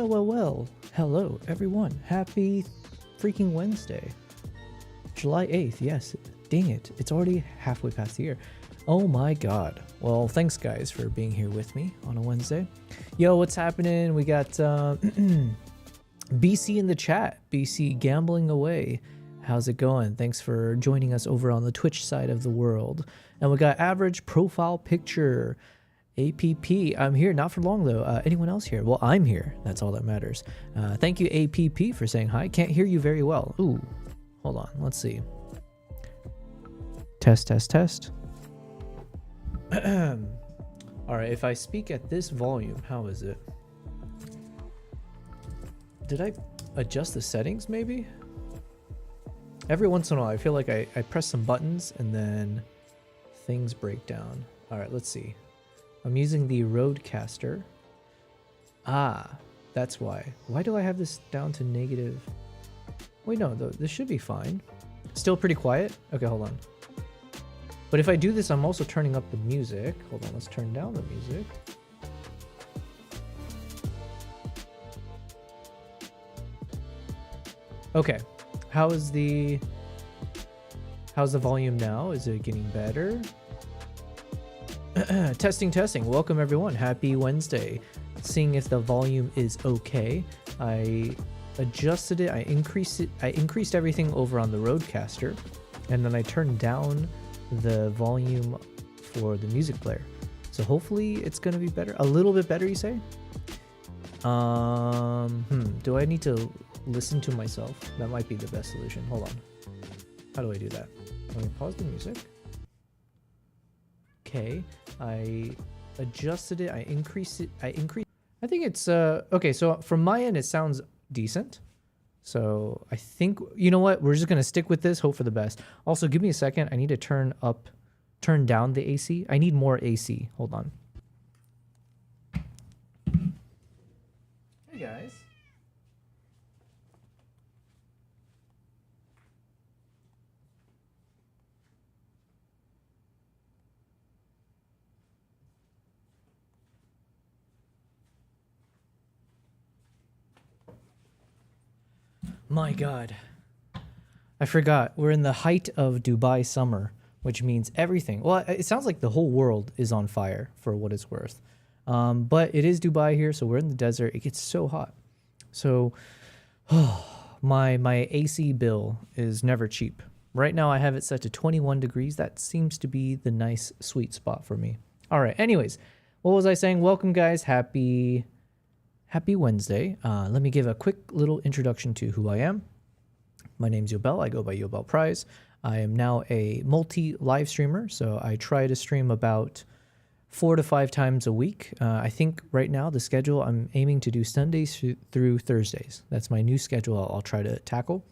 Well. Hello, everyone. Happy freaking Wednesday. July 8th. Yes, dang it. It's already halfway past the year. Oh my god. Well, thanks guys for being here with me on a Wednesday. Yo, what's happening? We got BC in the chat. BC gambling away. How's it going? Thanks for joining us over on the Twitch side of the world. And we got average profile picture. APP, I'm here, not for long though. Anyone else here? Well, I'm here. That's all that matters. Thank you, APP, for saying hi. Can't hear you very well. Ooh, hold on. Let's see. Test. All right, if I speak at this volume, how is it? Did I adjust the settings maybe? Every once in a while, I feel like I press some buttons and then things break down. All right, let's see. I'm using the Rodecaster. Ah, that's why. Why do I have this down to negative? Wait, no, this should be fine. Still pretty quiet? Okay, hold on. But if I do this, I'm also turning up the music. Hold on, let's turn down the music. Okay, how's the volume now? Is it getting better? Testing. Welcome everyone. Happy Wednesday. Seeing if the volume is okay. I adjusted it. I increased everything over on the Rodecaster, and then I turned down the volume for the music player. So hopefully it's gonna be better. A little bit better, you say? Do I need to listen to myself? That might be the best solution. Hold on. How do I do that? Let me pause the music. Okay, I adjusted it. I increased it. I think it's okay. So from my end, it sounds decent. So I think, you know what? We're just gonna stick with this. Hope for the best. Also, give me a second. I need to turn down the AC. I need more AC. Hold on. Hey guys. My god, I forgot. We're in the height of Dubai summer, which means everything. Well, it sounds like the whole world is on fire for what it's worth. But it is Dubai here, so we're in the desert. It gets so hot. So my AC bill is never cheap. Right now I have it set to 21 degrees. That seems to be the nice sweet spot for me. All right, anyways, what was I saying? Welcome guys. Happy Wednesday. Let me give a quick little introduction to who I am. My name's Yobel. I go by YobelPrize. I am now a multi-live streamer, so I try to stream about 4 to 5 times a week. I think right now the schedule, I'm aiming to do Sundays through Thursdays. That's my new schedule I'll try to tackle.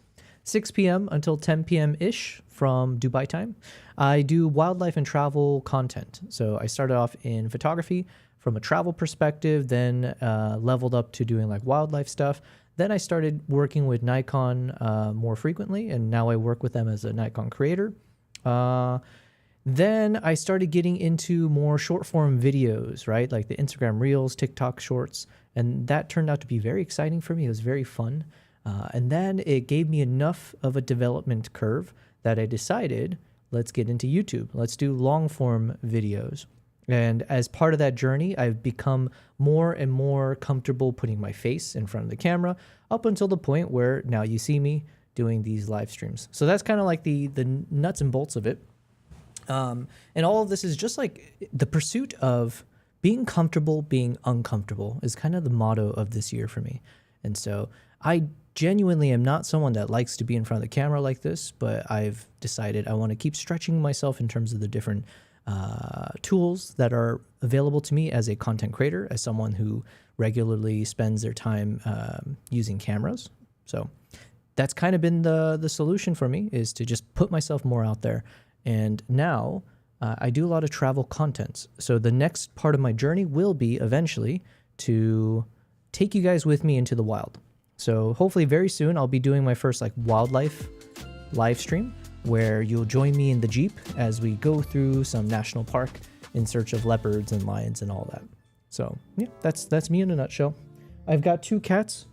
6 p.m. until 10 p.m.-ish from Dubai time. I do wildlife and travel content. So I started off in photography from a travel perspective, then leveled up to doing like wildlife stuff. Then I started working with Nikon more frequently, and now I work with them as a Nikon creator. Then I started getting into more short form videos, right? Like the Instagram Reels, TikTok Shorts, and that turned out to be very exciting for me. It was very fun. And then it gave me enough of a development curve that I decided, let's get into YouTube. Let's do long form videos. And as part of that journey, I've become more and more comfortable putting my face in front of the camera up until the point where now you see me doing these live streams. So that's kind of like the nuts and bolts of it. And all of this is just like the pursuit of being comfortable, being uncomfortable is kind of the motto of this year for me. And so I genuinely am not someone that likes to be in front of the camera like this, but I've decided I want to keep stretching myself in terms of the different tools that are available to me as a content creator, as someone who regularly spends their time using cameras. So that's kind of been the solution for me, is to just put myself more out there. And now I do a lot of travel content. So the next part of my journey will be eventually to take you guys with me into the wild. So hopefully very soon I'll be doing my first like wildlife live stream, where you'll join me in the Jeep as we go through some national park in search of leopards and lions and all that. So yeah, that's me in a nutshell. I've got 2 cats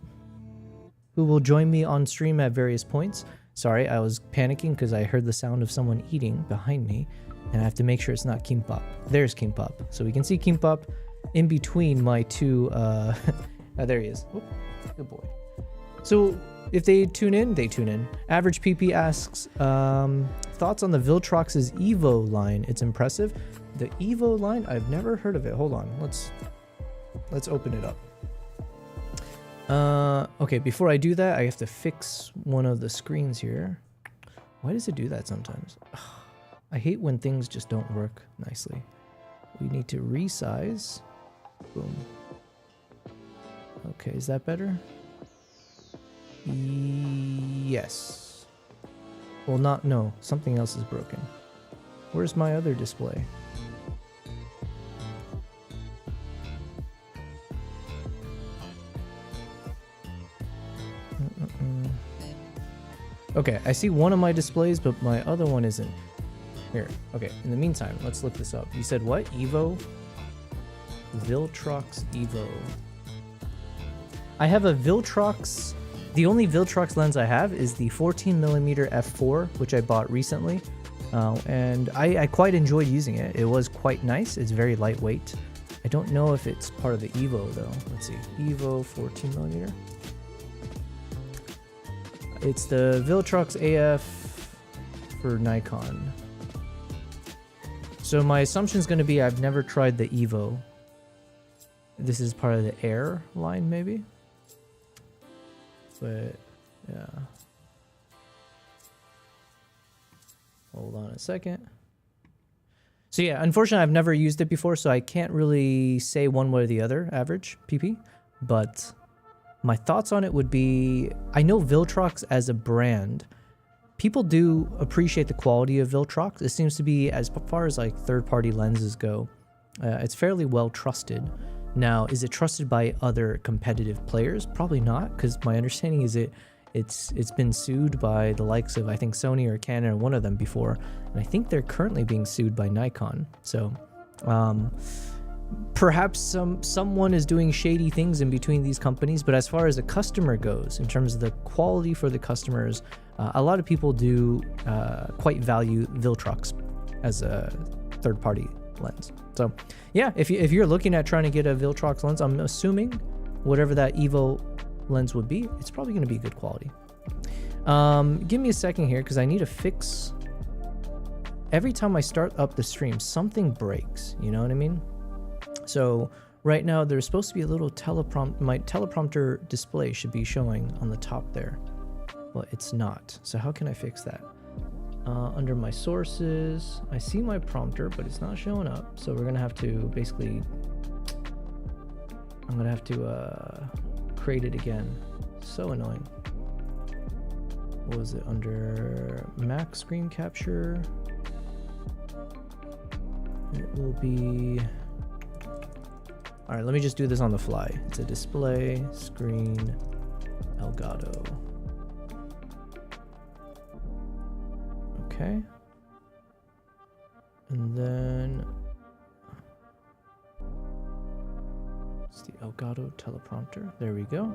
who will join me on stream at various points. Sorry, I was panicking because I heard the sound of someone eating behind me, and I have to make sure it's not Kimpop. There's Kimpop. So we can see Kimpop in between my 2... oh, there he is. Oop, good boy. So if they tune in, they tune in. Average PP asks, thoughts on the Viltrox's Evo line? It's impressive. The Evo line? I've never heard of it. Hold on. Let's open it up. Okay, before I do that, I have to fix one of the screens here. Why does it do that sometimes? I hate when things just don't work nicely. We need to resize. Boom. Okay, is that better? Yes. Well, no, something else is broken. Where's my other display? Okay, I see one of my displays, but my other one isn't. Here, okay, in the meantime, let's look this up. You said what? Evo? Viltrox Evo. I have a Viltrox. The only Viltrox lens I have is the 14mm f4, which I bought recently. And I quite enjoyed using it. It was quite nice. It's very lightweight. I don't know if it's part of the Evo though. Let's see, Evo 14mm. It's the Viltrox AF for Nikon. So my assumption is going to be I've never tried the Evo. This is part of the Air line maybe? But yeah. Hold on a second. So yeah, unfortunately I've never used it before, so I can't really say one way or the other, average PP, but my thoughts on it would be, I know Viltrox as a brand, people do appreciate the quality of Viltrox. It seems to be, as far as like third-party lenses go, it's fairly well trusted. Now, is it trusted by other competitive players? Probably not, because my understanding is it's been sued by the likes of, I think, Sony or Canon or one of them before, and I think they're currently being sued by Nikon. So, perhaps someone is doing shady things in between these companies, but as far as the customer goes, in terms of the quality for the customers, a lot of people do quite value Viltrox as a third-party lens. So yeah, if you're looking at trying to get a Viltrox lens, I'm assuming whatever that Evo lens would be, it's probably going to be good quality. Give me a second here because I need to fix. Every time I start up the stream, something breaks, you know what I mean? So right now there's supposed to be a little my teleprompter display should be showing on the top there. Well, it's not. So how can I fix that? Under my sources, I see my prompter, but it's not showing up. So we're gonna have to basically, I'm gonna have to create it again. So annoying. What was it? Under Mac screen capture, it will be. All right, let me just do this on the fly. It's a display, screen, Elgato. Okay. And then it's the Elgato teleprompter. There we go.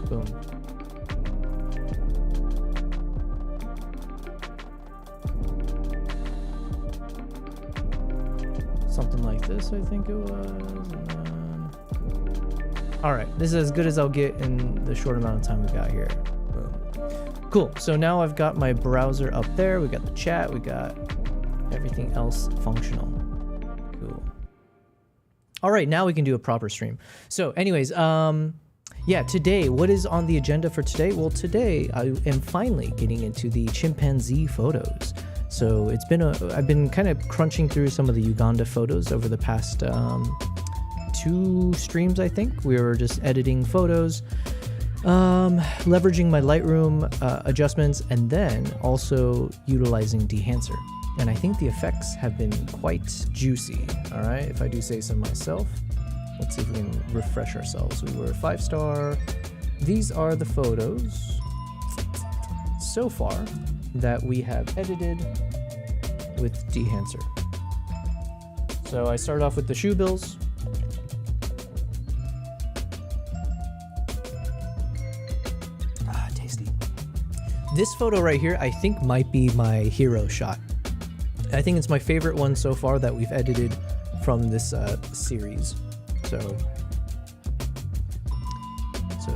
Boom. Something like this, I think it was. And then... All right, this is as good as I'll get in the short amount of time we've got here. Boom. Cool. So now I've got my browser up there. We got the chat. We got everything else functional. Cool. All right, now we can do a proper stream. So, anyways, yeah, today, what is on the agenda for today? Well, today I am finally getting into the chimpanzee photos. So it's been I've been kind of crunching through some of the Uganda photos over the past 2 streams, I think. We were just editing photos, leveraging my Lightroom adjustments, and then also utilizing Dehancer. And I think the effects have been quite juicy, all right, if I do say so myself. Let's see if we can refresh ourselves. We were 5-star. These are the photos so far that we have edited with Dehancer. So I started off with the shoe bills. This photo right here, I think might be my hero shot. I think it's my favorite one so far that we've edited from this series. So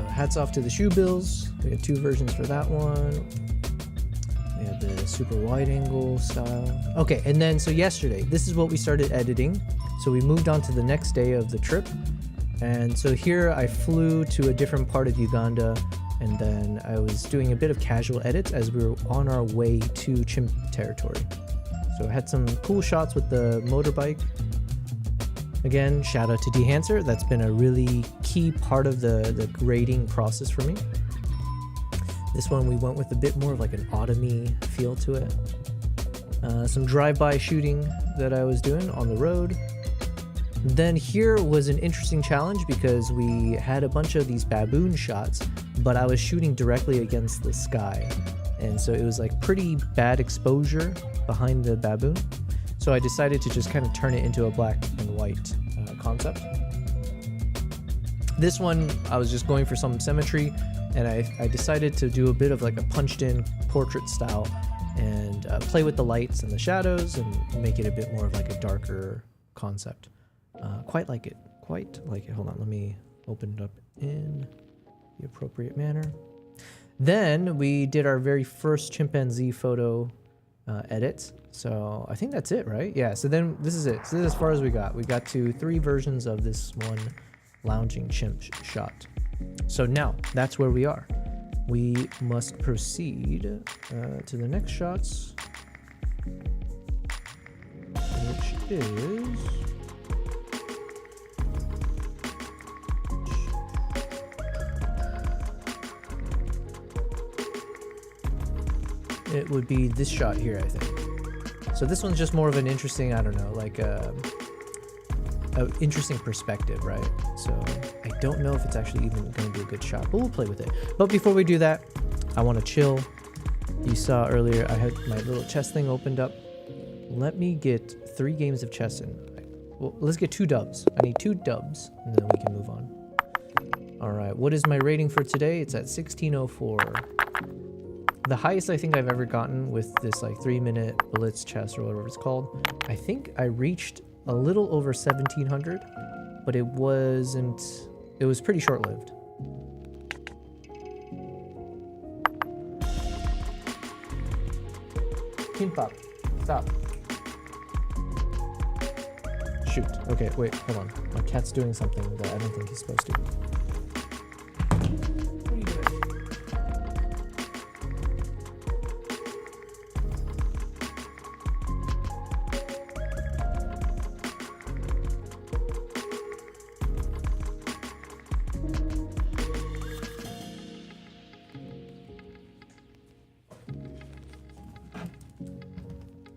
hats off to the shoe bills. We had 2 versions for that one. We had the super wide angle style. Okay, and then so yesterday, this is what we started editing. So we moved on to the next day of the trip. And so here I flew to a different part of Uganda, and then I was doing a bit of casual edits as we were on our way to chimp territory. So I had some cool shots with the motorbike. Again, shout out to Dehancer. That's been a really key part of the grading process for me. This one we went with a bit more of like an autumny feel to it. Some drive-by shooting that I was doing on the road. Then here was an interesting challenge because we had a bunch of these baboon shots, but I was shooting directly against the sky. And so it was like pretty bad exposure behind the baboon. So I decided to just kind of turn it into a black and white concept. This one, I was just going for some symmetry, and I decided to do a bit of like a punched in portrait style and play with the lights and the shadows and make it a bit more of like a darker concept. Quite like it. Hold on, let me open it up in the appropriate manner. Then we did our very first chimpanzee photo edits. So I think that's it, right? Yeah, so then this is it. So this is as far as we got. We got to 3 versions of this one lounging chimp shot. So now that's where we are. We must proceed to the next shots, which is... it would be this shot here, I think. So this one's just more of an interesting, I don't know, like an interesting perspective, right? So I don't know if it's actually even going to be a good shot, but we'll play with it. But before we do that, I want to chill. You saw earlier I had my little chess thing opened up. Let me get 3 games of chess in. Well, let's get 2 dubs. I need 2 dubs, and then we can move on. All right, what is my rating for today? It's at 1604. The highest I think I've ever gotten with this like 3-minute blitz chess or whatever it's called, I think I reached a little over 1700, but it was pretty short-lived. Chimp up. Stop. Shoot. Okay, wait, hold on. My cat's doing something that I don't think he's supposed to.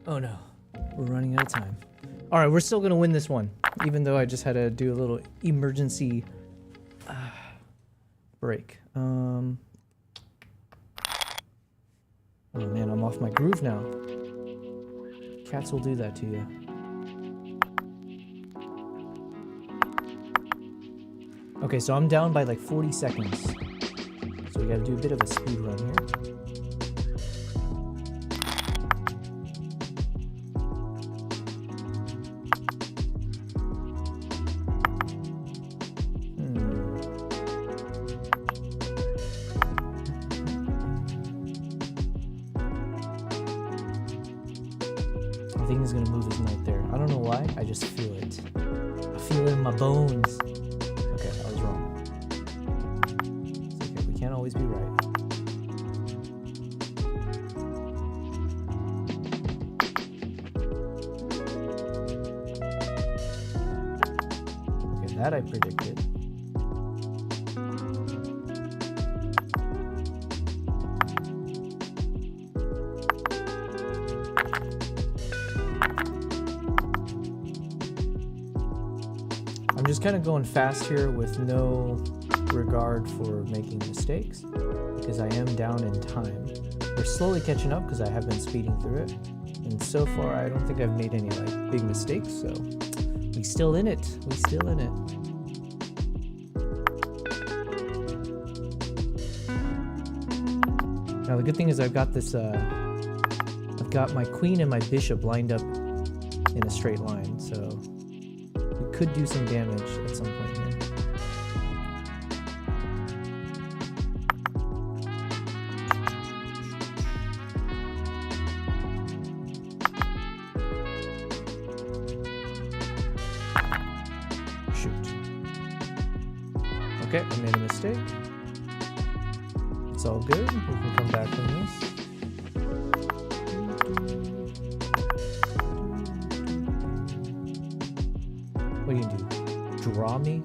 Oh no, we're running out of time. All right, we're still gonna win this one, even though I just had to do a little emergency break. Oh man, I'm off my groove now. Cats will do that to you. Okay, so I'm down by like 40 seconds. So we gotta do a bit of a speed run here. I think he's gonna move his knight there. I don't know why, I just feel it. I feel it in my bones. Okay, I was wrong. It's okay, we can't always be right. Okay, that I predicted. I'm just kind of going fast here with no regard for making mistakes because I am down in time. We're slowly catching up because I have been speeding through it. And so far, I don't think I've made any like big mistakes, so we still in it. We still in it. Now the good thing is I've got this, I've got my queen and my bishop lined up in a straight line, so we could do some damage at some point here. Shoot. Okay, I made a mistake. It's all good. We can come back from this. What do you do? Draw me?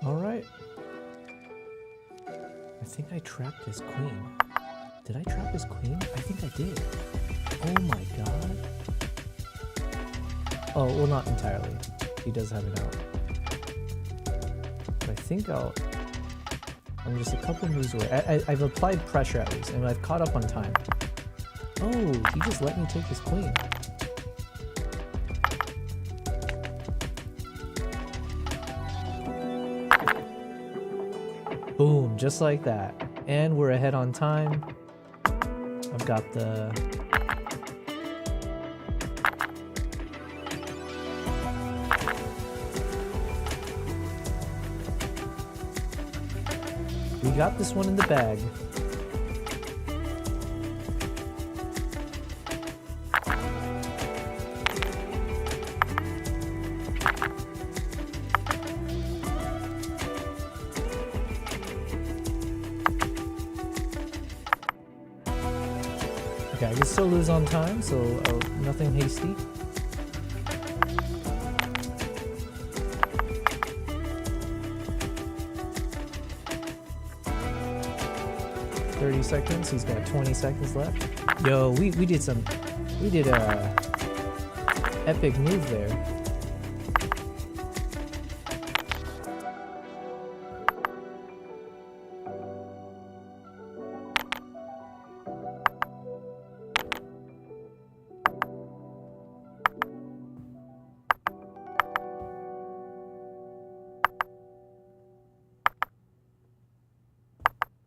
Alright. I think I trapped his queen. Did I trap his queen? I think I did. Oh my god. Oh, well, not entirely. He does have it out. But I think I'm just a couple moves away. I've applied pressure at least, and I've caught up on time. Oh, he just let me take his queen. Boom, just like that. And we're ahead on time. I've got the... We got this one in the bag. Okay, I can still lose on time, so nothing hasty. Seconds. He's got 20 seconds left. Yo, we did a epic move there.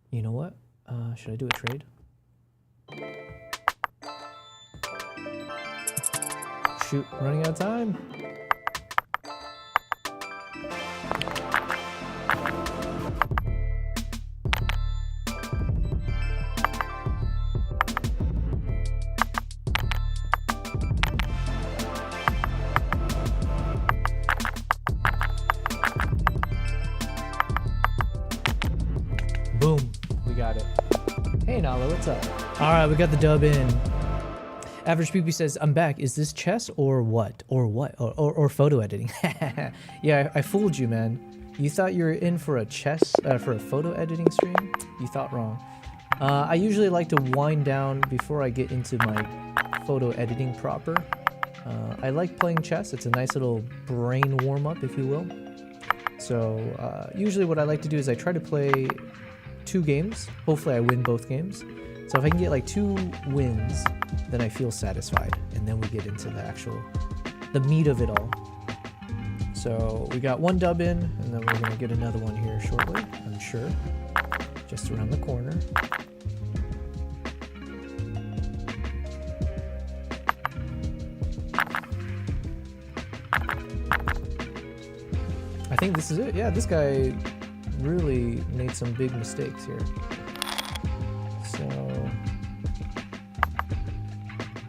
You know what? Should I do a trade? Shoot, running out of time. Boom, we got it. Hey Nala, what's up? Alright, we got the dub in. Average PP says, I'm back. Is this chess or what? Or what? Or photo editing? Yeah, I fooled you, man. You thought you were in for a for a photo editing stream? You thought wrong. I usually like to wind down before I get into my photo editing proper. I like playing chess. It's a nice little brain warm-up, if you will. So usually what I like to do is I try to play 2 games. Hopefully I win both games. So if I can get like 2 wins, then I feel satisfied. And then we get into the meat of it all. So we got 1 dub in, and then we're gonna get another one here shortly, I'm sure. Just around the corner. I think this is it. Yeah, this guy really made some big mistakes here. So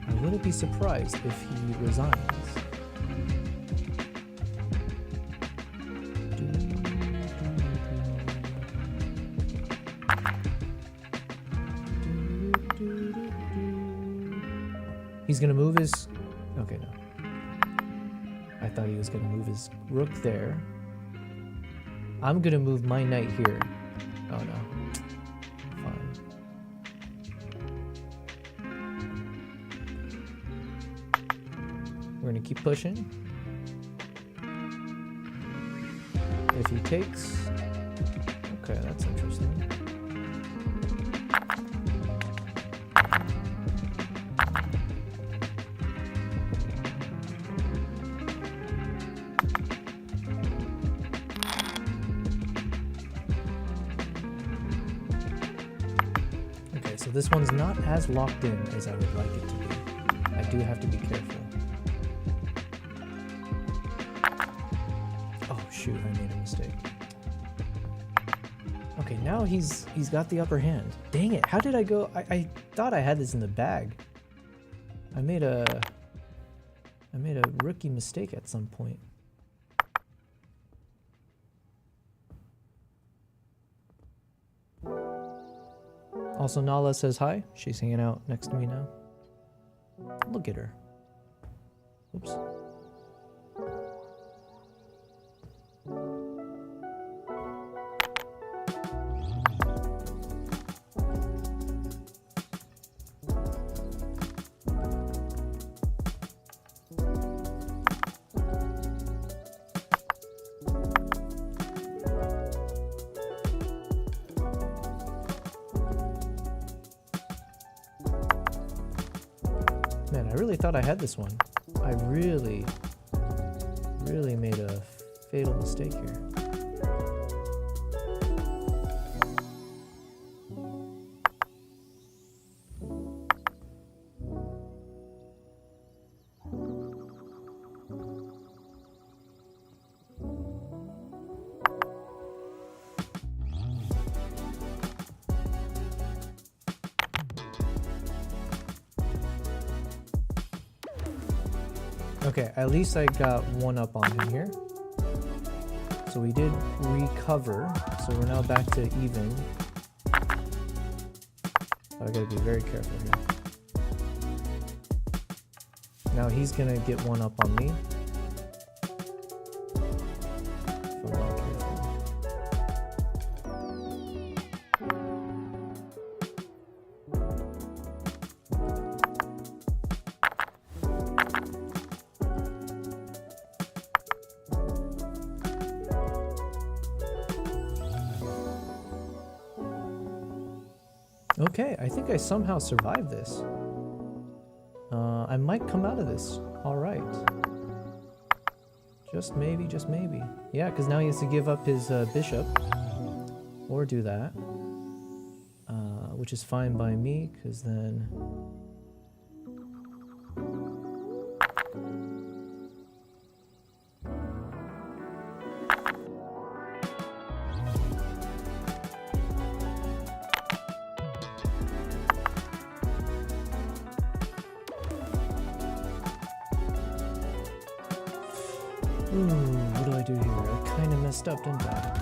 I wouldn't be surprised if he resigns. He's gonna move his... Okay, no. I thought he was gonna move his rook there. I'm gonna move my knight here. Oh no. Fine. We're gonna keep pushing. If he takes... Okay, that's interesting. Okay, so this one's not as locked in as I would like it to be. I do have to be careful. Oh shoot, I made a mistake. Okay, now he's got the upper hand. Dang it, how did I go? I thought I had this in the bag. I made a rookie mistake at some point. Also, Nala says hi. She's hanging out next to me now. Look at her. Oops. Man, I really thought I had this one. I really made a fatal mistake here. Okay, at least I got one up on him here. So we did recover, so we're now back to even. I gotta be very careful here. Now he's gonna get one up on me. If I'm not careful. Okay, I think I somehow survived this. I might come out of this all right. Just maybe, just maybe. Yeah, because now he has to give up his bishop. Or do that. Which is fine by me, because then... what do I do here? I kind of messed up, didn't I?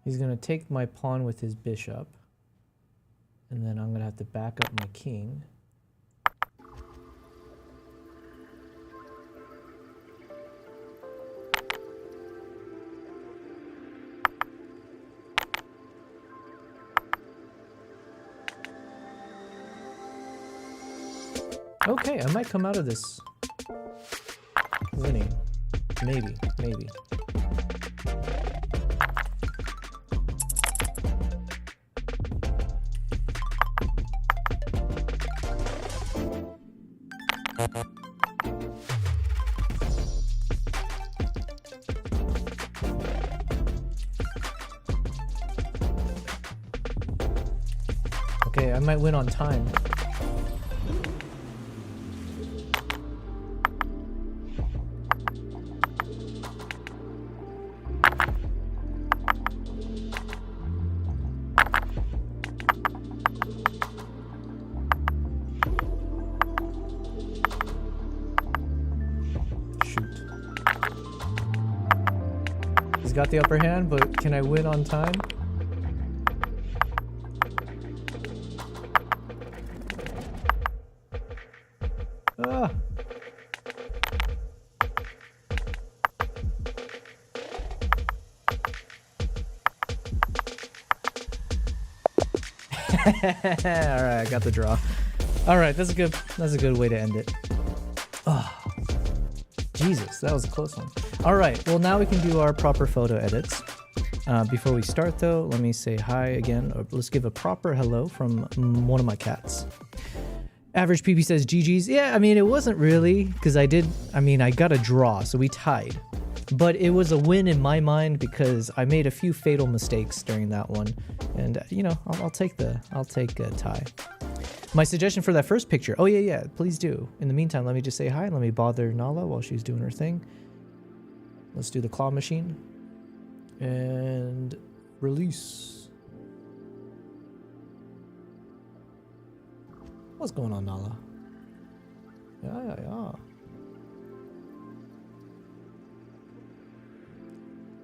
He's going to take my pawn with his bishop. And then I'm going to have to back up my king. Okay, I might come out of this winning. Maybe, maybe. Okay, I might win on time. got the upper hand, but can I win on time? Ah. All right, I got the draw. All right, that's a good way to end it. Oh, Jesus, that was a close one. All right, well now we can do our proper photo edits. Before we start though, let me say hi again. Or let's give a proper hello from one of my cats. Average PP says GG's. Yeah, I mean, it wasn't really, because I got a draw, so we tied. But it was a win in my mind because I made a few fatal mistakes during that one. And, you know, I'll take a tie. My suggestion for that first picture. Oh, yeah, please do. In the meantime, let me just say hi. Let me bother Nala while she's doing her thing. Let's do the claw machine. And release. What's going on, Nala? Yeah.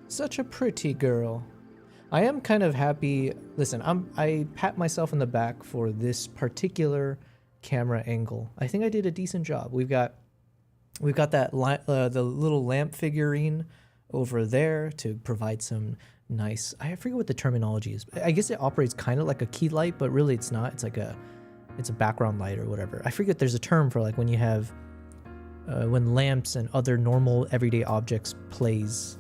Such a pretty girl. I am kind of happy. Listen, I pat myself on the back for this particular camera angle. I think I did a decent job. We've got that the little lamp figurine over there to provide some nice. I forget what the terminology is. I guess it operates kind of like a key light, but really it's not. It's a background light or whatever. I forget there's a term for like when you have when lamps and other normal everyday objects plays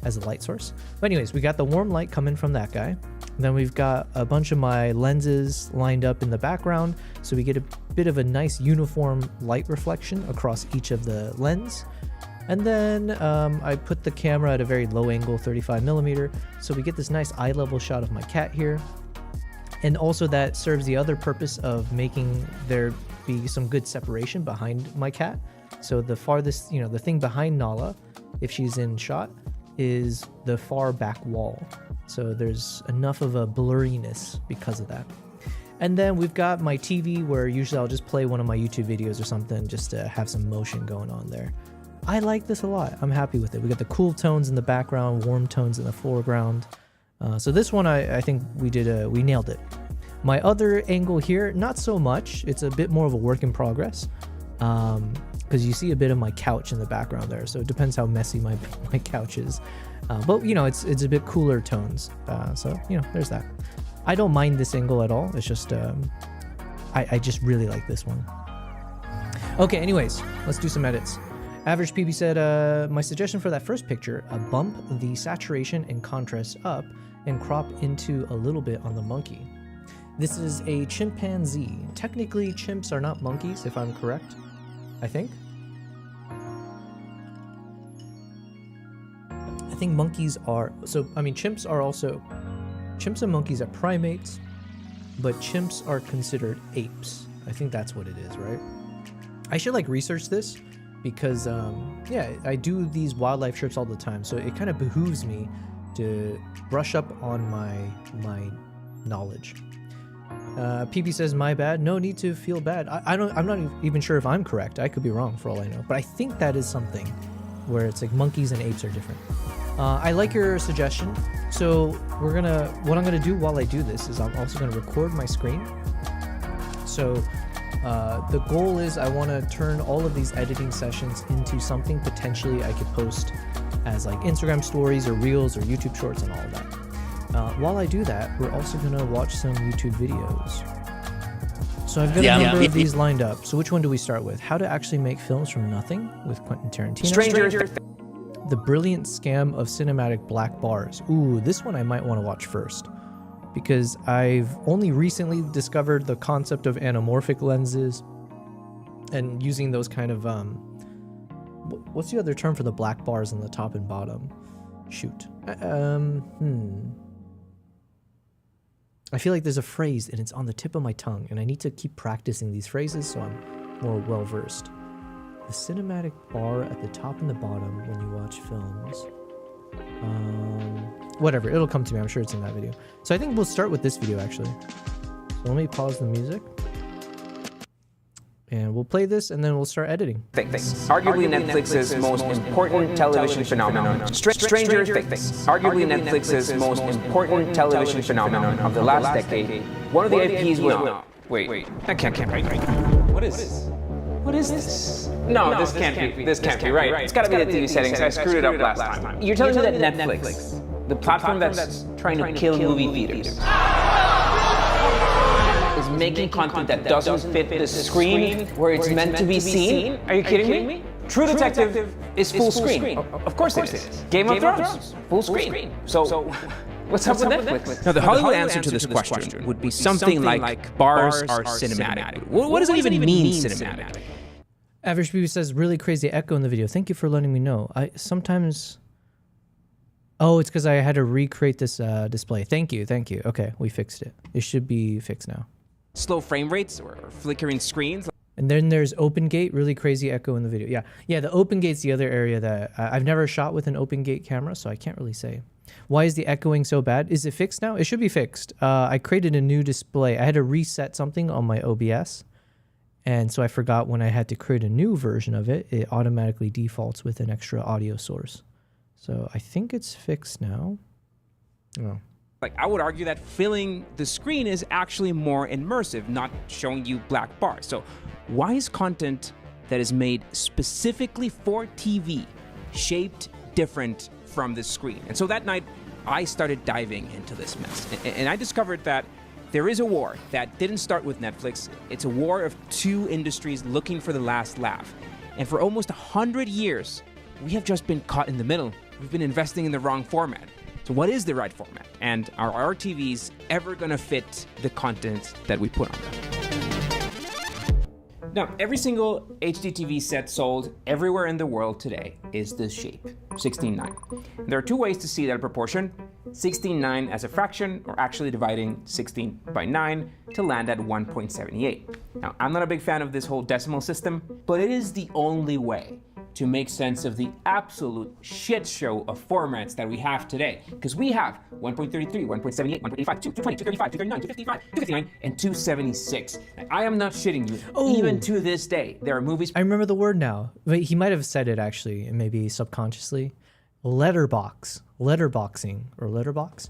as a light source. But anyways, we got the warm light coming from that guy. Then we've got a bunch of my lenses lined up in the background, so we get a bit of a nice uniform light reflection across each of the lens. And then I put the camera at a very low angle, 35mm, so we get this nice eye level shot of my cat here. And also that serves the other purpose of making there be some good separation behind my cat. So the farthest, the thing behind Nala, if she's in shot, is the far back wall. So there's enough of a blurriness because of that. And then we've got my TV where usually I'll just play one of my YouTube videos or something just to have some motion going on there. I like this a lot. I'm happy with it. We got the cool tones in the background, warm tones in the foreground. So this one, I think we nailed it. My other angle here, not so much. It's a bit more of a work in progress. Because you see a bit of my couch in the background there, so it depends how messy my couch is. But it's a bit cooler tones. So there's that. I don't mind this angle at all. It's just I just really like this one. Okay, anyways, let's do some edits. Average PB said, my suggestion for that first picture, bump the saturation and contrast up and crop into a little bit on the monkey. This is a chimpanzee. Technically, chimps are not monkeys, if I'm correct. I think. I think monkeys are, chimps and monkeys are primates, but chimps are considered apes. I think that's what it is, right? I should research this because, I do these wildlife trips all the time, so it kind of behooves me to brush up on my knowledge. PB says, my bad. No need to feel bad. I'm not even sure if I'm correct. I could be wrong for all I know. But I think that is something where it's like monkeys and apes are different. I like your suggestion. So what I'm gonna do while I do this is I'm also gonna record my screen. So the goal is I want to turn all of these editing sessions into something potentially I could post as Instagram stories or reels or YouTube shorts and all of that. While I do that, we're also going to watch some YouTube videos. So I've got a number of these lined up. So which one do we start with? How to actually make films from nothing with Quentin Tarantino. Stranger. The brilliant scam of cinematic black bars. Ooh, this one I might want to watch first. Because I've only recently discovered the concept of anamorphic lenses. And using those kind of... what's the other term for the black bars on the top and bottom? Shoot. I feel like there's a phrase and it's on the tip of my tongue and I need to keep practicing these phrases so I'm more well versed. The cinematic bar at the top and the bottom when you watch films. Whatever, it'll come to me. I'm sure it's in that video. So I think we'll start with this video actually. So let me pause the music. And we'll play this and then we'll start editing. Arguably Netflix's most important television phenomenon. Stranger Things. Arguably Netflix's most important television phenomenon of the last decade. One of the IPs was... Wait. That can't be right. What is this? What is this? No, this can't be. This can't be right. It's gotta be the TV settings. I screwed it up last time. You're telling me that Netflix, the platform that's trying to kill movie theaters, is making content that doesn't fit the screen where it's meant to be seen? Are you kidding me? True Detective is full screen. Of course it is. Game of Thrones, full screen. So what's up with Netflix? Now, the Hollywood answer to this question would be something like bars are cinematic. What does it even mean, cinematic? Average Baby says, really crazy echo in the video. Thank you for letting me know. I sometimes... Oh, it's because I had to recreate this display. Thank you. Okay, we fixed it. It should be fixed now. Slow frame rates or flickering screens. And then there's open gate, really crazy echo in the video. Yeah, the open gate's the other area that I've never shot with an open gate camera, so I can't really say. Why is the echoing so bad? Is it fixed now? It should be fixed. I created a new display. I had to reset something on my OBS. And so I forgot when I had to create a new version of it, it automatically defaults with an extra audio source. So I think it's fixed now. Oh. Like, I would argue that filling the screen is actually more immersive, not showing you black bars. So why is content that is made specifically for TV shaped different from the screen? And so that night, I started diving into this mess. And I discovered that there is a war that didn't start with Netflix. It's a war of two industries looking for the last laugh. And for almost 100 years, we have just been caught in the middle. We've been investing in the wrong format. So what is the right format? And are our TVs ever gonna fit the content that we put on them? Now, every single HD TV set sold everywhere in the world today is this shape, 16:9. There are two ways to see that proportion: 16:9 as a fraction, or actually dividing 16 by 9 to land at 1.78. Now, I'm not a big fan of this whole decimal system, but it is the only way to make sense of the absolute shit show of formats that we have today. Because we have 1.33, 1.78, 1.85, 220, 235, 239, 255, 259, and 276. And I am not shitting you. Oh. Even to this day, there are movies... I remember the word now. But he might have said it actually, maybe subconsciously. Letterboxing, or letterbox,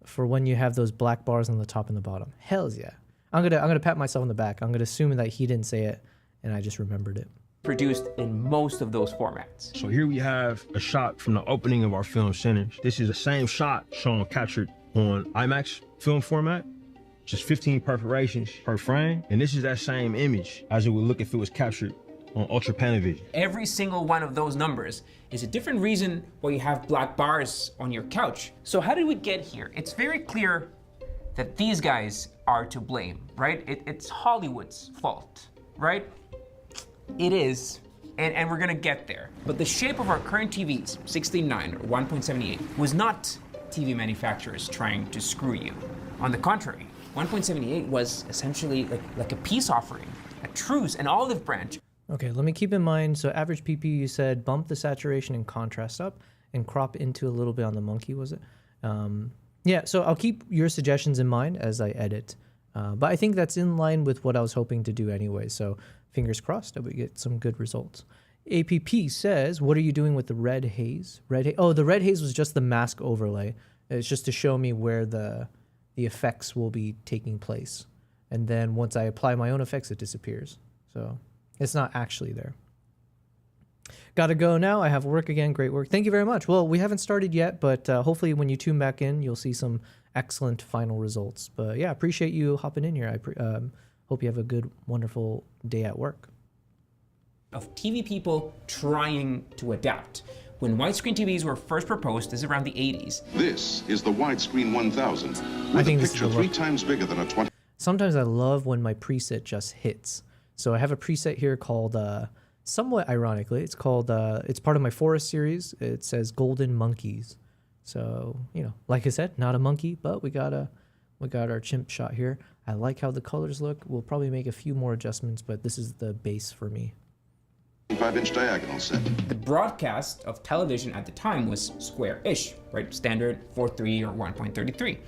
for when you have those black bars on the top and the bottom. Hells yeah. I'm gonna pat myself on the back. I'm gonna assume that he didn't say it, and I just remembered it. Produced in most of those formats. So here we have a shot from the opening of our film centers. This is the same shot shown captured on IMAX film format, just 15 perforations per frame. And this is that same image as it would look if it was captured on Ultra Panavision. Every single one of those numbers is a different reason why you have black bars on your couch. So how did we get here? It's very clear that these guys are to blame, right? It's Hollywood's fault, right? It is, and we're gonna get there. But the shape of our current TVs, 16:9 or 1.78, was not TV manufacturers trying to screw you. On the contrary, 1.78 was essentially like a peace offering, a truce, an olive branch. Okay, let me keep in mind, so average PP, you said bump the saturation and contrast up and crop into a little bit on the monkey, was it? Yeah, so I'll keep your suggestions in mind as I edit. But I think that's in line with what I was hoping to do anyway, so fingers crossed that we get some good results. APP says, what are you doing with the red haze? Oh, the red haze was just the mask overlay. It's just to show me where the effects will be taking place. And then once I apply my own effects, it disappears. So it's not actually there. Gotta go now. I have work again. Great work. Thank you very much. Well, we haven't started yet, but hopefully when you tune back in, you'll see some excellent final results. But yeah, appreciate you hopping in here. I hope you have a good, wonderful day at work. Of TV people trying to adapt. When widescreen TVs were first proposed, this is around the 80s. This is the widescreen 1000, I with think a this is picture the 3 times bigger than a 20. Sometimes I love when my preset just hits. So I have a preset here called, somewhat ironically, it's called, it's part of my Forest series. It says Golden Monkeys. So, you know, like I said, not a monkey, but we got our chimp shot here. I like how the colors look. We'll probably make a few more adjustments, but this is the base for me. 5-inch diagonal set. The broadcast of television at the time was square-ish, right? Standard 4:3 or 1.33,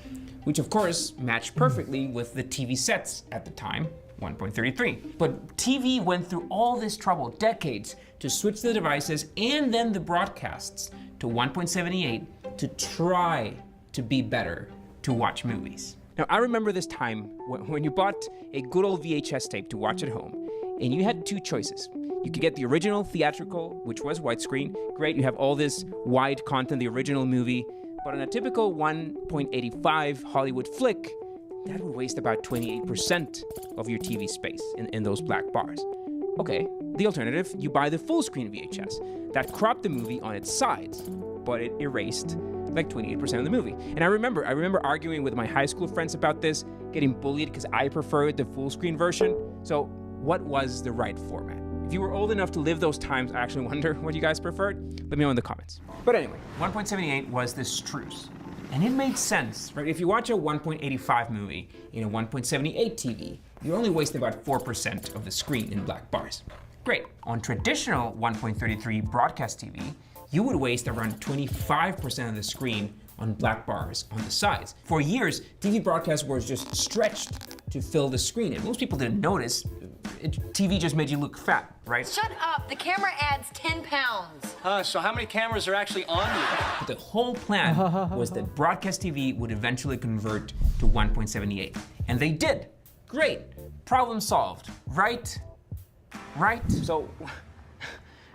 which of course matched perfectly with the TV sets at the time, 1.33. But TV went through all this trouble, decades, to switch the devices and then the broadcasts to 1.78 to try to be better to watch movies. Now, I remember this time when you bought a good old VHS tape to watch at home, and you had two choices. You could get the original theatrical, which was widescreen. Great, you have all this wide content, the original movie. But on a typical 1.85 Hollywood flick, that would waste about 28% of your TV space in those black bars. Okay, the alternative, you buy the full screen VHS. That cropped the movie on its sides, but it erased like 28% of the movie. And I remember arguing with my high school friends about this, getting bullied because I preferred the full screen version. So what was the right format? If you were old enough to live those times, I actually wonder what you guys preferred. Let me know in the comments. But anyway, 1.78 was this truce. And it made sense, right? If you watch a 1.85 movie in a 1.78 TV, you're only wasting about 4% of the screen in black bars. Great. On traditional 1.33 broadcast TV, you would waste around 25% of the screen on black bars on the sides. For years, TV broadcasts were just stretched to fill the screen, and most people didn't notice. TV just made you look fat, right? Shut up, the camera adds 10 pounds. So how many cameras are actually on you? The whole plan was that broadcast TV would eventually convert to 1.78. And they did. Great. Problem solved. Right? Right? So,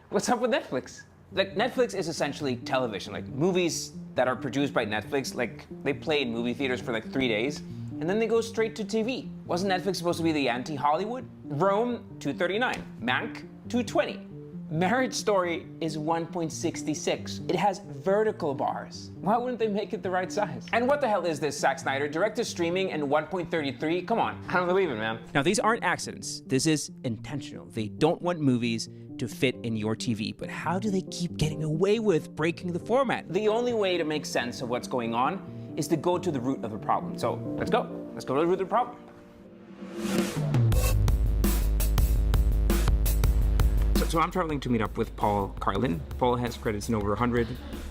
what's up with Netflix? Like, Netflix is essentially television. Like, movies that are produced by Netflix, like, they play in movie theaters for like 3 days, and then they go straight to TV. Wasn't Netflix supposed to be the anti-Hollywood? Rome, 239. Mank, 220. Marriage Story is 1.66. It has vertical bars. Why wouldn't they make it the right size? And what the hell is this, Zack Snyder? Direct to streaming and 1.33? Come on, I don't believe it, man. Now, these aren't accidents. This is intentional. They don't want movies to fit in your TV, but how do they keep getting away with breaking the format? The only way to make sense of what's going on is to go to the root of the problem. So let's go. Let's go to the root of the problem. So I'm traveling to meet up with Paul Carlin. Paul has credits in over 100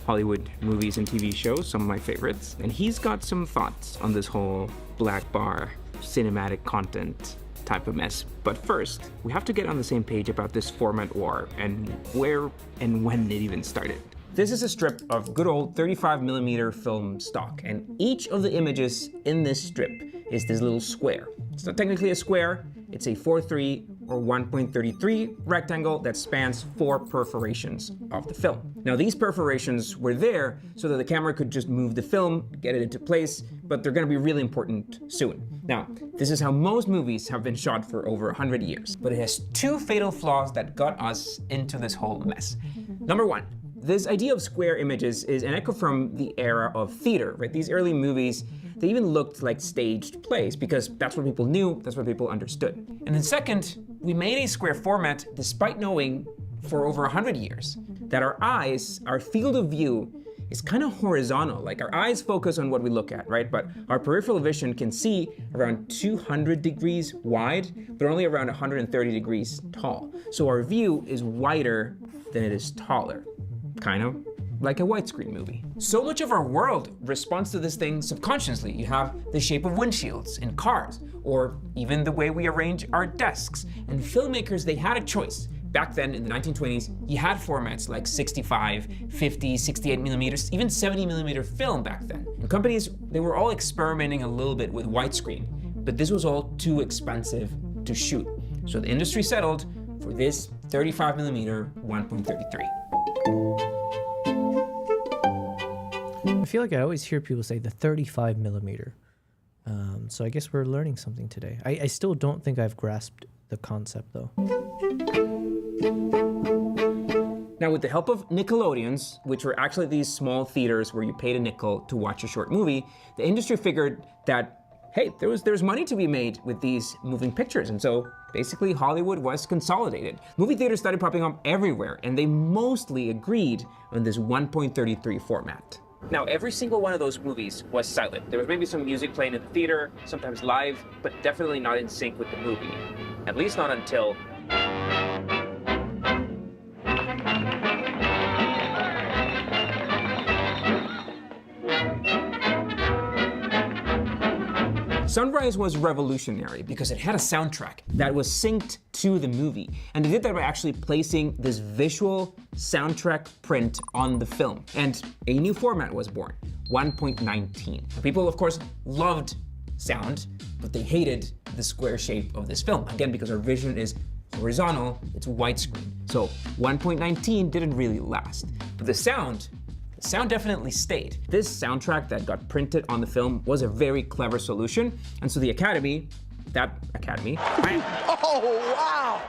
Hollywood movies and TV shows, some of my favorites. And he's got some thoughts on this whole black bar, cinematic content type of mess. But first, we have to get on the same page about this format war and where and when it even started. This is a strip of good old 35mm film stock, and each of the images in this strip is this little square. It's not technically a square, it's a 4:3 or 1.33 rectangle that spans 4 perforations of the film. Now, these perforations were there so that the camera could just move the film, get it into place, but they're gonna be really important soon. Now, this is how most movies have been shot for over 100 years, but it has 2 fatal flaws that got us into this whole mess. Number 1, this idea of square images is an echo from the era of theater, right? These early movies, they even looked like staged plays because that's what people knew, that's what people understood. And then second, we made a square format despite knowing for over 100 years that our eyes, our field of view, is kind of horizontal. Like, our eyes focus on what we look at, right? But our peripheral vision can see around 200 degrees wide, but only around 130 degrees tall. So our view is wider than it is taller. Kind of like a widescreen movie. So much of our world responds to this thing subconsciously. You have the shape of windshields in cars, or even the way we arrange our desks. And filmmakers, they had a choice. Back then in the 1920s, you had formats like 65, 50, 68 millimeters, even 70 millimeter film back then. And companies, they were all experimenting a little bit with widescreen, but this was all too expensive to shoot. So the industry settled for this 35 millimeter 1.33. I feel like I always hear people say the 35 millimeter. So I guess we're learning something today. I still don't think I've grasped the concept though. Now, with the help of Nickelodeons, which were actually these small theaters where you paid a nickel to watch a short movie, the industry figured that, hey, there's money to be made with these moving pictures. And so basically Hollywood was consolidated. Movie theaters started popping up everywhere, and they mostly agreed on this 1.33 format. Now, every single one of those movies was silent. There was maybe some music playing in the theater, sometimes live, but definitely not in sync with the movie. At least not until... Sunrise was revolutionary because it had a soundtrack that was synced to the movie. And they did that by actually placing this visual soundtrack print on the film. And a new format was born, 1.19. People, of course, loved sound, but they hated the square shape of this film. Again, because our vision is horizontal, it's widescreen. So 1.19 didn't really last. But the sound definitely stayed. This soundtrack that got printed on the film was a very clever solution. And so the Academy,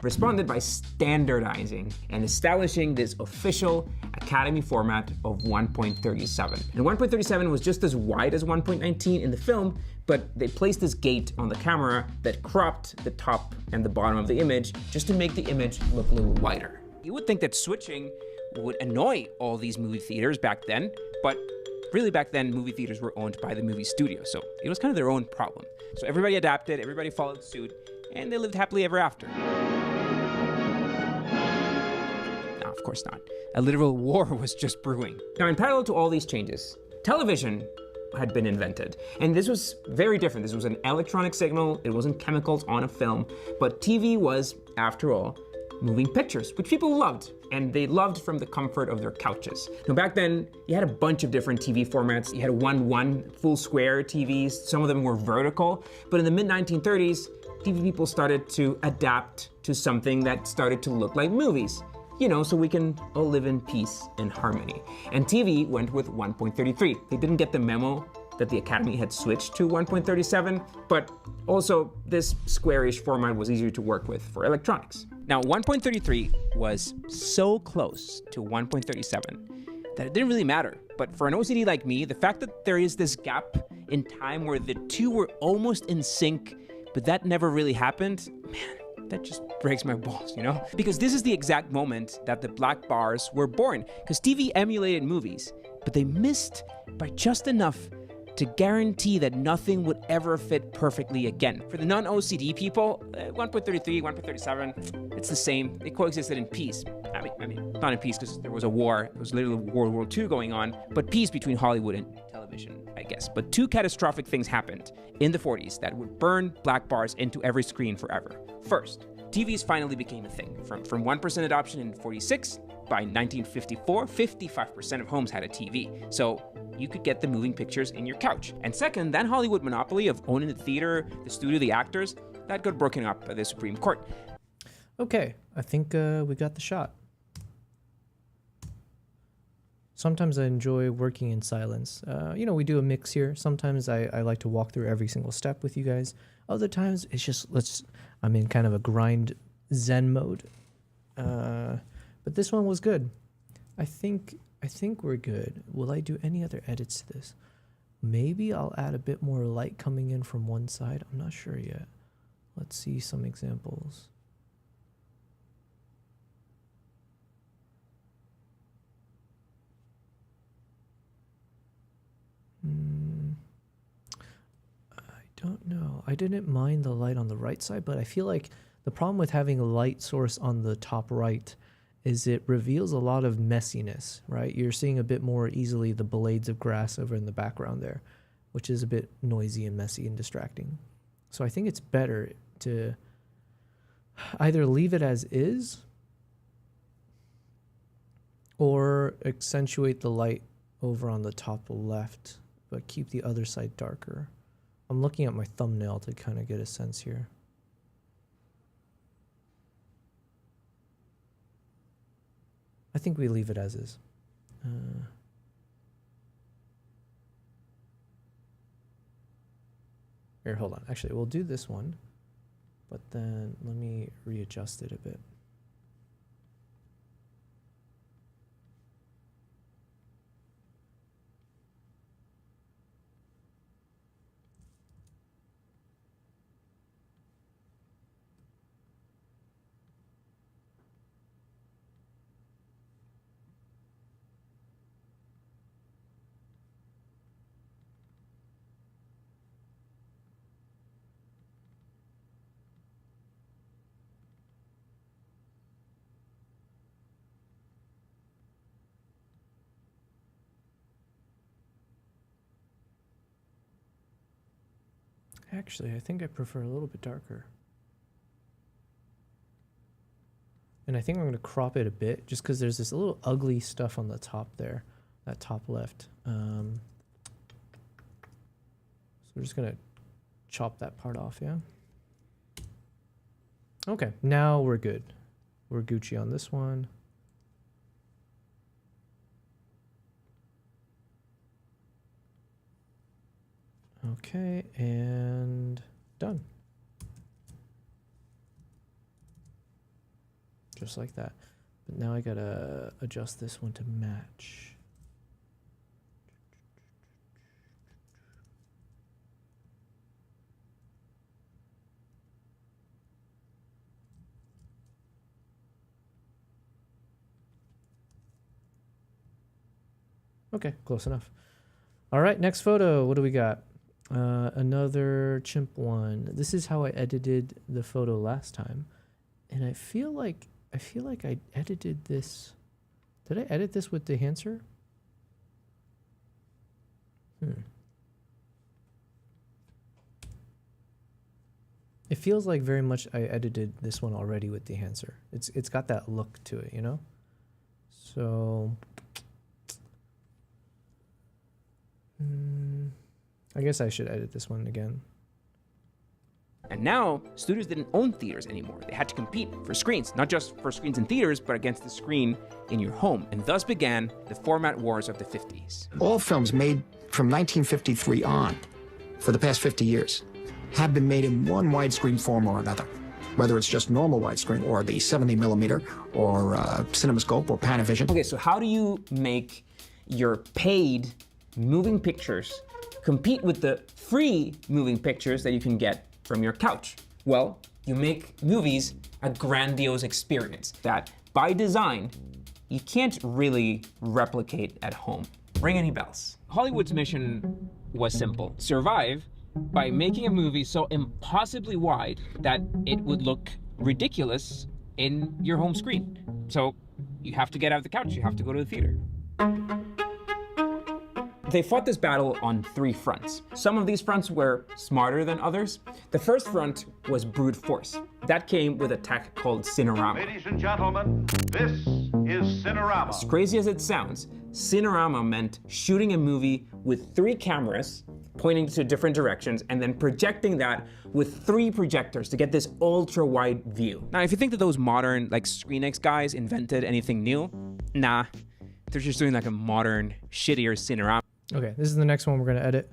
responded by standardizing and establishing this official Academy format of 1.37. And 1.37 was just as wide as 1.19 in the film, but they placed this gate on the camera that cropped the top and the bottom of the image just to make the image look a little wider. You would think that switching would annoy all these movie theaters back then, but really back then movie theaters were owned by the movie studio, so it was kind of their own problem. So everybody adapted, everybody followed suit, and they lived happily ever after. No, of course not. A literal war was just brewing. Now, in parallel to all these changes, television had been invented. And this was very different. This was an electronic signal. It wasn't chemicals on a film. But TV was, after all, moving pictures, which people loved. And they loved from the comfort of their couches. Now, back then, you had a bunch of different TV formats. You had 1:1 full square TVs. Some of them were vertical. But in the mid-1930s, TV people started to adapt to something that started to look like movies. You know, so we can all live in peace and harmony. And TV went with 1.33. They didn't get the memo that the Academy had switched to 1.37, but also this squarish format was easier to work with for electronics. Now, 1.33 was so close to 1.37 that it didn't really matter. But for an OCD like me, the fact that there is this gap in time where the two were almost in sync, but that never really happened, man, that just breaks my balls, you know? Because this is the exact moment that the black bars were born. Because TV emulated movies, but they missed by just enough to guarantee that nothing would ever fit perfectly again. For the non-OCD people, 1.33, 1.37, it's the same. They coexisted in peace. I mean, not in peace because there was a war. It was literally World War II going on, but peace between Hollywood and television, I guess. But two catastrophic things happened in the 40s that would burn black bars into every screen forever. First, TVs finally became a thing. From 1% adoption in 46, by 1954, 55% of homes had a TV. So you could get the moving pictures in your couch. And second, that Hollywood monopoly of owning the theater, the studio, the actors, that got broken up by the Supreme Court. Okay, I think we got the shot. Sometimes I enjoy working in silence. You know, we do a mix here. Sometimes I like to walk through every single step with you guys. Other times it's just, I'm in kind of a grind zen mode. But this one was good. I think we're good. Will I do any other edits to this? Maybe I'll add a bit more light coming in from one side. I'm not sure yet. Let's see some examples. I don't know. I didn't mind the light on the right side, but I feel like the problem with having a light source on the top right is it reveals a lot of messiness, right? You're seeing a bit more easily the blades of grass over in the background there, which is a bit noisy and messy and distracting. So I think it's better to either leave it as is or accentuate the light over on the top left, but keep the other side darker. I'm looking at my thumbnail to kind of get a sense here. I think we leave it as is. Here, hold on. Actually, we'll do this one, but then let me readjust it a bit. Actually, I think I prefer a little bit darker. And I think I'm going to crop it a bit just because there's this little ugly stuff on the top there, that top left. So we're just going to chop that part off, yeah? Okay, now we're good. We're Gucci on this one. Okay, and done. Just like that. But now I gotta adjust this one to match. Okay, close enough. All right, next photo. What do we got? Another chimp one. This is how I edited the photo last time. And I feel like I edited this. Did I edit this with Dehancer? It feels like very much I edited this one already with Dehancer. It's got that look to it, you know? So I guess I should edit this one again. And now, studios didn't own theaters anymore. They had to compete for screens, not just for screens in theaters, but against the screen in your home. And thus began the format wars of the 50s. All films made from 1953 on, for the past 50 years, have been made in one widescreen form or another. Whether it's just normal widescreen or the 70 millimeter or CinemaScope or Panavision. Okay, so how do you make your paid moving pictures compete with the free moving pictures that you can get from your couch? Well, you make movies a grandiose experience that, by design, you can't really replicate at home. Ring any bells? Hollywood's mission was simple: survive by making a movie so impossibly wide that it would look ridiculous in your home screen. So you have to get out of the couch, you have to go to the theater. They fought this battle on 3 fronts. Some of these fronts were smarter than others. The first front was brute force. That came with a tech called Cinerama. Ladies and gentlemen, this is Cinerama. As crazy as it sounds, Cinerama meant shooting a movie with 3 cameras pointing to different directions and then projecting that with 3 projectors to get this ultra-wide view. Now, if you think that those modern, like, ScreenX guys invented anything new, nah. They're just doing like a modern, shittier Cinerama. Okay, this is the next one we're going to edit.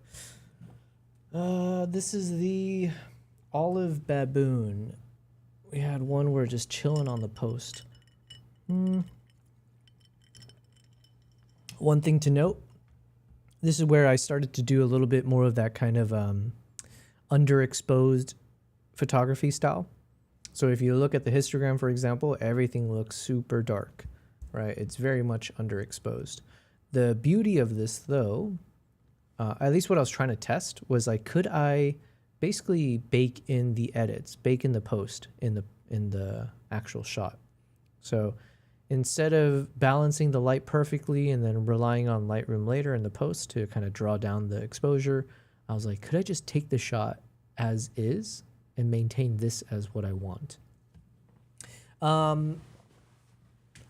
This is the Olive Baboon. We had one where just chilling on the post. One thing to note, this is where I started to do a little bit more of that kind of underexposed photography style. So if you look at the histogram, for example, everything looks super dark, right? It's very much underexposed. The beauty of this, though, at least what I was trying to test was like, could I basically bake in the edits, bake in the post in the actual shot? So instead of balancing the light perfectly and then relying on Lightroom later in the post to kind of draw down the exposure, I was like, could I just take the shot as is and maintain this as what I want?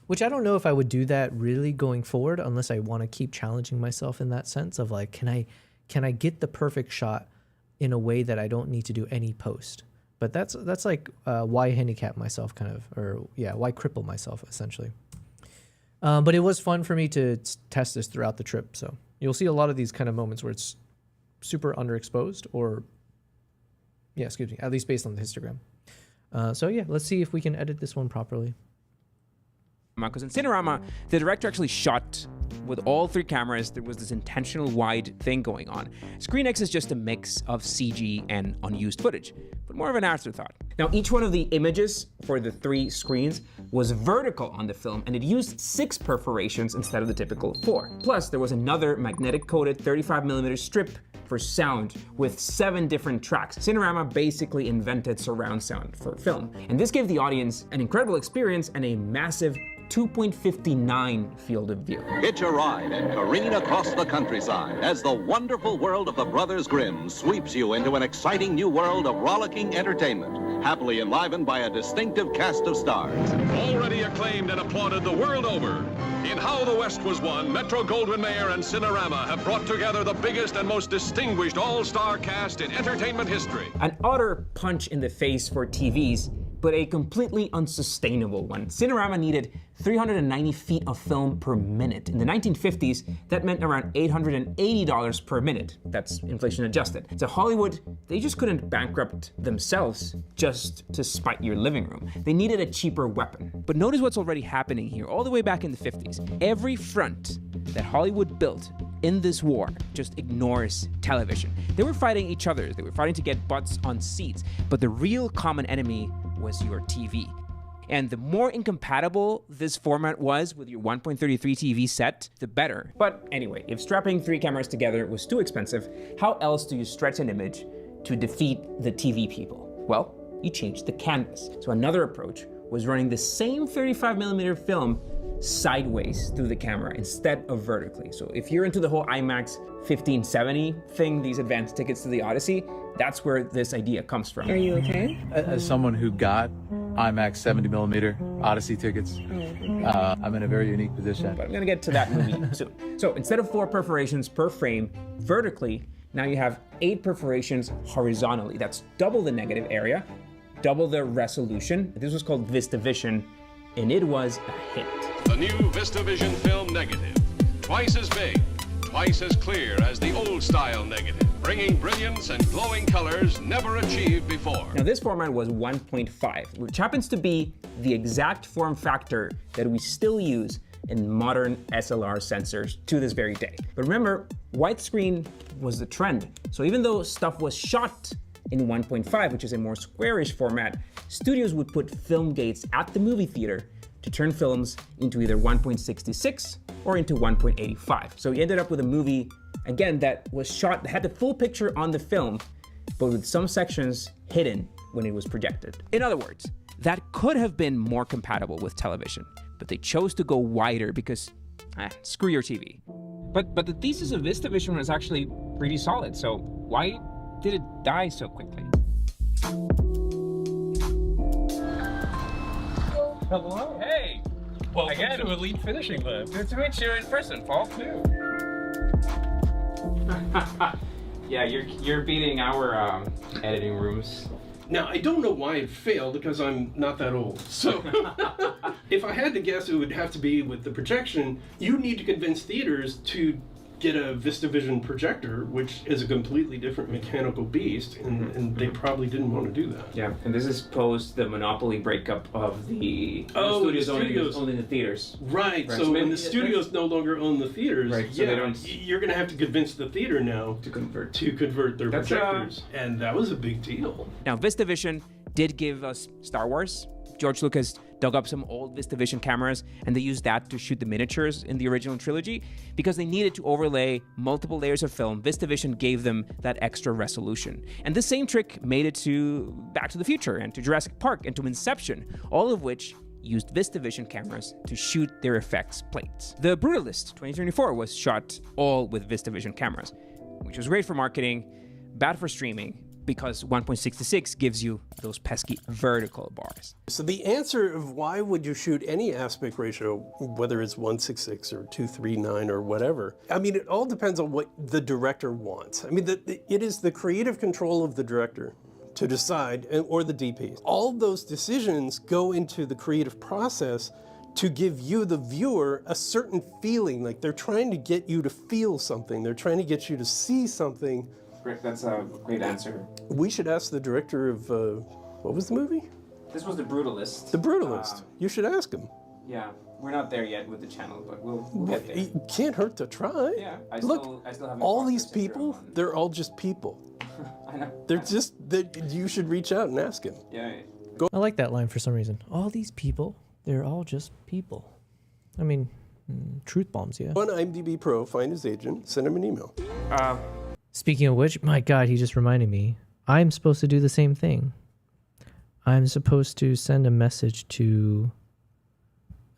Which I don't know if I would do that really going forward unless I want to keep challenging myself in that sense of like, can I get the perfect shot in a way that I don't need to do any post? But that's like why handicap myself kind of, or yeah, why cripple myself essentially. But it was fun for me to test this throughout the trip. So you'll see a lot of these kind of moments where it's super underexposed or, yeah, excuse me, at least based on the histogram. So yeah, let's see if we can edit this one properly. Because in Cinerama, the director actually shot with all 3 cameras. There was this intentional wide thing going on. ScreenX is just a mix of CG and unused footage, but more of an afterthought. Now, each one of the images for the 3 screens was vertical on the film, and it used 6 perforations instead of the typical 4. Plus, there was another magnetic-coated 35mm strip for sound with 7 different tracks. Cinerama basically invented surround sound for film. And this gave the audience an incredible experience and a massive 2.59 field of view. Hitch a ride and careen across the countryside as the wonderful world of the Brothers Grimm sweeps you into an exciting new world of rollicking entertainment, happily enlivened by a distinctive cast of stars. Already acclaimed and applauded the world over. In How the West Was Won, Metro-Goldwyn-Mayer and Cinerama have brought together the biggest and most distinguished all-star cast in entertainment history. An utter punch in the face for TVs, but a completely unsustainable one. Cinerama needed 390 feet of film per minute. In the 1950s, that meant around $880 per minute. That's inflation adjusted. So Hollywood, they just couldn't bankrupt themselves just to spite your living room. They needed a cheaper weapon. But notice what's already happening here, all the way back in the 50s. Every front that Hollywood built in this war just ignores television. They were fighting each other. They were fighting to get butts on seats. But the real common enemy was your TV. And the more incompatible this format was with your 1.33 TV set, the better. But anyway, if strapping 3 cameras together was too expensive, how else do you stretch an image to defeat the TV people? Well, you change the canvas. So another approach was running the same 35mm film sideways through the camera instead of vertically. So if you're into the whole IMAX 1570 thing, these advanced tickets to the Odyssey, that's where this idea comes from. Are you okay? As someone who got IMAX 70mm Odyssey tickets, I'm in a very unique position. But I'm gonna get to that movie soon. So instead of 4 perforations per frame vertically, now you have 8 perforations horizontally. That's double the negative area, double the resolution. This was called VistaVision, and it was a hit. The new VistaVision film negative. Twice as big, twice as clear as the old-style negative, bringing brilliance and glowing colors never achieved before. Now this format was 1.5, which happens to be the exact form factor that we still use in modern SLR sensors to this very day. But remember, widescreen was the trend. So even though stuff was shot in 1.5, which is a more squarish format, studios would put film gates at the movie theater to turn films into either 1.66 or into 1.85. So we ended up with a movie, again, that was shot, that had the full picture on the film, but with some sections hidden when it was projected. In other words, that could have been more compatible with television, but they chose to go wider because, screw your TV. But the thesis of VistaVision was actually pretty solid, so why did it die so quickly? Hello. Hey. Welcome to Elite Finishing Lab. Good to meet you in person, Paul. Too. Yeah, you're beating our editing rooms. Now, I don't know why it failed because I'm not that old. So if I had to guess, it would have to be with the projection. You need to convince theaters to get a VistaVision projector, which is a completely different mechanical beast, and they probably didn't want to do that. Yeah, and this is post the monopoly breakup of the studios owning the theaters. Right, so when the studios no longer own the theaters, right, so they don't... you're going to have to convince the theater now to convert their projectors, and that was a big deal. Now, VistaVision did give us Star Wars. George Lucas dug up some old VistaVision cameras, and they used that to shoot the miniatures in the original trilogy. Because they needed to overlay multiple layers of film, VistaVision gave them that extra resolution. And this same trick made it to Back to the Future and to Jurassic Park and to Inception, all of which used VistaVision cameras to shoot their effects plates. The Brutalist 2024 was shot all with VistaVision cameras, which was great for marketing, bad for streaming, because 1.66 gives you those pesky vertical bars. So the answer of why would you shoot any aspect ratio, whether it's 1.66 or 2.39 or whatever, I mean, it all depends on what the director wants. I mean, it is the creative control of the director to decide, or the DP. All those decisions go into the creative process to give you, the viewer, a certain feeling. Like they're trying to get you to feel something. They're trying to get you to see something. That's a great answer. We should ask the director of, what was the movie? This was The Brutalist. The Brutalist. You should ask him. Yeah, we're not there yet with the channel, but we'll get there. It can't hurt to try. Yeah, I still haven't. All these people, they're all just people. I know. They're just, you should reach out and ask him. Yeah. I like that line for some reason. All these people, they're all just people. I mean, truth bombs, yeah. On IMDb Pro, find his agent, send him an email. Speaking of which, my God, he just reminded me. I'm supposed to do the same thing. I'm supposed to send a message to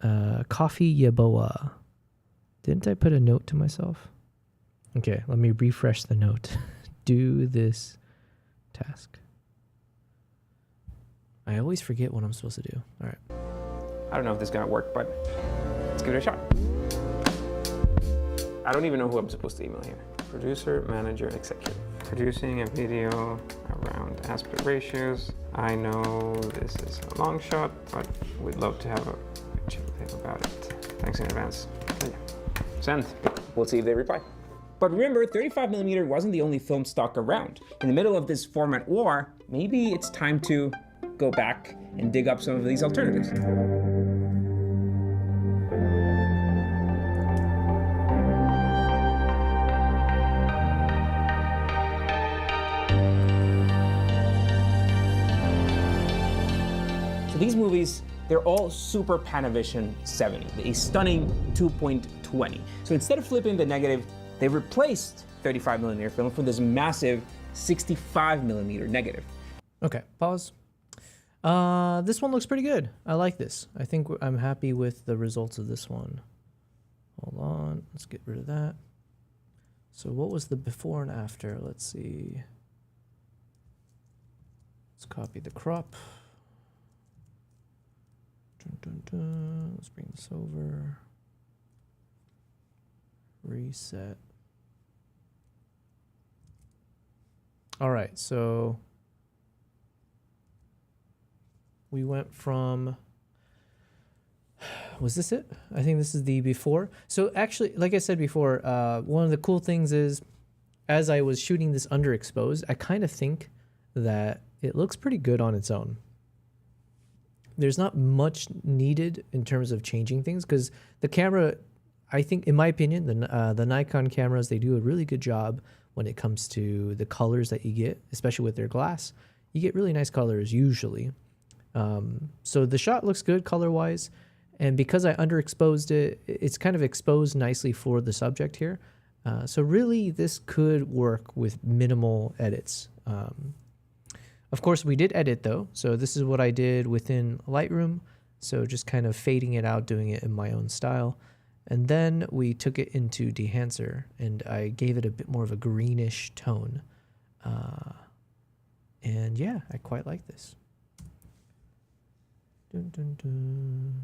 Coffee Yaboa. Didn't I put a note to myself? Okay, let me refresh the note. Do this task. I always forget what I'm supposed to do. All right. I don't know if this is gonna work, but let's give it a shot. I don't even know who I'm supposed to email here. Producer, manager, executive. Producing a video around aspect ratios. I know this is a long shot, but we'd love to have a chat with him about it. Thanks in advance. Send. We'll see if they reply. But remember, 35mm wasn't the only film stock around. In the middle of this format war, maybe it's time to go back and dig up some of these alternatives. So these movies, they're all Super Panavision 70, a stunning 2.20. So instead of flipping the negative, they replaced 35mm film for this massive 65mm negative. Okay, pause. This one looks pretty good. I like this. I think I'm happy with the results of this one. Hold on, let's get rid of that. So what was the before and after? Let's see. Let's copy the crop. Dun, dun, dun. Let's bring this over. Reset. All right, so we went from, was this it? I think this is the before. So actually, like I said before, one of the cool things is, as I was shooting this underexposed, I kind of think that it looks pretty good on its own. There's not much needed in terms of changing things, because the camera, I think, in my opinion, the Nikon cameras, they do a really good job when it comes to the colors that you get, especially with their glass. You get really nice colors usually. So the shot looks good color-wise, and because I underexposed it, it's kind of exposed nicely for the subject here. So really, this could work with minimal edits. Of course, we did edit though, so this is what I did within Lightroom. So just kind of fading it out, doing it in my own style. And then we took it into Dehancer, and I gave it a bit more of a greenish tone. And yeah, I quite like this. Dun, dun, dun.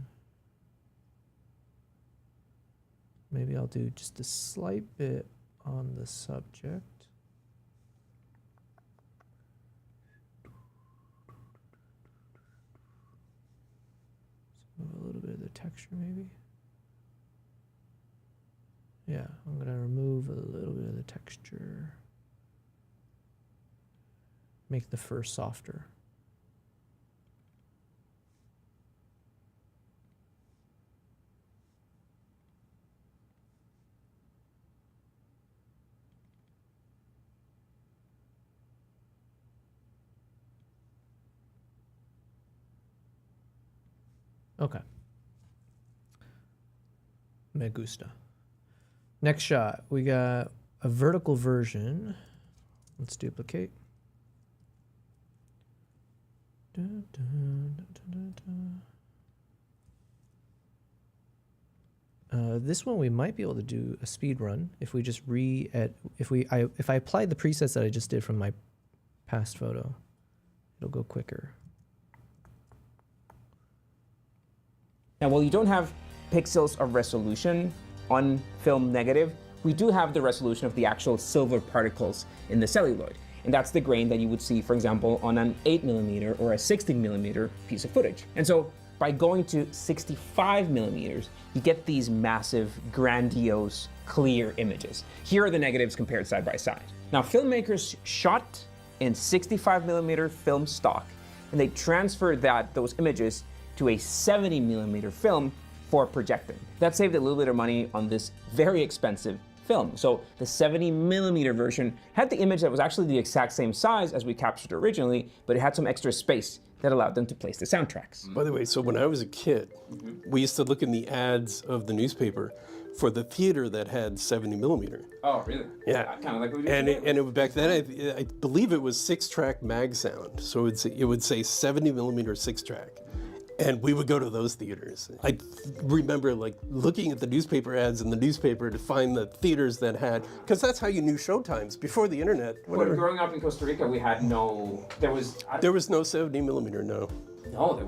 Maybe I'll do just a slight bit on the subject. Move a little bit of the texture maybe. Yeah, I'm gonna remove a little bit of the texture. Make the fur softer. Okay. Me gusta. Next shot, we got a vertical version. Let's duplicate. Dun, dun, dun, dun, dun. This one we might be able to do a speed run if we just if I apply the presets that I just did from my past photo, it'll go quicker. Now, while you don't have pixels of resolution on film negative, we do have the resolution of the actual silver particles in the celluloid. And that's the grain that you would see, for example, on an 8mm or a 16mm piece of footage. And so by going to 65mm, you get these massive, grandiose, clear images. Here are the negatives compared side by side. Now, filmmakers shot in 65mm film stock, and they transferred those images to a 70mm film for projecting. That saved a little bit of money on this very expensive film. So the 70mm version had the image that was actually the exact same size as we captured originally, but it had some extra space that allowed them to place the soundtracks. By the way, so when I was a kid, we used to look in the ads of the newspaper for the theater that had 70mm. Oh, really? Yeah. Kind of like what we did And today. it back then, I believe it was 6-track mag sound. So it would say 70mm 6-track. And we would go to those theaters. I remember like looking at the newspaper ads in the newspaper to find the theaters that had, because that's how you knew showtimes before the internet. When growing up in Costa Rica, we had there was no 70 millimeter, no. No, that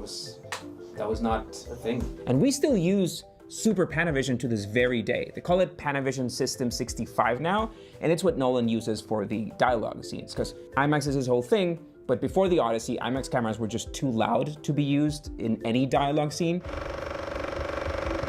was not a thing. And we still use Super Panavision to this very day. They call it Panavision System 65 now, and it's what Nolan uses for the dialogue scenes, because IMAX is his whole thing. But before the Odyssey, IMAX cameras were just too loud to be used in any dialogue scene.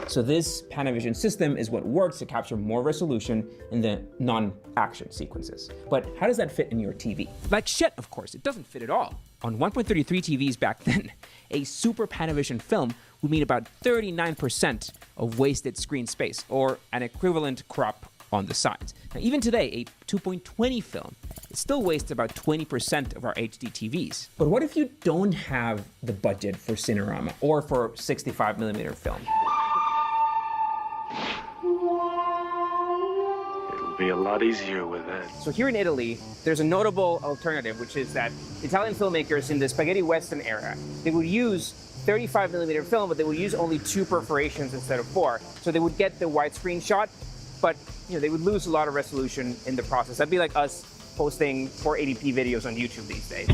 So this Panavision system is what works to capture more resolution in the non-action sequences. But how does that fit in your TV? Like shit, of course, it doesn't fit at all. On 1.33 TVs back then, a Super Panavision film would mean about 39% of wasted screen space, or an equivalent crop on the sides. Now, even today, a 2.20 film, it still wastes about 20% of our HD TVs. But what if you don't have the budget for Cinerama or for 65 millimeter film? It'll be a lot easier with that. So here in Italy, there's a notable alternative, which is that Italian filmmakers in the spaghetti western era, they would use 35 millimeter film, but they would use only 2 perforations instead of 4. So they would get the widescreen shot, but they would lose a lot of resolution in the process. That'd be like us posting 480p videos on YouTube these days.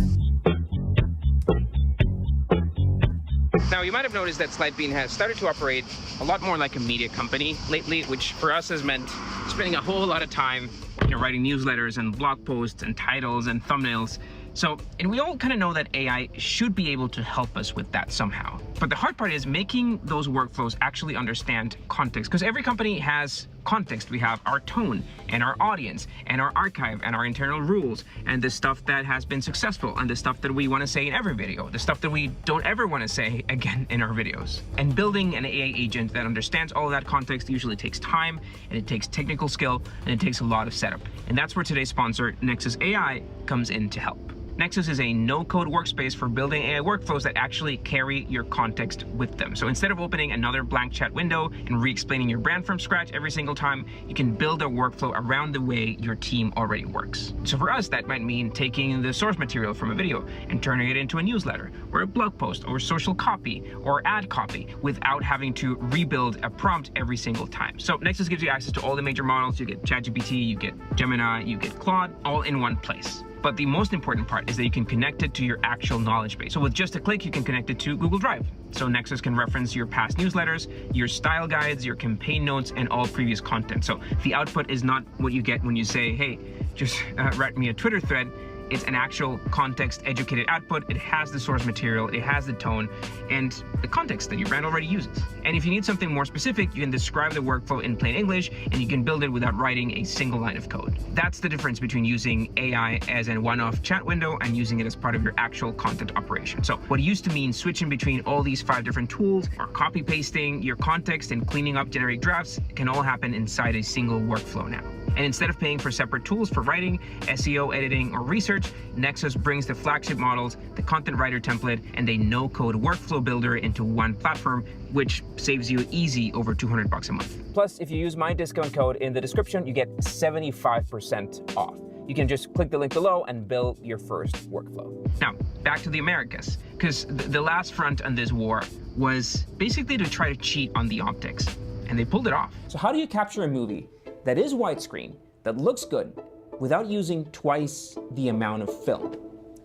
Now, you might have noticed that Slightbean has started to operate a lot more like a media company lately, which for us has meant spending a whole lot of time writing newsletters and blog posts and titles and thumbnails. So, and we all kind of know that AI should be able to help us with that somehow. But the hard part is making those workflows actually understand context, because every company has context. We have our tone and our audience and our archive and our internal rules and the stuff that has been successful and the stuff that we want to say in every video, the stuff that we don't ever want to say again in our videos. And building an AI agent that understands all of that context usually takes time, and it takes technical skill, and it takes a lot of setup. And that's where today's sponsor, Nexus AI, comes in to help. Nexus is a no-code workspace for building AI workflows that actually carry your context with them. So instead of opening another blank chat window and re-explaining your brand from scratch every single time, you can build a workflow around the way your team already works. So for us, that might mean taking the source material from a video and turning it into a newsletter, or a blog post, or social copy, or ad copy, without having to rebuild a prompt every single time. So Nexus gives you access to all the major models. You get ChatGPT, you get Gemini, you get Claude, all in one place. But the most important part is that you can connect it to your actual knowledge base. So with just a click, you can connect it to Google Drive. So Nexus can reference your past newsletters, your style guides, your campaign notes, and all previous content. So the output is not what you get when you say, hey, just write me a Twitter thread. It's an actual context-educated output. It has the source material, it has the tone, and the context that your brand already uses. And if you need something more specific, you can describe the workflow in plain English, and you can build it without writing a single line of code. That's the difference between using AI as a one-off chat window and using it as part of your actual content operation. So what used to mean switching between all these 5 different tools, or copy-pasting your context and cleaning up generic drafts, can all happen inside a single workflow now. And instead of paying for separate tools for writing, SEO, editing, or research, Nexus brings the flagship models, the content writer template, and a no-code workflow builder into one platform, which saves you easy over $200 a month. Plus, if you use my discount code in the description, you get 75% off. You can just click the link below and build your first workflow. Now, back to the Americas, because the last front on this war was basically to try to cheat on the optics, and they pulled it off. So how do you capture a movie that is widescreen, that looks good, without using twice the amount of film?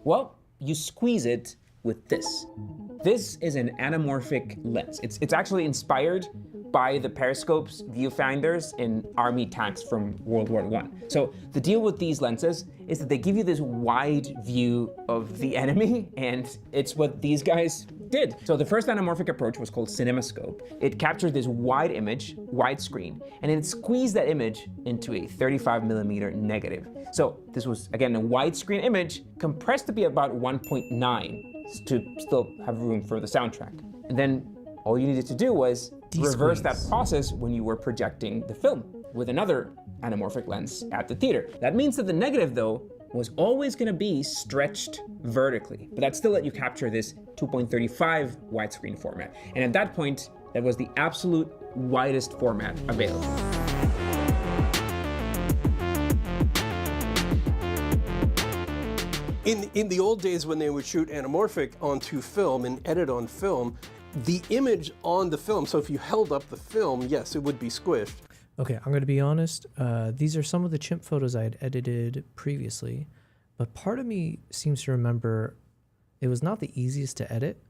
Well, you squeeze it with this. This is an anamorphic lens. It's actually inspired by the periscopes viewfinders in army tanks from World War I. So the deal with these lenses is that they give you this wide view of the enemy, and it's what these guys did. So the first anamorphic approach was called CinemaScope. It captured this wide image, widescreen, and it squeezed that image into a 35mm negative. So this was, again, a widescreen image compressed to be about 1.9 to still have room for the soundtrack. And then all you needed to do was reverse that process when you were projecting the film with another anamorphic lens at the theater. That means that the negative, though, was always going to be stretched vertically, but that still let you capture this 2.35 widescreen format. And at that point, that was the absolute widest format available. In the old days when they would shoot anamorphic onto film and edit on film, the image on the film, so if you held up the film, yes, it would be squished. Okay, I'm going to be honest. These are some of the chimp photos I had edited previously, but part of me seems to remember it was not the easiest to edit.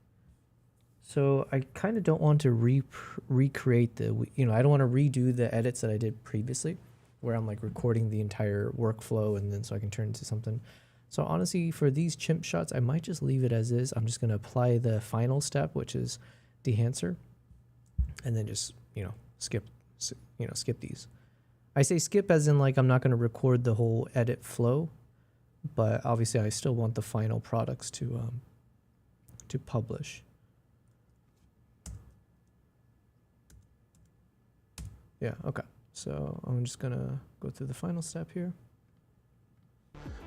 So I kind of don't want to recreate I don't want to redo the edits that I did previously, where I'm like recording the entire workflow and then so I can turn it into something. So honestly, for these chimp shots, I might just leave it as is. I'm just going to apply the final step, which is Dehancer, and then just, skip these. I say skip as in like I'm not going to record the whole edit flow, but obviously I still want the final products to publish. Yeah, okay. So I'm just gonna go through the final step here.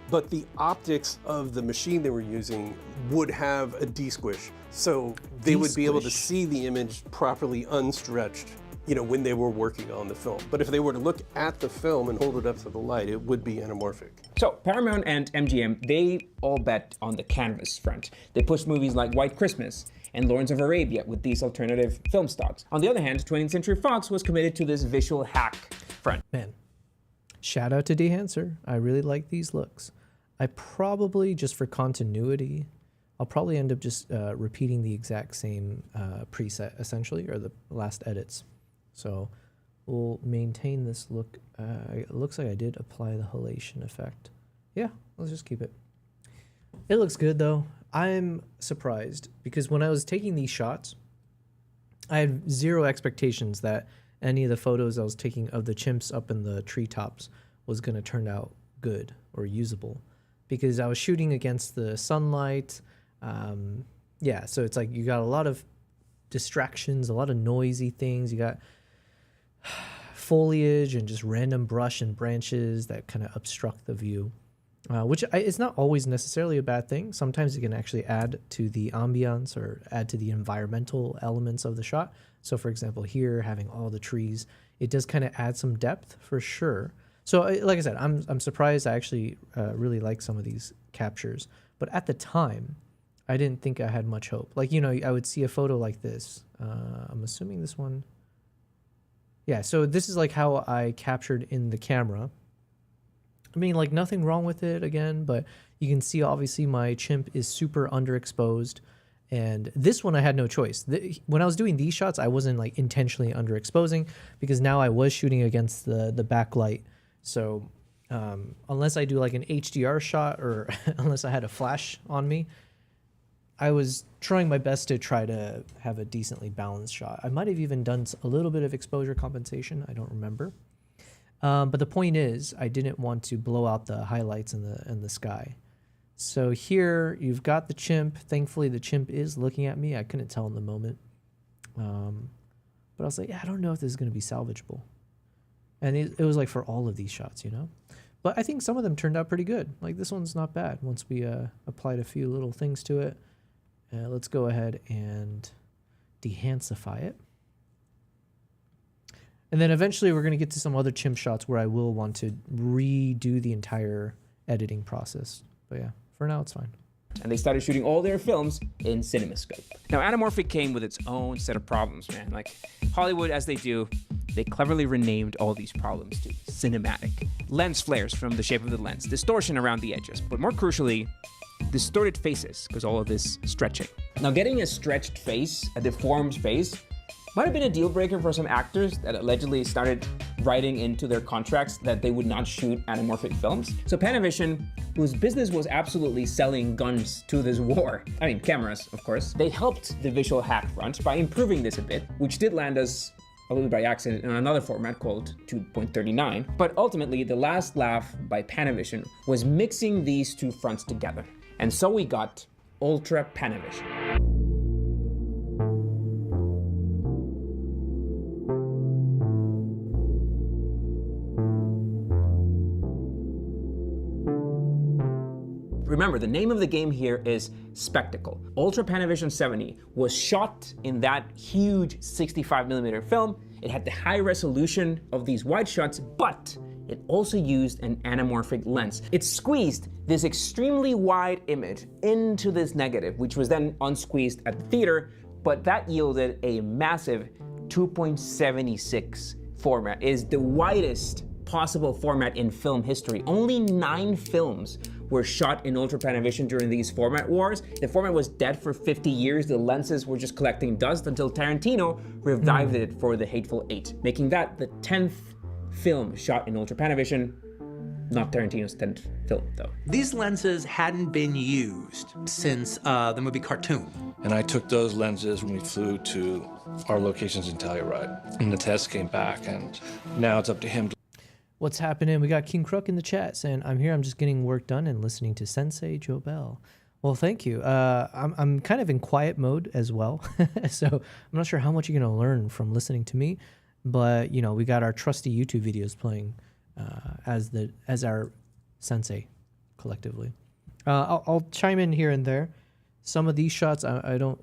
But the optics of the machine they were using would have a D-squish, so they would be able to see the image properly unstretched, when they were working on the film. But if they were to look at the film and hold it up to the light, it would be anamorphic. So Paramount and MGM, they all bet on the canvas front. They pushed movies like White Christmas and Lawrence of Arabia with these alternative film stocks. On the other hand, 20th Century Fox was committed to this visual hack front. Man, shout out to Dehancer. I really like these looks. I probably, just for continuity, I'll probably end up just repeating the exact same preset, essentially, or the last edits. So we'll maintain this look. It looks like I did apply the halation effect. Yeah, let's just keep it. It looks good, though. I'm surprised, because when I was taking these shots, I had zero expectations that any of the photos I was taking of the chimps up in the treetops was going to turn out good or usable, because I was shooting against the sunlight. Yeah, so it's like you got a lot of distractions, a lot of noisy things. You got foliage and just random brush and branches that kind of obstruct the view, which it's not always necessarily a bad thing. Sometimes it can actually add to the ambiance or add to the environmental elements of the shot. So for example, here, having all the trees, it does kind of add some depth for sure. So like I said, I'm surprised. I actually really like some of these captures, but at the time, I didn't think I had much hope. Like, I would see a photo like this. I'm assuming this one. Yeah, so this is like how I captured in the camera. I mean, like, nothing wrong with it again, but you can see obviously my chimp is super underexposed. And this one I had no choice. When I was doing these shots, I wasn't like intentionally underexposing, because now I was shooting against the backlight. So unless I do like an HDR shot or unless I had a flash on me, I was trying my best to try to have a decently balanced shot. I might have even done a little bit of exposure compensation. I don't remember. But the point is, I didn't want to blow out the highlights in the sky. So here you've got the chimp. Thankfully, the chimp is looking at me. I couldn't tell in the moment. But I was like, yeah, I don't know if this is going to be salvageable. And it was like for all of these shots, But I think some of them turned out pretty good. Like this one's not bad once we applied a few little things to it. Let's go ahead and dehancify it. And then eventually we're going to get to some other chimp shots where I will want to redo the entire editing process. But yeah, for now it's fine. And they started shooting all their films in CinemaScope. Now, anamorphic came with its own set of problems, man. Like Hollywood, as they do, they cleverly renamed all these problems to cinematic. Lens flares from the shape of the lens, distortion around the edges, but more crucially, distorted faces, because all of this stretching. Now, getting a stretched face, a deformed face, might have been a deal breaker for some actors that allegedly started writing into their contracts that they would not shoot anamorphic films. So Panavision, whose business was absolutely selling guns to this war, I mean cameras, of course, they helped the visual hack front by improving this a bit, which did land us a little bit by accident in another format called 2.39. But ultimately, the last laugh by Panavision was mixing these two fronts together. And so we got Ultra Panavision. Remember, the name of the game here is spectacle. Ultra Panavision 70 was shot in that huge 65mm film. It had the high resolution of these wide shots, but it also used an anamorphic lens. It squeezed this extremely wide image into this negative, which was then unsqueezed at the theater but that yielded a massive 2.76 format. It is the widest possible format in film history. Only 9 films were shot in Ultra Panavision during these format wars. The format was dead for 50 years. The lenses were just collecting dust until Tarantino revived it for The Hateful Eight, making that the 10th film shot in Ultra Panavision. Not Tarantino's 10th film, though. These lenses hadn't been used since the movie Cartoon. And I took those lenses when we flew to our locations in Telluride. And the test came back, and now it's up to him to... What's happening? We got King Crook in the chat saying, I'm here, I'm just getting work done and listening to Sensei Jobel. Well, thank you. I'm kind of in quiet mode as well. So I'm not sure how much you're going to learn from listening to me. But, you know, we got our trusty YouTube videos playing as our sensei collectively. I'll chime in here and there. Some of these shots, I don't...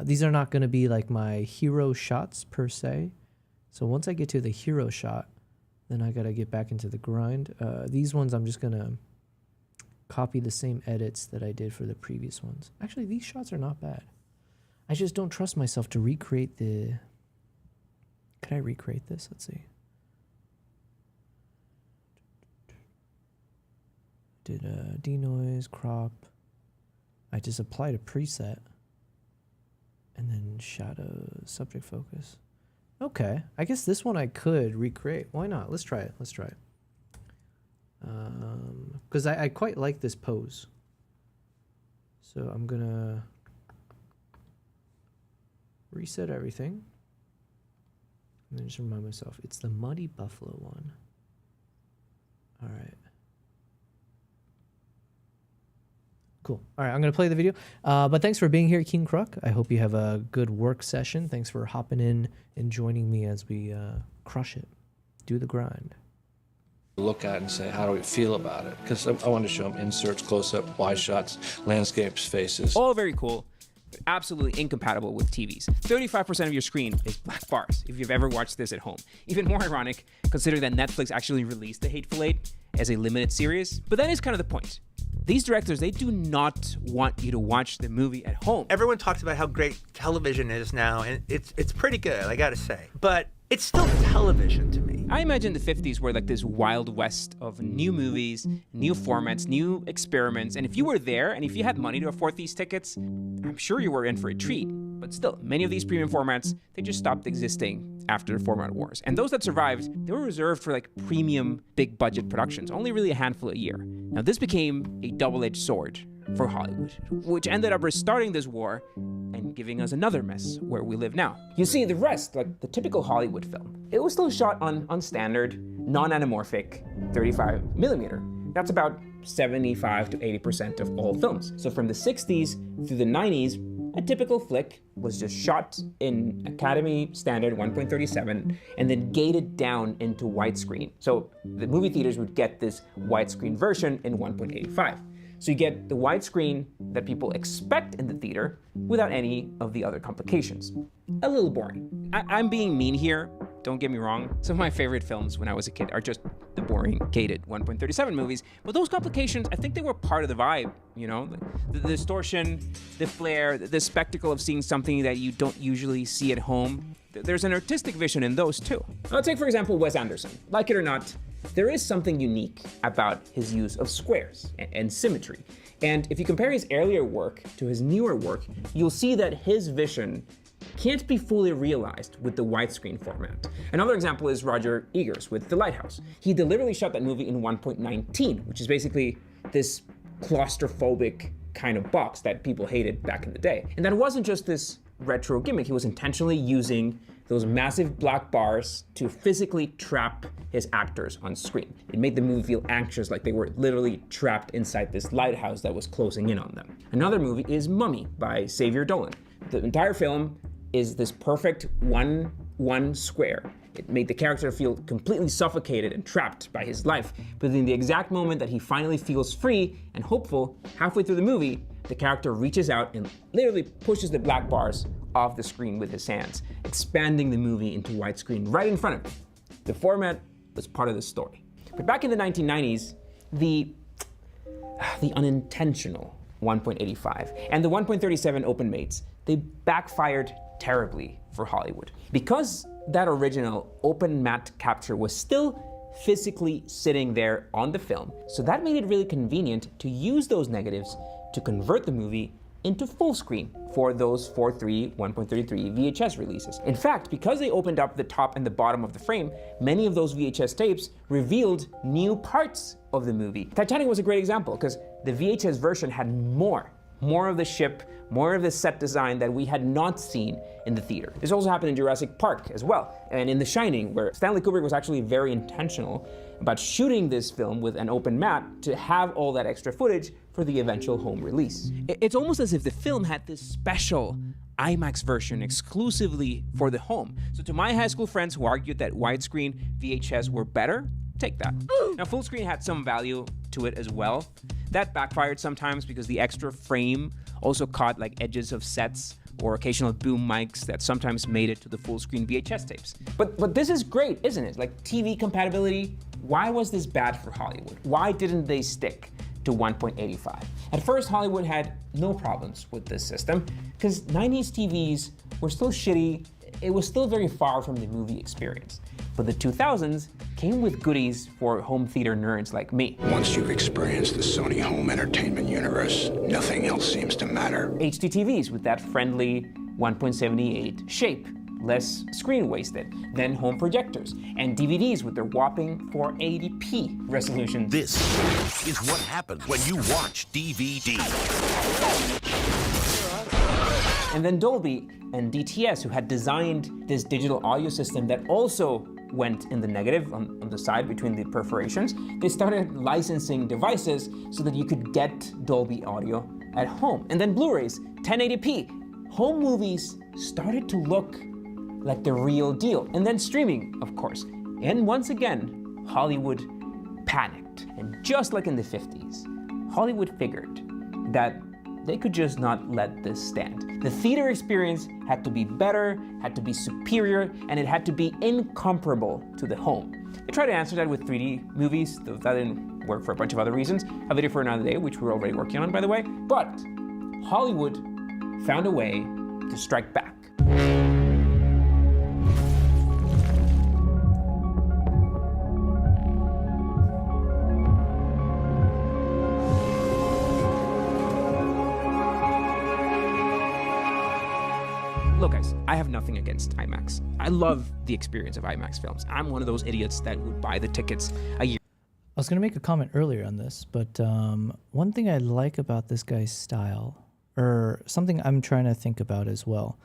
these are not going to be like my hero shots per se. So once I get to the hero shot, then I got to get back into the grind. These ones, I'm just going to copy the same edits that I did for the previous ones. Actually, these shots are not bad. I just don't trust myself to recreate the... Could I recreate this? Let's see. Did denoise, crop. I just applied a preset. And then shadow, subject focus. Okay, I guess this one I could recreate. Why not? Let's try it. Let's try it. Because I quite like this pose. So I'm gonna reset everything. And then just remind myself, it's the Muddy Buffalo one. All right. Cool. All right, I'm going to play the video. But thanks for being here, King Crook. I hope you have a good work session. Thanks for hopping in and joining me as we crush it. Do the grind. look at and say, how do we feel about it? Because I wanted to show them inserts, close-up, wide shots, landscapes, faces. All very cool, but absolutely incompatible with TVs. 35% of your screen is black bars, if you've ever watched this at home. Even more ironic, considering that Netflix actually released The Hateful Eight as a limited series. But that is kind of the point. These directors, they do not want you to watch the movie at home. Everyone talks about how great television is now, and it's pretty good, I gotta say. But it's still television to me. I imagine the 50s were like this wild west of new movies, new formats, new experiments, and if you were there and if you had money to afford these tickets, I'm sure you were in for a treat. But still, many of these premium formats, they just stopped existing after the format wars. And those that survived, they were reserved for like premium, big budget productions, only really a handful a year. Now this became a double-edged sword for Hollywood, which ended up restarting this war and giving us another mess where we live now. You see, the rest, like the typical Hollywood film, it was still shot on standard, non-anamorphic 35mm. That's about 75 to 80% of all films. So from the 60s through the 90s, a typical flick was just shot in Academy standard 1.37 and then gated down into widescreen. So the movie theaters would get this widescreen version in 1.85. So you get the widescreen that people expect in the theater without any of the other complications. A little boring. I'm being mean here, don't get me wrong. Some of my favorite films when I was a kid are just the boring, gated 1.37 movies, but those complications, I think they were part of the vibe, you know? The distortion, the flair, the spectacle of seeing something that you don't usually see at home. There's an artistic vision in those too. I'll take, for example, Wes Anderson. Like it or not, there is something unique about his use of squares and symmetry. And if you compare his earlier work to his newer work, you'll see that his vision can't be fully realized with the widescreen format. Another example is Roger Eggers with The Lighthouse. He deliberately shot that movie in 1.19, which is basically this claustrophobic kind of box that people hated back in the day. And that wasn't just this retro gimmick. He was intentionally using those massive black bars to physically trap his actors on screen. It made the movie feel anxious, like they were literally trapped inside this lighthouse that was closing in on them. Another movie is Mummy by Xavier Dolan. The entire film is this perfect one square. It made the character feel completely suffocated and trapped by his life. But in the exact moment that he finally feels free and hopeful, halfway through the movie, the character reaches out and literally pushes the black bars off the screen with his hands, expanding the movie into widescreen right in front of him. The format was part of the story. But back in the 1990s, the unintentional 1.85. And the 1.37 open mates, they backfired terribly for Hollywood. Because that original open matte capture was still physically sitting there on the film, so that made it really convenient to use those negatives to convert the movie into full screen for those 4:3, 1.33 VHS releases. In fact, because they opened up the top and the bottom of the frame, many of those VHS tapes revealed new parts of the movie. Titanic was a great example because the VHS version had more of the ship, more of the set design that we had not seen in the theater. This also happened in Jurassic Park as well, and in The Shining, where Stanley Kubrick was actually very intentional about shooting this film with an open matte to have all that extra footage for the eventual home release. It's almost as if the film had this special IMAX version exclusively for the home. So to my high school friends who argued that widescreen VHS were better, take that. Now, full screen had some value to it as well. That backfired sometimes because the extra frame also caught like edges of sets or occasional boom mics that sometimes made it to the full screen VHS tapes. But this is great, isn't it? Like TV compatibility, why was this bad for Hollywood? Why didn't they stick to 1.85? At first, Hollywood had no problems with this system because 90s TVs were still shitty. It was still very far from the movie experience. But the 2000s came with goodies for home theater nerds like me. Once you've experienced the Sony home entertainment universe, nothing else seems to matter. HD TVs with that friendly 1.78 shape, less screen wasted, then home projectors, and DVDs with their whopping 480p resolution. This is what happens when you watch DVD. And then Dolby and DTS, who had designed this digital audio system that also went in the negative on the side between the perforations, they started licensing devices so that you could get Dolby audio at home. And then Blu-rays, 1080p. Home movies started to look like the real deal. And then streaming, of course. And once again, Hollywood panicked. And just like in the 50s, Hollywood figured that they could just not let this stand. The theater experience had to be better, had to be superior, and it had to be incomparable to the home. They tried to answer that with 3D movies, though that didn't work for a bunch of other reasons. A video for another day, which we're already working on, by the way. But Hollywood found a way to strike back. Look guys, I have nothing against IMAX. I love the experience of IMAX films. I'm one of those idiots that would buy the tickets a year. I was going to make a comment earlier on this, but one thing I like about this guy's style, or something I'm trying to think about as well,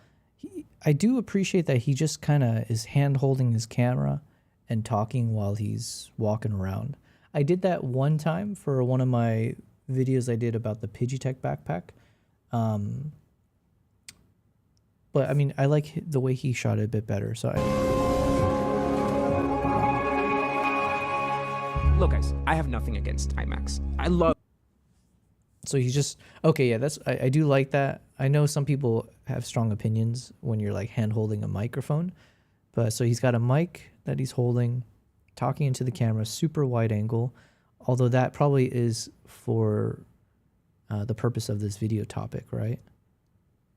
I do appreciate that he just kind of is hand-holding his camera and talking while he's walking around. I did that one time for one of my videos I did about the Pidgeotech backpack. But I mean, I like the way he shot it a bit better. So Look guys, I have nothing against IMAX. I love. So he's just, okay, yeah, that's, I do like that. I know some people have strong opinions when you're like hand holding a microphone, but so he's got a mic that he's holding, talking into the camera, super wide angle, although that probably is for the purpose of this video topic, right?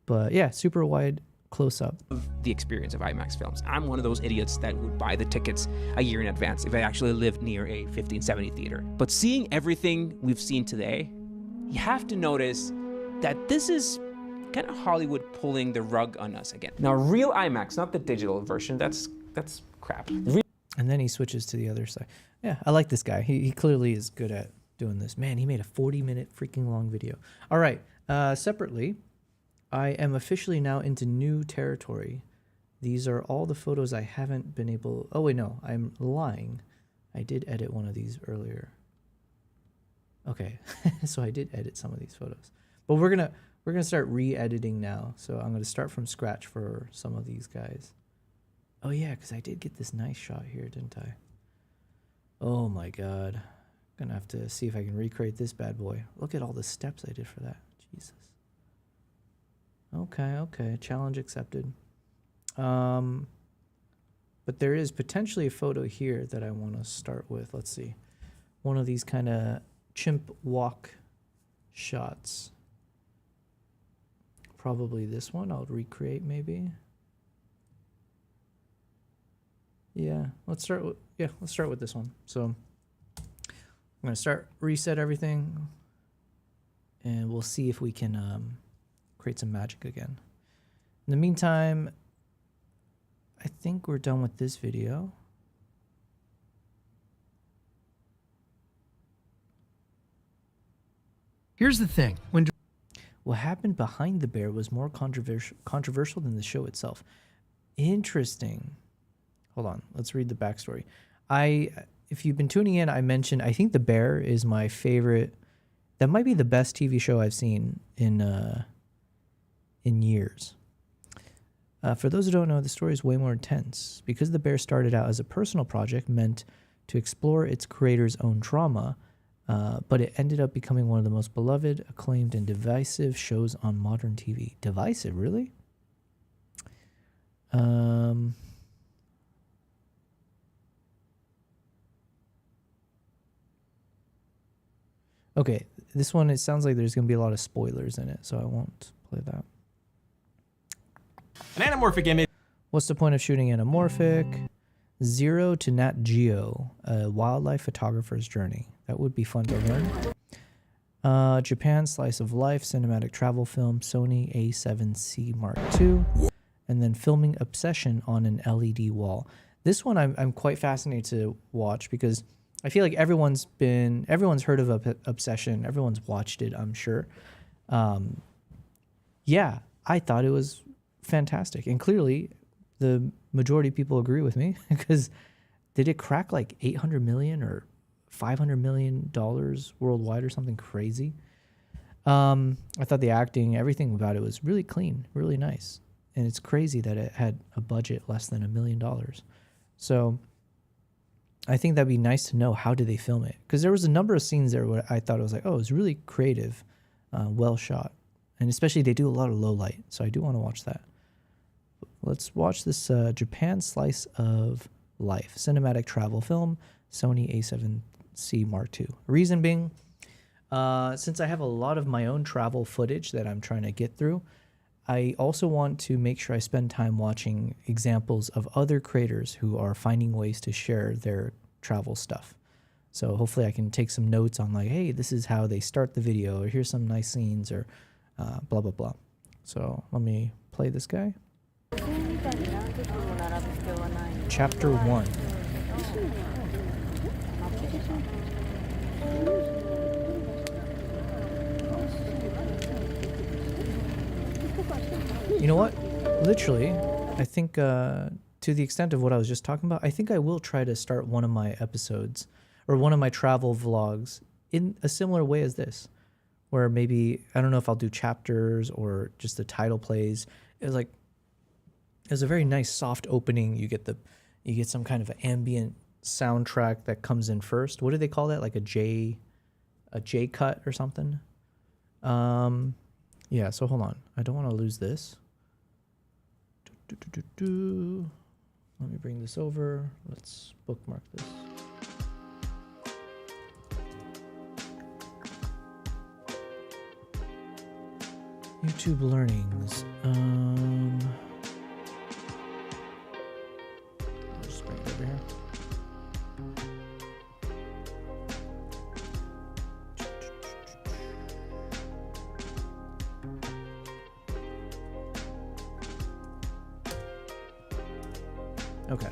But yeah, super wide close up. The experience of IMAX films. I'm one of those idiots that would buy the tickets a year in advance if I actually lived near a 1570 theater. But seeing everything we've seen today, you have to notice that this is kind of Hollywood pulling the rug on us again. Now, real IMAX, not the digital version, that's crap. And then he switches to the other side. Yeah, I like this guy. He clearly is good at doing this. Man, he made a 40-minute freaking long video. All right, separately, I am officially now into new territory. These are all the photos I haven't been able... Oh, wait, no, I'm lying. I did edit one of these earlier. Okay, so I did edit some of these photos. But we're gonna start re-editing now. So I'm gonna start from scratch for some of these guys. Oh yeah, because I did get this nice shot here, didn't I? Oh my god. Gonna have to see if I can recreate this bad boy. Look at all the steps I did for that. Jesus. Okay, challenge accepted. But there is potentially a photo here that I want to start with. Let's see. One of these kind of chimp walk shots. probably this one. I'll recreate maybe. Yeah, let's start with this one. So I'm gonna reset everything, and we'll see if we can create some magic again. In the meantime, I think we're done with this video. Here's the thing. What happened behind the bear was more controversial than the show itself. Interesting. Hold on. Let's read the backstory. If you've been tuning in, I mentioned I think The Bear is my favorite. That might be the best TV show I've seen in years. For those who don't know, the story is way more intense. Because The Bear started out as a personal project meant to explore its creator's own trauma, but it ended up becoming one of the most beloved, acclaimed, and divisive shows on modern TV. Divisive, really? Okay, this one, it sounds like there's going to be a lot of spoilers in it, so I won't play that. An anamorphic image. What's the point of shooting anamorphic? Zero to Nat Geo, a wildlife photographer's journey. That would be fun to learn. Japan Slice of Life, cinematic travel film, Sony A7C Mark II. And then filming Obsession on an LED wall. This one I'm quite fascinated to watch because I feel like everyone's heard of Obsession. Everyone's watched it, I'm sure. Yeah, I thought it was fantastic. And clearly, the majority of people agree with me because did it crack like 800 million or $500 million worldwide or something crazy? I thought the acting, everything about it was really clean, really nice. And it's crazy that it had a budget less than $1 million. So I think that'd be nice to know, how did they film it? Because there was a number of scenes there where I thought it was like, oh, it was really creative, well shot. And especially they do a lot of low light. So I do want to watch that. Let's watch this Japan Slice of Life, cinematic travel film, Sony A7C Mark II. Reason being, since I have a lot of my own travel footage that I'm trying to get through, I also want to make sure I spend time watching examples of other creators who are finding ways to share their travel stuff. So hopefully I can take some notes on like, hey, this is how they start the video, or here's some nice scenes, or blah, blah, blah. So let me play this guy. Chapter 1. You know what? Literally, I think to the extent of what I was just talking about, I think I will try to start one of my episodes or one of my travel vlogs in a similar way as this, where maybe, I don't know if I'll do chapters or just the title plays. It was a very nice soft opening. You get some kind of ambient soundtrack that comes in first. What do they call that? Like a J cut or something? Yeah, so hold on. I don't want to lose this. Let me bring this over. Let's bookmark this. YouTube learnings. Just bring it over here. Okay.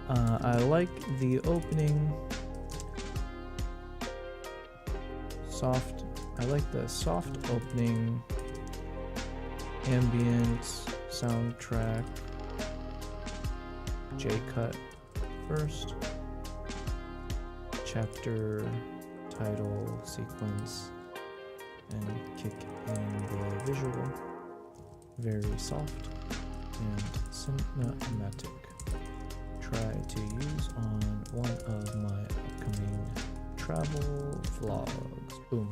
I like the opening. I like the soft opening. Ambient soundtrack. J-cut first. Chapter, title, sequence, and kick in the visual. Very soft and cinematic. Try to use on one of my upcoming travel vlogs. Boom.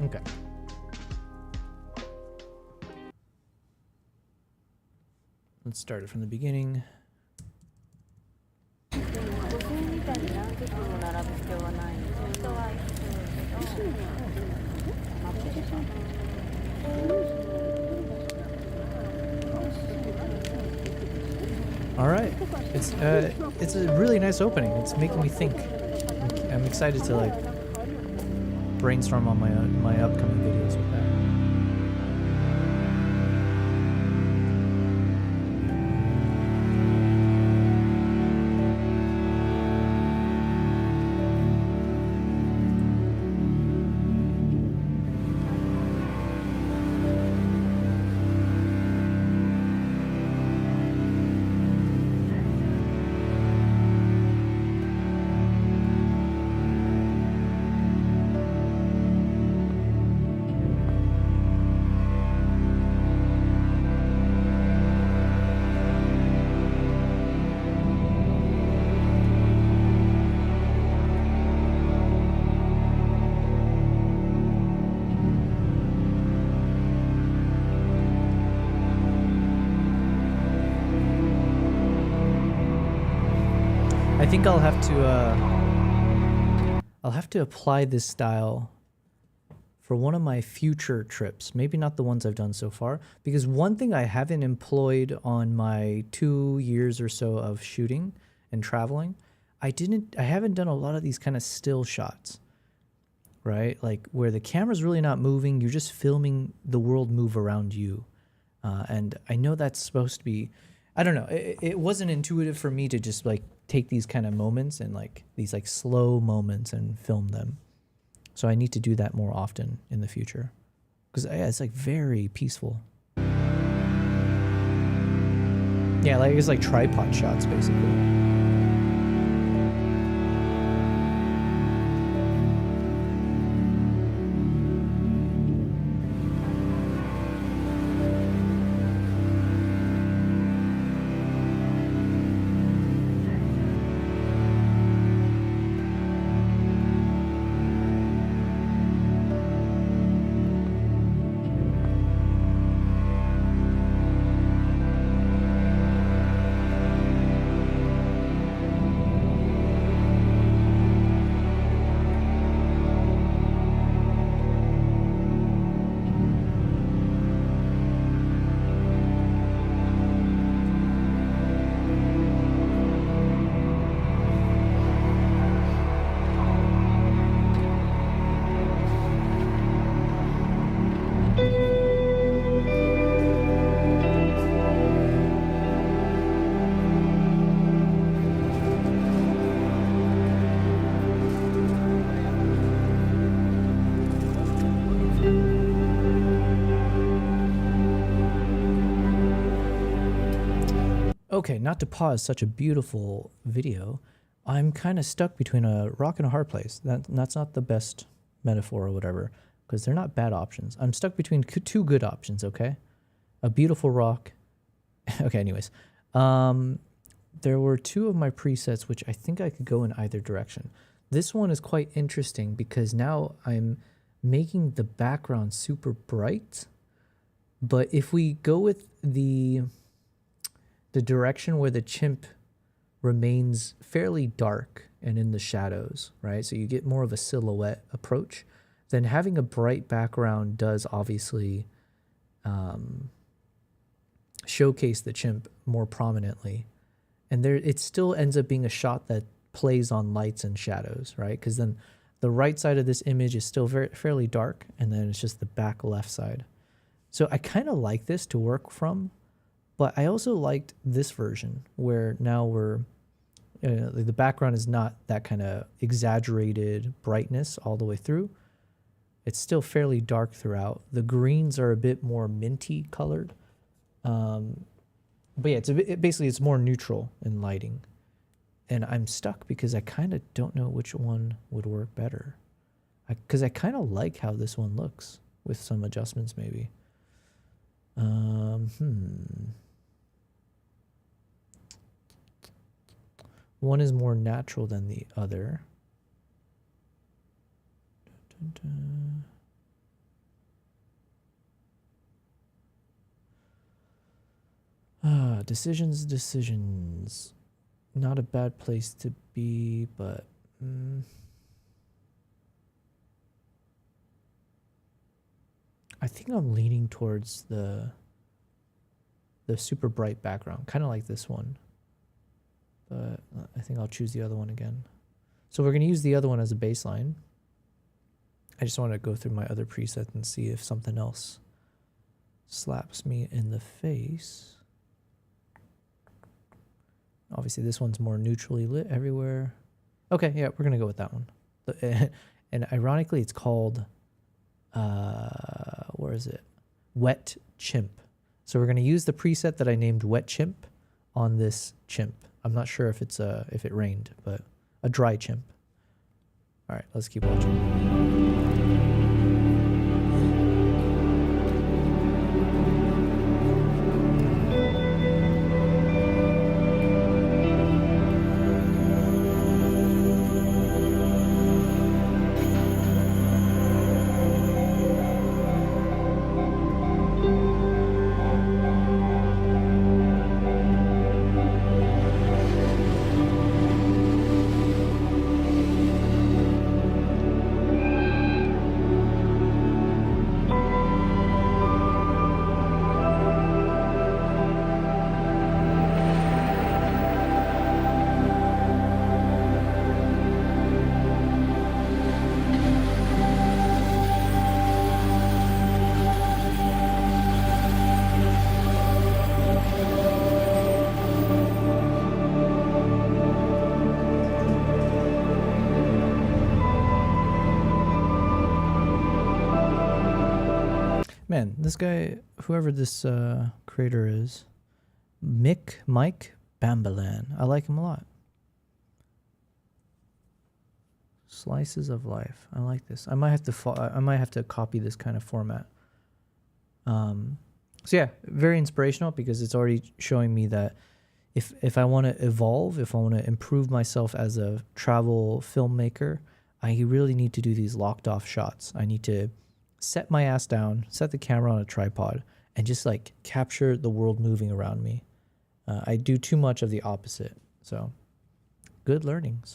Okay. Let's start it from the beginning. All right, it's a really nice opening. It's making me think. I'm excited to like brainstorm on my upcoming videos with that. I think I'll have to apply this style for one of my future trips. Maybe not the ones I've done so far, because one thing I haven't employed on my 2 years or so of shooting and traveling, I haven't done a lot of these kind of still shots, right? Like where the camera's really not moving, you're just filming the world move around you. And I know that's supposed to be, I don't know, it wasn't intuitive for me to just like take these kind of moments and like these like slow moments and film them. So I need to do that more often in the future, because yeah, it's like very peaceful. Yeah, like it's like tripod shots basically. Okay, not to pause such a beautiful video, I'm kind of stuck between a rock and a hard place. That's not the best metaphor or whatever, because they're not bad options. I'm stuck between two good options, okay? A beautiful rock. Okay, anyways. There were two of my presets which I think I could go in either direction. This one is quite interesting because now I'm making the background super bright, but if we go with the direction where the chimp remains fairly dark and in the shadows, right? So you get more of a silhouette approach. Then having a bright background does obviously showcase the chimp more prominently. And there, it still ends up being a shot that plays on lights and shadows, right? Because then the right side of this image is still fairly dark, and then it's just the back left side. So I kind of like this to work from. But I also liked this version where now the background is not that kind of exaggerated brightness all the way through. It's still fairly dark throughout. The greens are a bit more minty colored. But yeah, basically it's more neutral in lighting. And I'm stuck because I kind of don't know which one would work better. Because I kind of like how this one looks with some adjustments maybe. One is more natural than the other. Decisions. Not a bad place to be, but I think I'm leaning towards the super bright background, kind of like this one. But I think I'll choose the other one again. So we're going to use the other one as a baseline. I just want to go through my other presets and see if something else slaps me in the face. Obviously, this one's more neutrally lit everywhere. Okay, yeah, we're going to go with that one. And ironically, it's called, where is it? Wet Chimp. So we're going to use the preset that I named Wet Chimp on this chimp. I'm not sure if it's if it rained, but a dry chimp. All right, let's keep watching. Man, this guy, whoever this creator is, Mike Bambalan. I like him a lot. Slices of life. I like this. I might have to copy this kind of format. So yeah, very inspirational because it's already showing me that if I want to evolve, if I want to improve myself as a travel filmmaker, I really need to do these locked off shots. I need to set my ass down, set the camera on a tripod, and just like capture the world moving around me. I do too much of the opposite. So good learnings.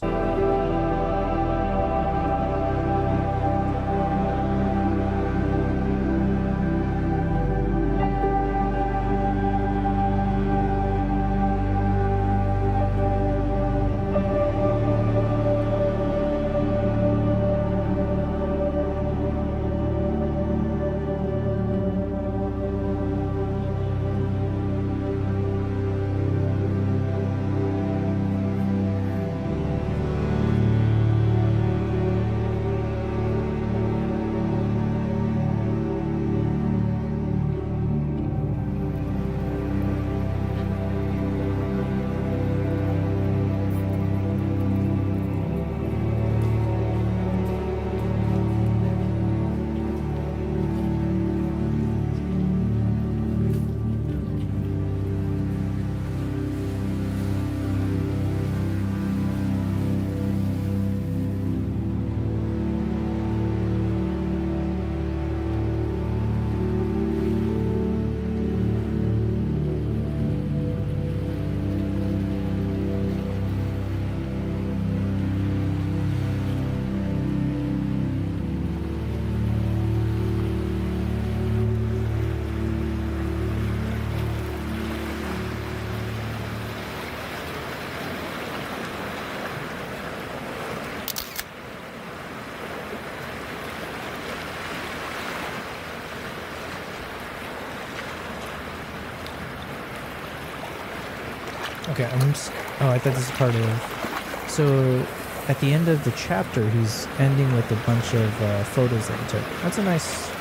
Okay, I thought this is part of... So, at the end of the chapter, he's ending with a bunch of photos that he took. That's a nice...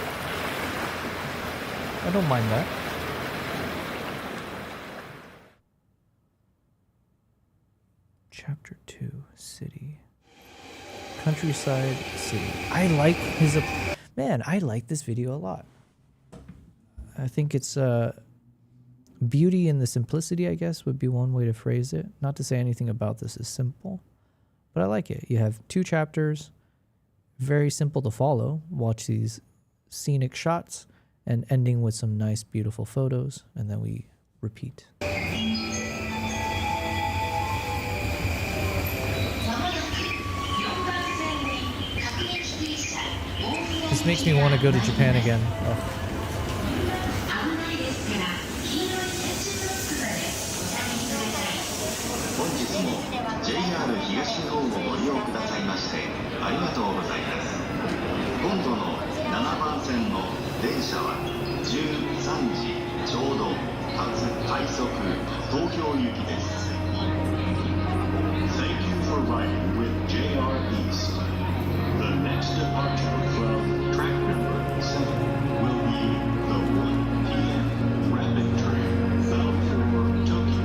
I don't mind that. Chapter 2, City. Countryside, City. I like his... Man, I like this video a lot. I think it's... beauty in the simplicity, I guess, would be one way to phrase it. Not to say anything about this is simple, but I like it. You have 2 chapters, very simple to follow. Watch these scenic shots and ending with some nice, beautiful photos, and then we repeat. This makes me want to go to Japan again. Oh. JR 東日本をご利用くださいましてありがとうございます。今度の7番線の電車は13時ちょうど発快速東京行きです。Thank you for riding with JR East. The next departure from track number 7 will be the 1 p.m. rapid train bound for Tokyo.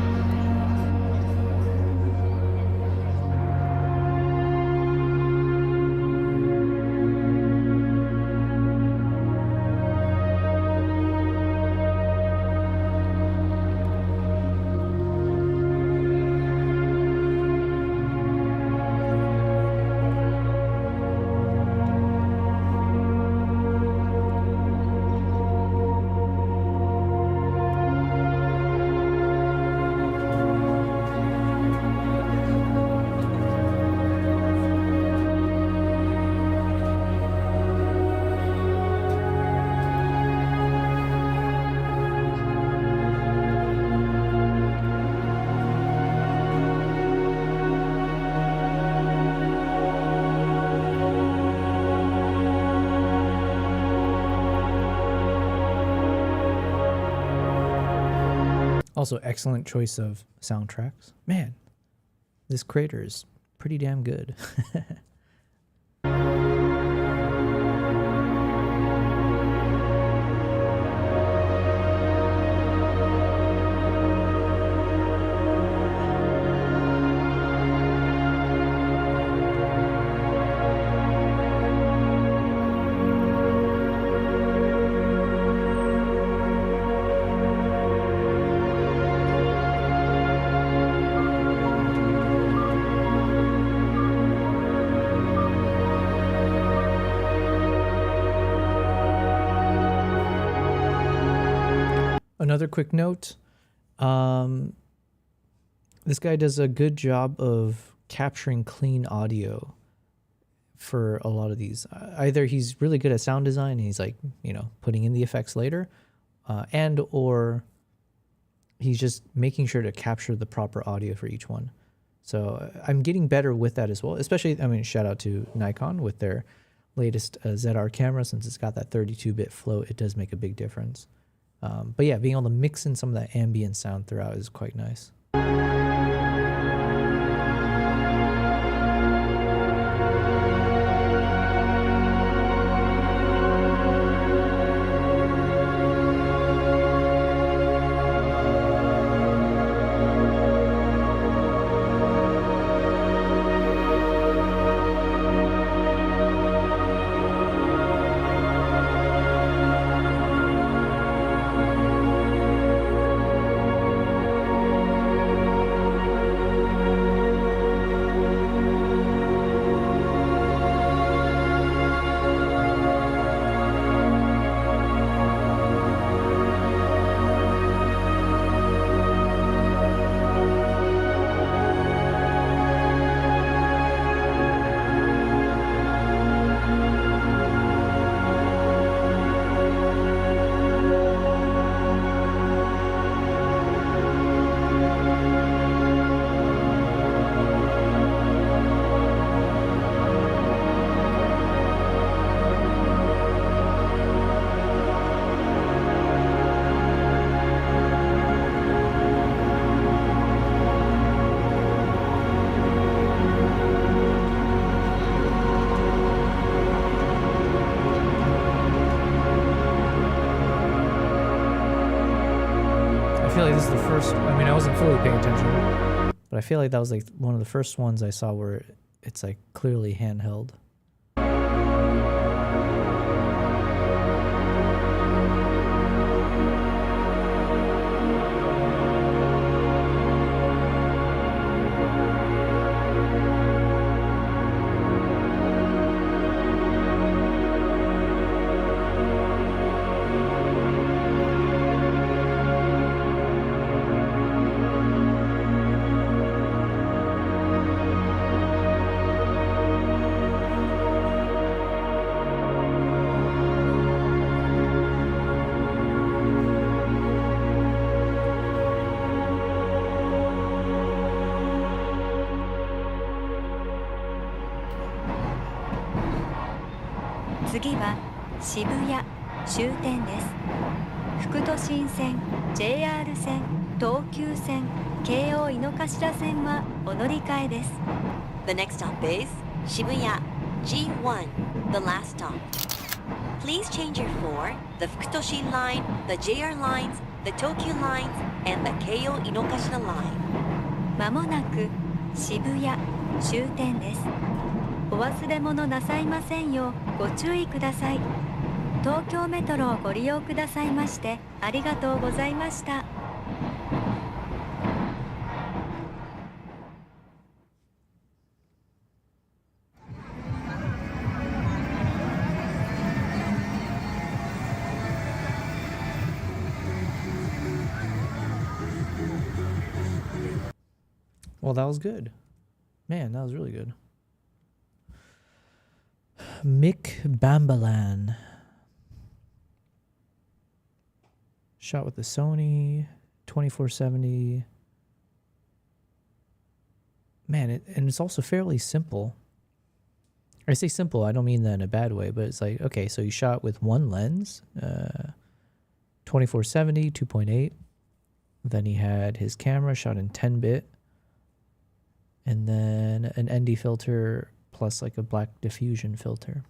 Also, excellent choice of soundtracks. Man, this creator is pretty damn good. Another quick note, this guy does a good job of capturing clean audio for a lot of these. Either he's really good at sound design and he's like, you know, putting in the effects later, and or he's just making sure to capture the proper audio for each one. So I'm getting better with that as well, especially, I mean, shout out to Nikon with their latest ZR camera. Since it's got that 32-bit float, it does make a big difference. But yeah, being able to mix in some of that ambient sound throughout is quite nice. I feel like this is the first, I mean, I wasn't fully paying attention, but I feel like that was like one of the first ones I saw where it's like clearly handheld. 次は渋谷終点です。副都心線、JR 線、東急線、京王井の頭線はお乗り換えです。The next stop is Shibuya G1, the last stop. Please change here for the Fukutoshin line, the JR lines, the Tokyu lines, and the Keio Inokashira line. まもなく渋谷終点です。お忘れ物なさいませんようご注意ください。東京メトロをご利用くださいましてありがとうございました。Well, that was good. Man, that was really good. Mick Bambalan. Shot with the Sony 2470. Man, and it's also fairly simple. I say simple, I don't mean that in a bad way, but it's like, okay, so you shot with one lens, 2470, 2.8. Then he had his camera shot in 10-bit. And then an ND filter plus like a black diffusion filter.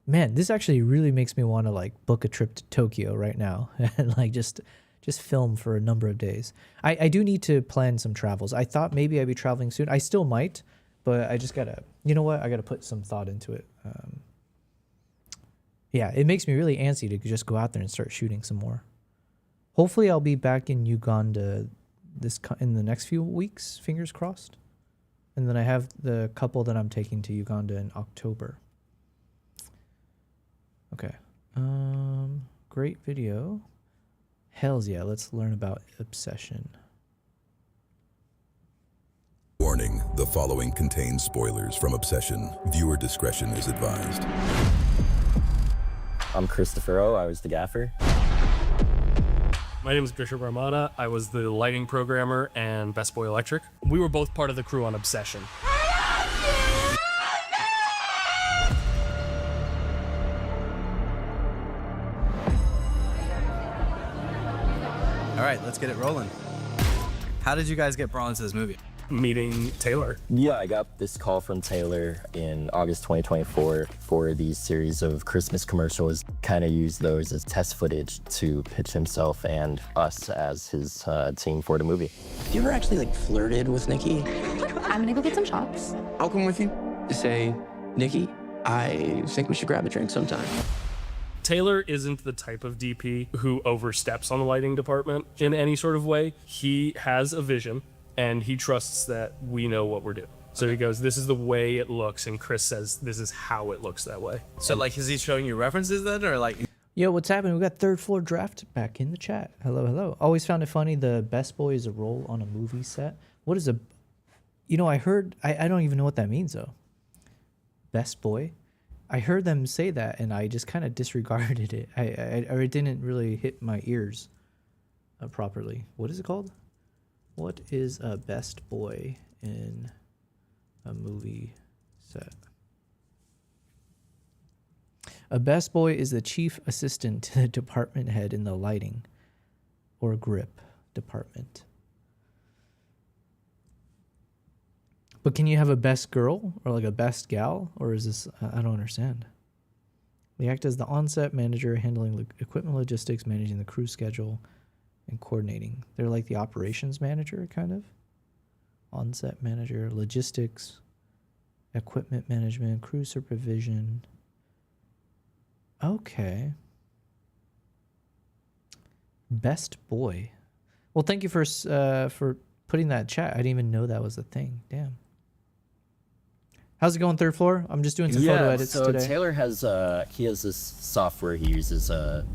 Man, this actually really makes me want to like book a trip to Tokyo right now and like just film for a number of days. I do need to plan some travels. I thought maybe I'd be traveling soon. I still might, but I just gotta, you know what? I gotta put some thought into it. Yeah, it makes me really antsy to just go out there and start shooting some more. Hopefully I'll be back in Uganda in the next few weeks, fingers crossed. And then I have the couple that I'm taking to Uganda in October. Okay. Great video. Hells yeah, let's learn about obsession. Warning, the following contains spoilers from Obsession. Viewer discretion is advised. I'm Christopher O. I was the gaffer. My name is Grisha Brahmana. I was the lighting programmer and Best Boy Electric. We were both part of the crew on Obsession. All right, let's get it rolling. How did you guys get brought into this movie? Meeting Taylor. Yeah, I got this call from Taylor in August 2024 for these series of Christmas commercials. Kind of used those as test footage to pitch himself and us as his team for the movie. Have you ever actually like flirted with Nikki? I'm gonna go get some shots. I'll come with you. Say, Nikki, I think we should grab a drink sometime. Taylor isn't the type of DP who oversteps on the lighting department in any sort of way. He has a vision and he trusts that we know what we're doing. So he goes, this is the way it looks, and Chris says, this is how it looks that way. So like, is he showing you references then, or like? Yo, what's happening? We got Third Floor Draft back in the chat. Hello, hello. Always found it funny, the best boy is a role on a movie set. What is a, you know, I heard, I don't even know what that means though. Best boy? I heard them say that and I just kind of disregarded it. Or it didn't really hit my ears properly. What is it called? What is a best boy in a movie set? A best boy is the chief assistant to the department head in the lighting or grip department. But can you have a best girl or like a best gal? Or is this, I don't understand. They act as the on-set manager, handling equipment logistics, managing the crew schedule, and coordinating. They're like the operations manager, kind of. On-set manager, logistics, equipment management, crew supervision. Okay. Best boy. Well, thank you for putting that in chat. I didn't even know that was a thing. Damn. How's it going, Third Floor? I'm just doing some photo edits today. So Taylor has he has this software he uses.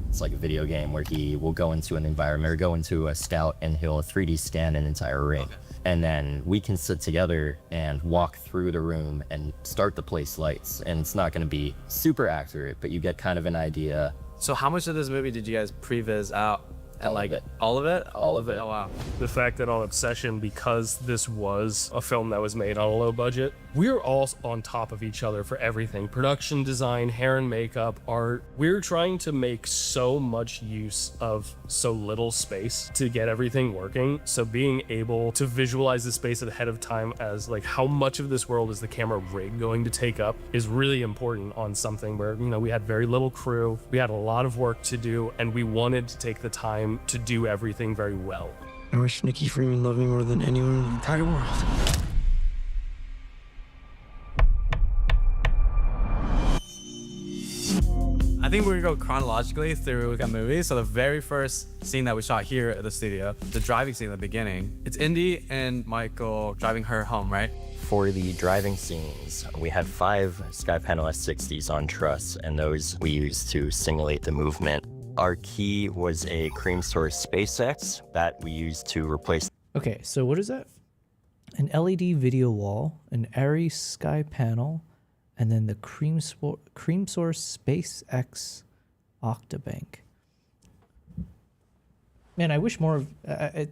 It's like a video game where he will go into an environment or go into a scout and he'll 3D scan an entire ring. Okay. And then we can sit together and walk through the room and start to place lights. And it's not going to be super accurate, but you get kind of an idea. So how much of this movie did you guys previs out And like all of it? All of it. Oh, wow. The fact that on Obsession, because this was a film that was made on a low budget, we were all on top of each other for everything. Production design, hair and makeup, art. We're trying to make so much use of so little space to get everything working. So being able to visualize the space ahead of time as like how much of this world is the camera rig going to take up is really important on something where, you know, we had very little crew, we had a lot of work to do, and we wanted to take the time to do everything very well. I wish Nikki Freeman loved me more than anyone in the entire world. I think we're gonna go chronologically through the movie. So the very first scene that we shot here at the studio, the driving scene at the beginning, it's Indy and Michael driving her home, right? For the driving scenes, we had 5 SkyPanel S60s on truss, and those we used to simulate the movement. Our key was a Cream Source SpaceX that we used to replace. Okay, so what is that? An LED video wall, an Arri Sky panel, and then the Cream Source SpaceX Octabank. Man, I wish more of.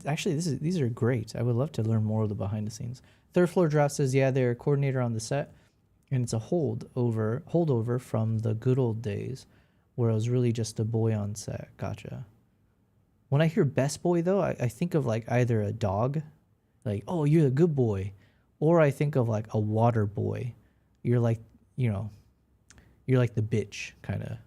Actually, these are great. I would love to learn more of the behind the scenes. Third Floor Draft says, yeah, they're a coordinator on the set, and it's a holdover from the good old days, where I was really just a boy on set. Gotcha. When I hear best boy, though, I think of like either a dog, like, oh, you're a good boy, or I think of like a water boy. You're like, you know, you're like the bitch, kind of.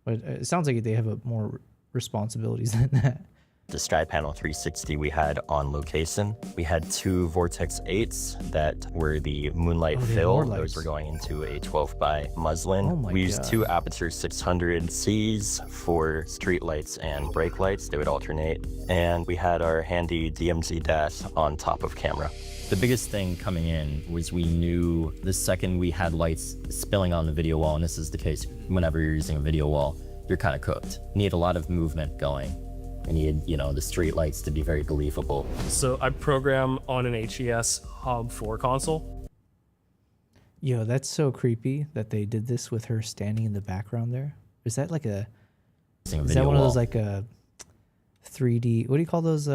But it sounds like they have more responsibilities than that. The SkyPanel 360 we had on location. We had 2 Vortex 8s that were the moonlight fill. Those were going into a 12 by muslin. Oh my we used God. 2 Aperture 600Cs for street lights and brake lights. They would alternate. And we had our handy DMZ dash on top of camera. The biggest thing coming in was we knew the second we had lights spilling on the video wall, and this is the case whenever you're using a video wall, you're kind of cooked. You need a lot of movement going. You need, you know, the street lights to be very believable. So I program on an HES Hub 4 console. Yo, that's so creepy that they did this with her standing in the background there. Is that like a... Is that one of those like a 3D... What do you call those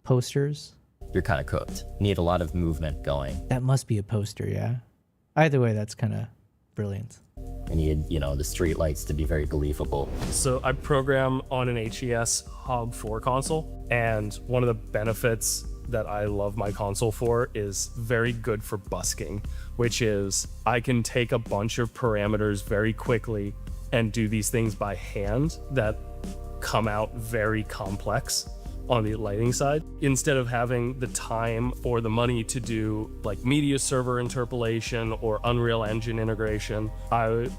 posters? You're kind of cooked. You need a lot of movement going. That must be a poster, yeah? Either way, that's kind of brilliant. You need, you know, the street lights to be very believable. So I program on an HES Hub 4 console, and one of the benefits that I love my console for is very good for busking, which is I can take a bunch of parameters very quickly and do these things by hand that come out very complex on the lighting side, instead of having the time or the money to do like media server interpolation or Unreal Engine integration. I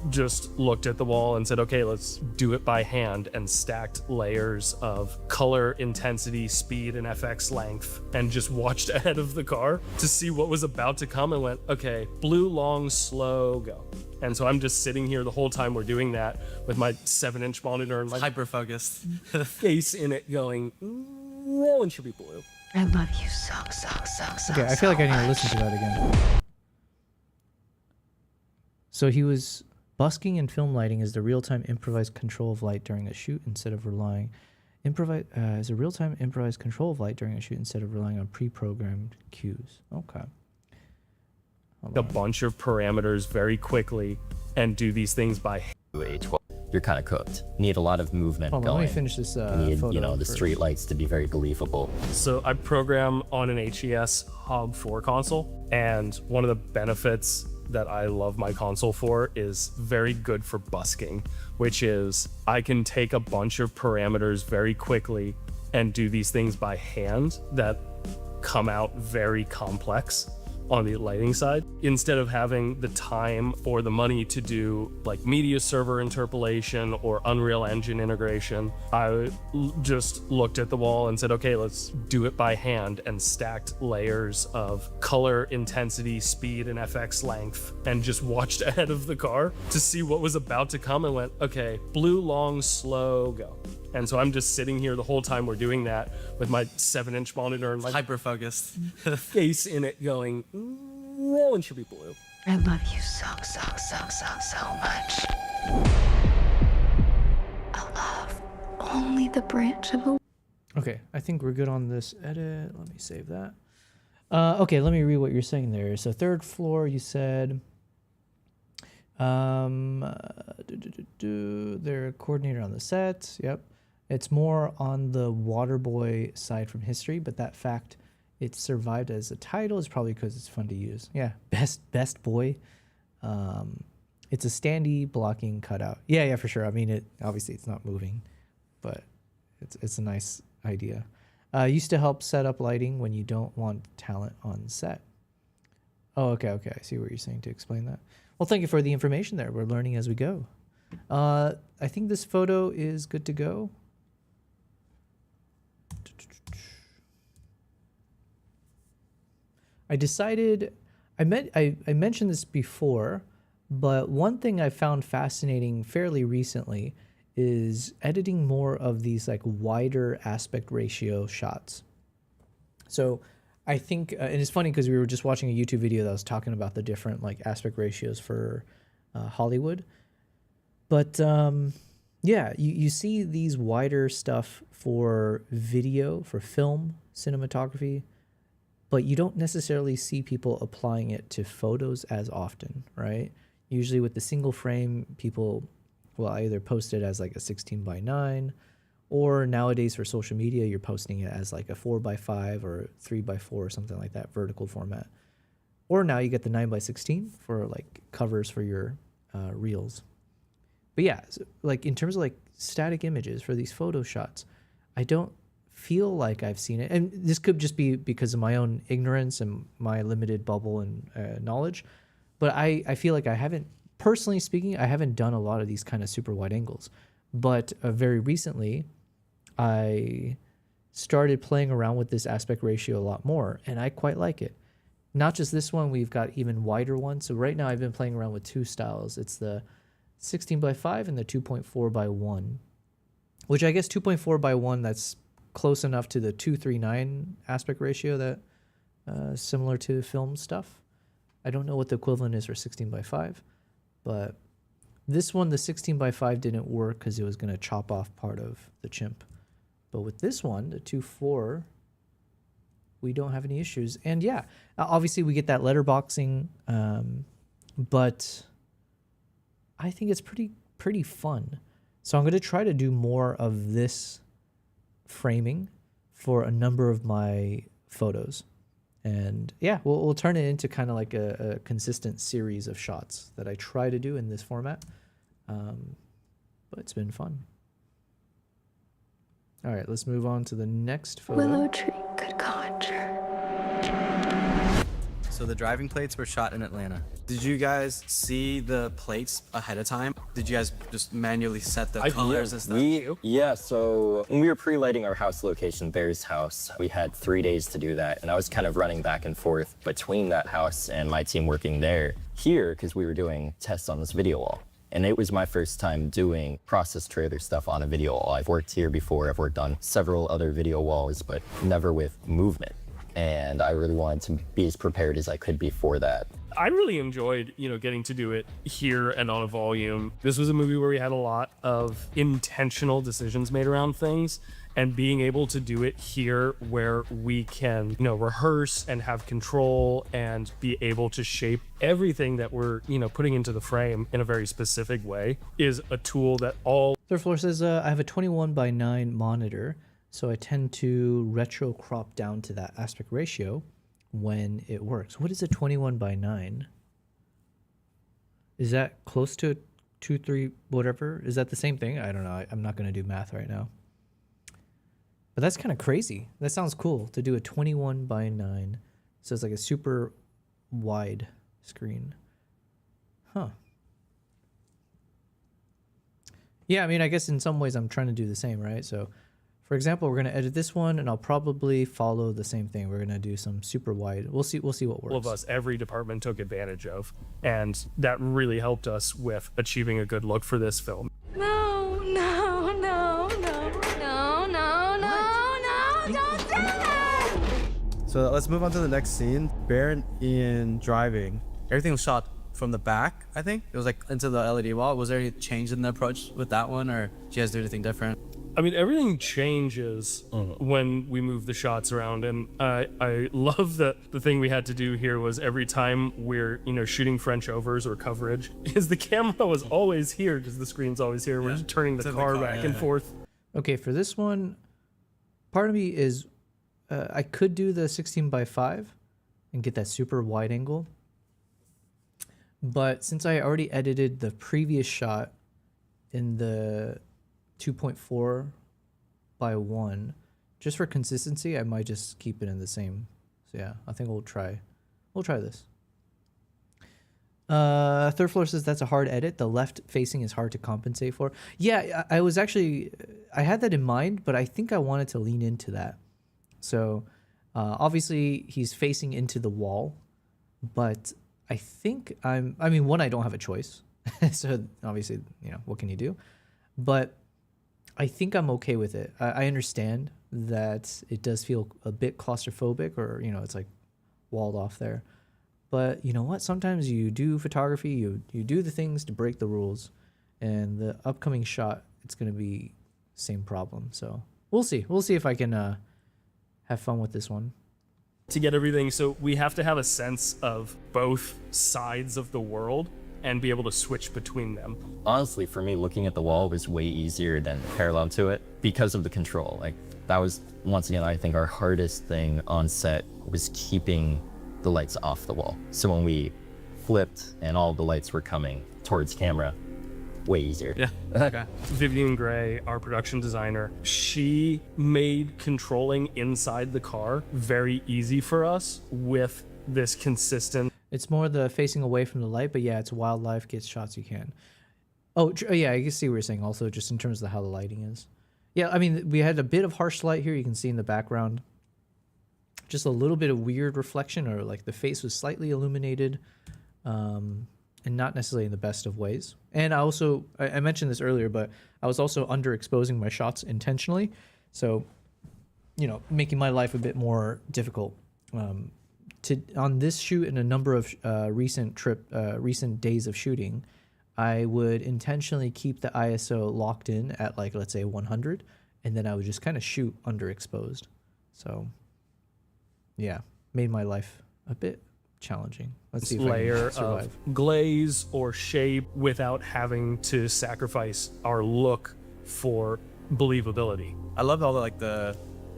just looked at the wall and said, okay, let's do it by hand, and stacked layers of color, intensity, speed, and FX length, and just watched ahead of the car to see what was about to come and went, okay, blue, long, slow, go. And so I'm just sitting here the whole time we're doing that with my 7-inch monitor and my hyper-focused face in it going, that one should be blue. I love you so Okay, I feel like I need to listen to that again. So he was busking in film lighting as the real-time improvised control of light during a shoot instead of relying... as a real-time improvised control of light during a shoot instead of relying on pre-programmed cues. Okay. A bunch of parameters very quickly and do these things by hand. You're kind of cooked. You need a lot of movement Hold on, going. let me finish this you need, photo you know, the first. street lights to be very believable. So I program on an HES Hub 4 console, and one of the benefits that I love my console for is very good for busking, which is I can take a bunch of parameters very quickly and do these things by hand that come out very complex on the lighting side, instead of having the time or the money to do like media server interpolation or Unreal Engine integration. I just looked at the wall and said, okay, let's do it by hand, and stacked layers of color, intensity, speed, and FX length, and just watched ahead of the car to see what was about to come and went, okay, blue, long, slow, go. And so I'm just sitting here the whole time we're doing that with my 7-inch monitor and my hyper-focused face in it going, that one should be blue. I love you so much. I love only the branch of a... Okay, I think we're good on this edit. Let me save that. Okay, let me read what you're saying there. So third floor, you said... they're a coordinator on the set. Yep. It's more on the Waterboy side from history, but that fact it survived as a title is probably because it's fun to use. Yeah, best boy. It's a standee blocking cutout. Yeah, for sure. I mean, obviously it's not moving, but it's a nice idea. Used to help set up lighting when you don't want talent on set. Oh, okay. I see what you're saying to explain that. Well, thank you for the information there. We're learning as we go. I think this photo is good to go. I decided, I mentioned this before, but one thing I found fascinating fairly recently is editing more of these like wider aspect ratio shots. So I think, and it's funny because we were just watching a YouTube video that was talking about the different like aspect ratios for Hollywood. But yeah, you see these wider stuff for video, for film, cinematography, but you don't necessarily see people applying it to photos as often, right? Usually with the single frame, people will either post it as like a 16:9, or nowadays for social media, you're posting it as like a 4:5 or 3:4 or something like that, vertical format. Or now you get the 9:16 for like covers for your reels. But yeah, so like in terms of like static images for these photo shots, I don't feel like I've seen it. And this could just be because of my own ignorance and my limited bubble and knowledge. But I feel like I haven't, personally speaking, I haven't done a lot of these kind of super wide angles. But very recently, I started playing around with this aspect ratio a lot more, and I quite like it. Not just this one, we've got even wider ones. So right now I've been playing around with two styles. It's the 16:5 and the 2.4:1, which I guess 2.4:1, that's close enough to the 2:3:9 aspect ratio that similar to film stuff. I don't know what the equivalent is for 16:5, but this one, the 16:5 didn't work because it was going to chop off part of the chimp. But with this one, the 2.4, we don't have any issues. And yeah, obviously we get that letterboxing, but I think it's pretty fun. So I'm going to try to do more of this framing for a number of my photos. And yeah, we'll turn it into kind of like a consistent series of shots that I try to do in this format. But it's been fun. All right, let's move on to the next photo. Willow tree could conjure. So the driving plates were shot in Atlanta. Did you guys see the plates ahead of time? Did you guys just manually set the colors and stuff? Yeah, so when we were pre-lighting our house location, Bear's house, we had 3 days to do that. And I was kind of running back and forth between that house and my team working there. Here, because we were doing tests on this video wall. And it was my first time doing process trailer stuff on a video wall. I've worked here before, I've worked on several other video walls, but never with movement. And I really wanted to be as prepared as I could be for that. I really enjoyed, getting to do it here and on a volume. This was a movie where we had a lot of intentional decisions made around things, and being able to do it here where we can, rehearse and have control and be able to shape everything that we're, putting into the frame in a very specific way is a tool that all... Third floor says, I have a 21:9 monitor, so I tend to retro crop down to that aspect ratio when it works. What is a 21:9? Is that close to 2.3 whatever? Is that the same thing? I don't know. I'm not going to do math right now. But that's kind of crazy. That sounds cool to do a 21:9. So it's like a super wide screen. Huh. Yeah, I mean, I guess in some ways I'm trying to do the same, right? So, for example, we're going to edit this one, and I'll probably follow the same thing. We're going to do some super wide. We'll see what works. All of us, every department took advantage of, and that really helped us with achieving a good look for this film. No, no, no, no, no, no, no, no, don't do that! So let's move on to the next scene. Bear and Ian driving. Everything was shot from the back, I think. It was like into the LED wall. Was there any change in the approach with that one, or did you guys do anything different? I mean, everything changes when we move the shots around, and I love that the thing we had to do here was every time we're, shooting French overs or coverage, is the camera was always here because the screen's always here. We're just turning the car back and forth. Okay, for this one, part of me is I could do the 16:5 and get that super wide angle, but since I already edited the previous shot in the 2.4:1, just for consistency, I might just keep it in the same. So yeah, I think we'll try this. Third Floor says that's a hard edit. The left facing is hard to compensate for. Yeah, I had that in mind, but I think I wanted to lean into that. So obviously he's facing into the wall, but I think I don't have a choice. So obviously, what can you do? But I think I'm okay with it. I understand that it does feel a bit claustrophobic, or, it's like walled off there. But you know what? Sometimes you do photography, you do the things to break the rules, and the upcoming shot, it's going to be same problem. So we'll see. We'll see if I can have fun with this one. To get everything, so we have to have a sense of both sides of the world and be able to switch between them. Honestly, for me, looking at the wall was way easier than parallel to it because of the control. Like, that was, once again, I think our hardest thing on set was keeping the lights off the wall. So when we flipped and all the lights were coming towards camera, way easier. Yeah. Okay. Vivian Gray, our production designer, she made controlling inside the car very easy for us with this consistent. It's more the facing away from the light, but yeah, it's wildlife, get shots you can. Oh, yeah, I can see what you're saying also, just in terms of how the lighting is. Yeah, I mean, we had a bit of harsh light here. You can see in the background, just a little bit of weird reflection, or like the face was slightly illuminated, and not necessarily in the best of ways. And I also, I mentioned this earlier, but I was also underexposing my shots intentionally. So, making my life a bit more difficult. On this shoot and a number of recent days of shooting, I would intentionally keep the ISO locked in at, like, let's say 100, and then I would just kind of shoot underexposed. So yeah, made my life a bit challenging. Let's see if layer I can survive. Of glaze or shape without having to sacrifice our look for believability. I love all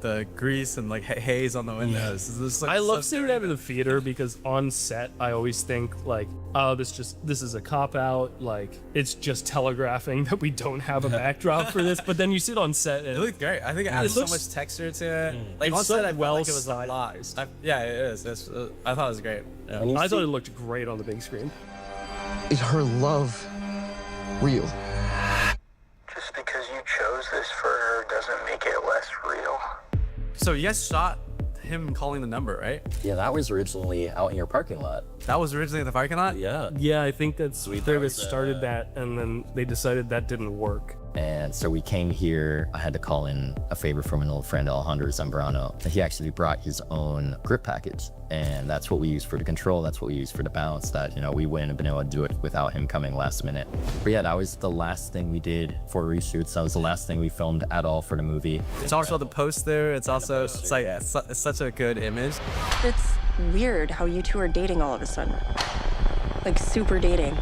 the grease and like haze on the windows. Yeah. I love seeing that in the theater because on set I always think like, oh, this is a cop out, like it's just telegraphing that we don't have a backdrop for this. But then you sit on set and it looks great. I think it adds so much texture to it. Like on set, I felt like it was a lot. Yeah, it is. I thought it was great. Yeah. I thought it looked great on the big screen. Is her love real? Just because you chose this for her doesn't make it less real. So you guys shot him calling the number, right? Yeah, that was originally out in your parking lot. That was originally in the parking lot? Yeah. Yeah, I think that's they started that, and then they decided that didn't work. And so we came here. I had to call in a favor from an old friend, Alejandro Zambrano. He actually brought his own grip package, and that's what we use for the control. That's what we use for the bounce. That, we wouldn't have been able to do it without him coming last minute. But yeah, that was the last thing we did for reshoots. That was the last thing we filmed at all for the movie. It's also the poster. It's also it's such a good image. It's weird how you two are dating all of a sudden. Like super dating.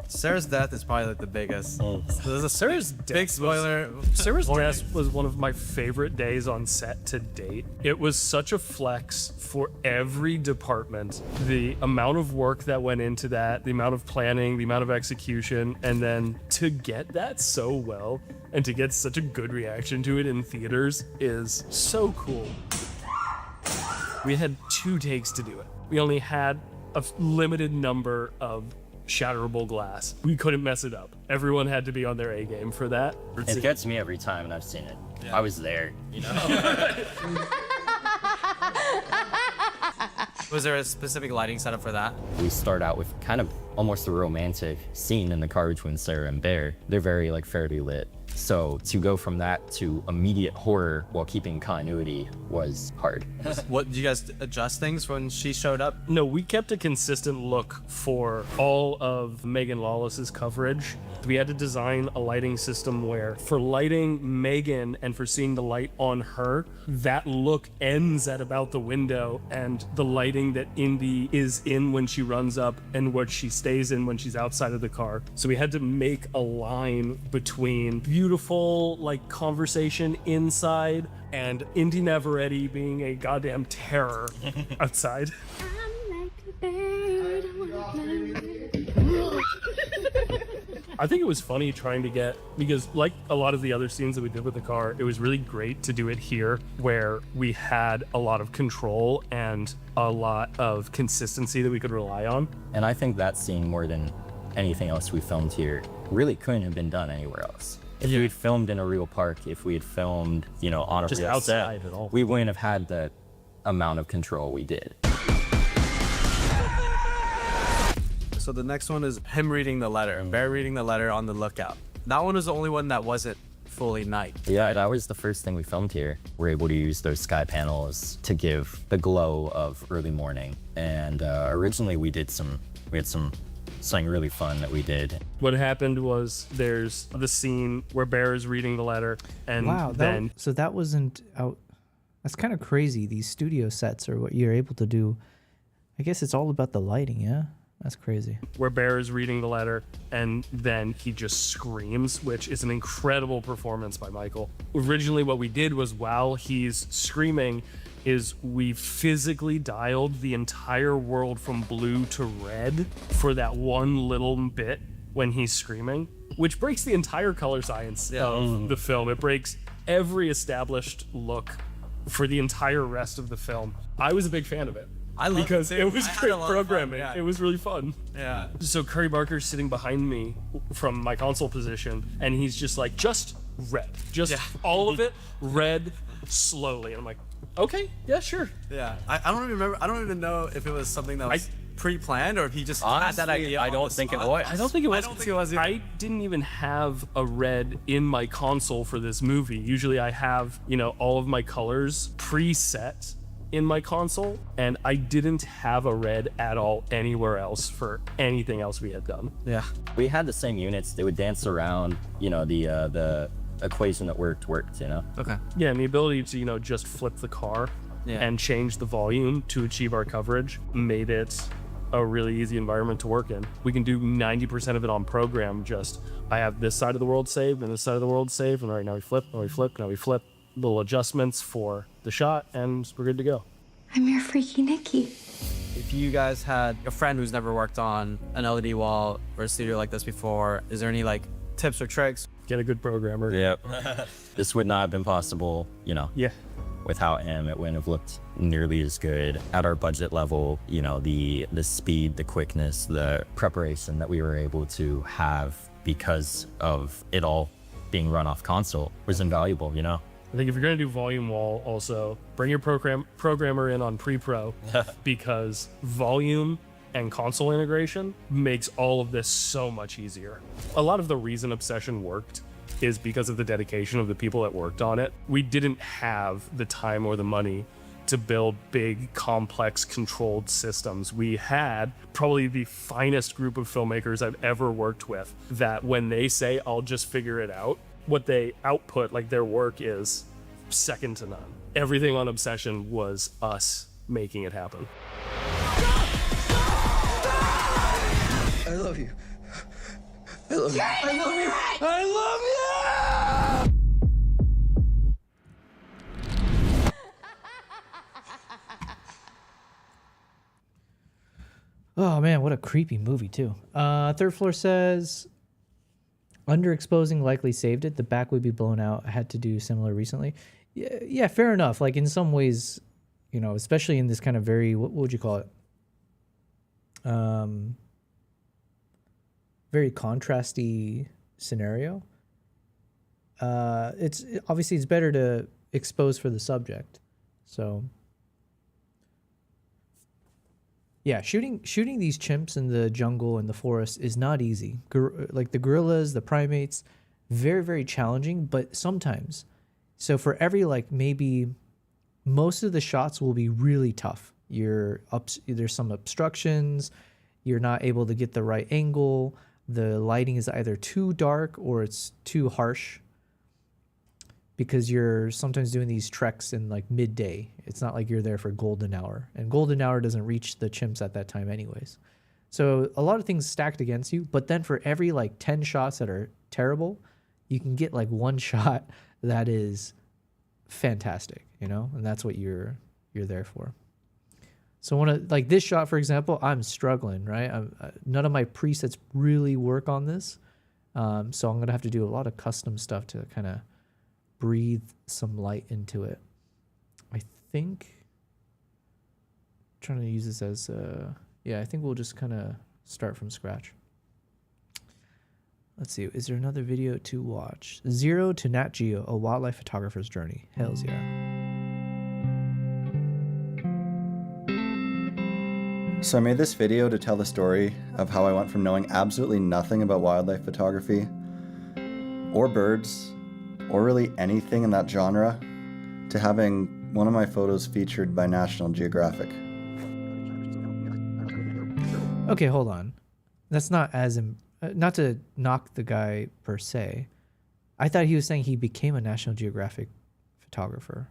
Sarah's death is probably like the biggest. There's a Sarah's big spoiler. Sarah's death was one of my favorite days on set to date. It was such a flex for every department. The amount of work that went into that, the amount of planning, the amount of execution, and then to get that so well and to get such a good reaction to it in theaters is so cool. We had 2 takes to do it. We only had a limited number of shatterable glass. We couldn't mess it up. Everyone had to be on their A game for that. It gets me every time, and I've seen it. Yeah. I was there, Was there a specific lighting setup for that? We start out with kind of almost a romantic scene in the car between Sarah and Bear. They're very fairly lit. So to go from that to immediate horror while keeping continuity was hard. What, did you guys adjust things when she showed up? No, we kept a consistent look for all of Megan Lawless's coverage. We had to design a lighting system where for lighting Megan and for seeing the light on her, that look ends at about the window, and the lighting that Indy is in when she runs up and what she stays in when she's outside of the car. So we had to make a line between beautiful like conversation inside and Indy Navarrete being a goddamn terror outside. I think it was funny trying to get, because like a lot of the other scenes that we did with the car, it was really great to do it here where we had a lot of control and a lot of consistency that we could rely on. And I think that scene, more than anything else we filmed here, really couldn't have been done anywhere else. If we had filmed in a real park, if we had filmed, you know, on a Just real outside set, at all. we wouldn't have had the amount of control we did. So the next one is him reading the letter, Bear reading the letter on the lookout. That one was the only one that wasn't fully night. Yeah, that was the first thing we filmed here. We're able to use those sky panels to give the glow of early morning. And originally we had something really fun that we did. What happened was there's the scene where Bear is reading the letter, and so that wasn't out. That's kind of crazy. These studio sets are what you're able to do. I guess it's all about the lighting, yeah? That's crazy. Where Bear is reading the letter and then he just screams, which is an incredible performance by Michael. Originally what we did was while he's screaming is we physically dialed the entire world from blue to red for that one little bit when he's screaming, which breaks the entire color science of the film. It breaks every established look for the entire rest of the film. I was a big fan of it. Because it was great programming. It was really fun. Yeah. So Curry Barker's sitting behind me from my console position, and he's just like, just red. Just all of it, red, slowly. And I'm like, okay, yeah, sure. Yeah. I don't even remember. I don't even know if it was something that was pre-planned or if he just had that idea. I don't think it was. I don't think it was. I don't think it was either. I didn't even have a red in my console for this movie. Usually I have, you know, all of my colors preset in my console, and I didn't have a red at all anywhere else for anything else we had done. Yeah. We had the same units. They would dance around, you know, the equation that worked, you know? Okay. Yeah, and the ability to, you know, just flip the car and change the volume to achieve our coverage made it a really easy environment to work in. We can do 90% of it on program, just I have this side of the world saved and this side of the world saved, and all right, now we flip, now we flip, now we flip. Little adjustments for the shot, and we're good to go. I'm your freaky Nikki. If you guys had a friend who's never worked on an LED wall or a studio like this before, is there any like tips or tricks? Get a good programmer. Yep. This would not have been possible, you know. Yeah. Without him, it wouldn't have looked nearly as good. At our budget level, you know, the speed, the quickness, the preparation that we were able to have because of it all being run off console was invaluable, you know. I think if you're going to do volume wall, also bring your programmer in on pre-pro because volume and console integration makes all of this so much easier. A lot of the reason Obsession worked is because of the dedication of the people that worked on it. We didn't have the time or the money to build big, complex, controlled systems. We had probably the finest group of filmmakers I've ever worked with that when they say, I'll just figure it out, what they output, like their work, is second to none. Everything on Obsession was us making it happen. I love you. I love you. I love you. I love you! Oh man, what a creepy movie too. Third Floor says, underexposing likely saved it. The back would be blown out. I had to do similar recently. Yeah, fair enough. Like in some ways, you know, especially in this kind of very, what would you call it? Very contrasty scenario. It's obviously it's better to expose for the subject. So yeah, shooting these chimps in the jungle and the forest is not easy. Like the gorillas, the primates, very, very challenging, but sometimes. So for every like maybe most of the shots will be really tough. There's some obstructions, you're not able to get the right angle, the lighting is either too dark or it's too harsh because you're sometimes doing these treks in like midday. It's not like you're there for golden hour, and golden hour doesn't reach the chimps at that time anyways. So a lot of things stacked against you, but then for every like 10 shots that are terrible, you can get like one shot that is fantastic, you know, and that's what you're there for. So like this shot, for example, I'm struggling, right? None of my presets really work on this. So I'm gonna have to do a lot of custom stuff to kind of breathe some light into it. I think I'm trying to use this as yeah, I think we'll just kind of start from scratch. Let's see, is there another video to watch? Zero to Nat Geo, a wildlife photographer's journey. Hells yeah. So I made this video to tell the story of how I went from knowing absolutely nothing about wildlife photography or birds or really anything in that genre to having one of my photos featured by National Geographic. Okay, hold on. That's not as not to knock the guy per se. I thought he was saying he became a National Geographic photographer.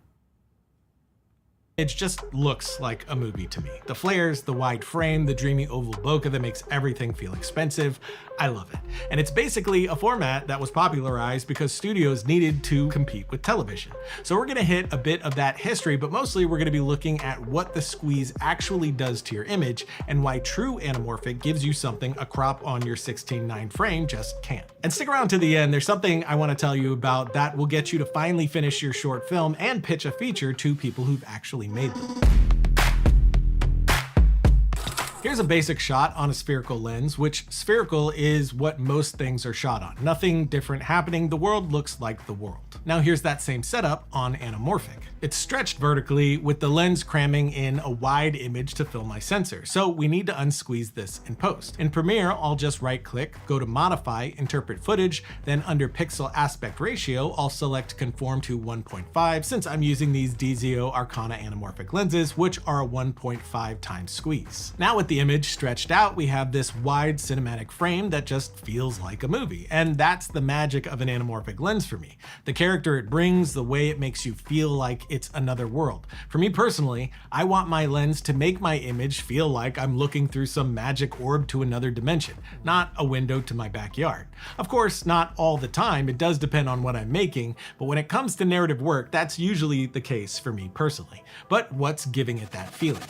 It just looks like a movie to me. The flares, the wide frame, the dreamy oval bokeh that makes everything feel expensive. I love it. And it's basically a format that was popularized because studios needed to compete with television. So we're gonna hit a bit of that history, but mostly we're gonna be looking at what the squeeze actually does to your image and why true anamorphic gives you something a crop on your 16:9 frame just can't. And stick around to the end, there's something I wanna tell you about that will get you to finally finish your short film and pitch a feature to people who've actually made them. Here's a basic shot on a spherical lens, which spherical is what most things are shot on. Nothing different happening, the world looks like the world. Now here's that same setup on anamorphic. It's stretched vertically with the lens cramming in a wide image to fill my sensor, so we need to unsqueeze this in post. In Premiere, I'll just right click, go to Modify, Interpret Footage, then under Pixel Aspect Ratio, I'll select Conform to 1.5 since I'm using these DZO Arcana anamorphic lenses, which are a 1.5 times squeeze. Now with the image stretched out, we have this wide cinematic frame that just feels like a movie, and that's the magic of an anamorphic lens for me. The character it brings, the way it makes you feel like it's another world. For me personally, I want my lens to make my image feel like I'm looking through some magic orb to another dimension, not a window to my backyard. Of course, not all the time, it does depend on what I'm making, but when it comes to narrative work, that's usually the case for me personally. But what's giving it that feeling?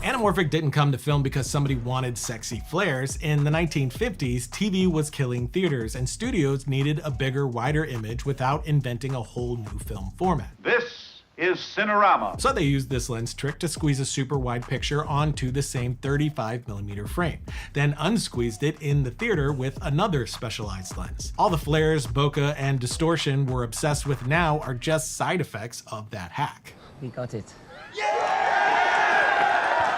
Anamorphic didn't come to film because somebody wanted sexy flares. In the 1950s, TV was killing theaters and studios needed a bigger, wider image without inventing a whole new film format. This is Cinerama. So they used this lens trick to squeeze a super wide picture onto the same 35mm frame, then unsqueezed it in the theater with another specialized lens. All the flares, bokeh, and distortion we're obsessed with now are just side effects of that hack. We got it.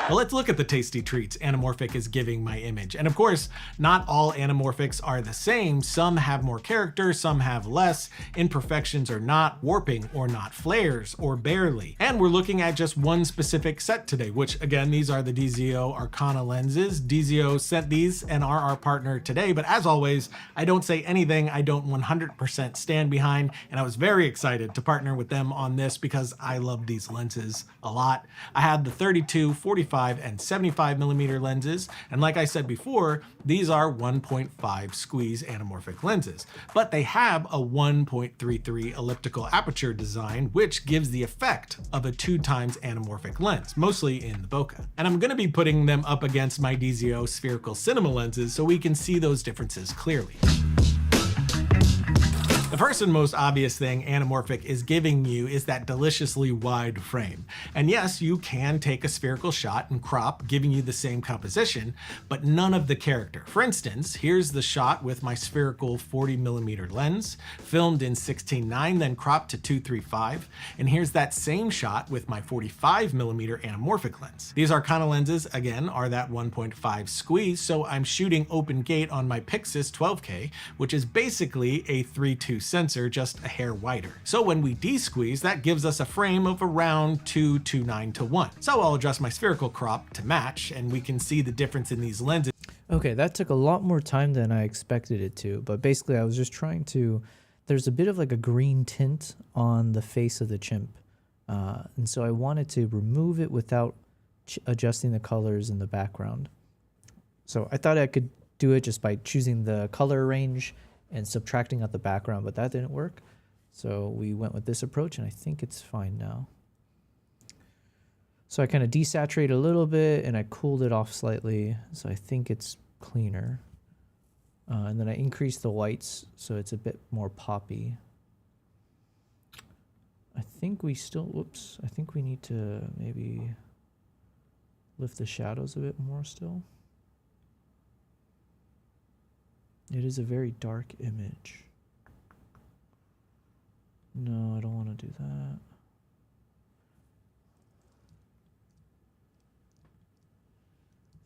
Well, let's look at the tasty treats anamorphic is giving my image. And of course, not all anamorphics are the same. Some have more character, some have less, imperfections or not, warping or not, flares or barely. And we're looking at just one specific set today, which again, these are the DZO Arcana lenses. DZO sent these and are our partner today, but as always, I don't say anything I don't 100% stand behind, and I was very excited to partner with them on this because I love these lenses a lot. I had the 32, 45, and 75mm lenses, and like I said before, these are 1.5 squeeze anamorphic lenses, but they have a 1.33 elliptical aperture design, which gives the effect of a 2 times anamorphic lens, mostly in the bokeh. And I'm going to be putting them up against my DZO spherical cinema lenses so we can see those differences clearly. The first and most obvious thing anamorphic is giving you is that deliciously wide frame. And yes, you can take a spherical shot and crop, giving you the same composition, but none of the character. For instance, here's the shot with my spherical 40mm lens, filmed in 16:9, then cropped to 2.35. And here's that same shot with my 45mm anamorphic lens. These Arcana lenses, again, are that 1.5 squeeze, so I'm shooting open gate on my Pixis 12K, which is basically a 3.2 sensor, just a hair wider. So when we de-squeeze, that gives us a frame of around 2:9:1. So I'll adjust my spherical crop to match, and we can see the difference in these lenses. Okay, that took a lot more time than I expected it to, but basically I was just trying to, there's a bit of like a green tint on the face of the chimp, and so I wanted to remove it without adjusting the colors in the background. So I thought I could do it just by choosing the color range and subtracting out the background, but that didn't work. So we went with this approach, and I think it's fine now. So I kind of desaturated a little bit, and I cooled it off slightly, so I think it's cleaner. And then I increased the whites, so it's a bit more poppy. I think we still, whoops, I think we need to maybe lift the shadows a bit more still. It is a very dark image. No, I don't want to do that.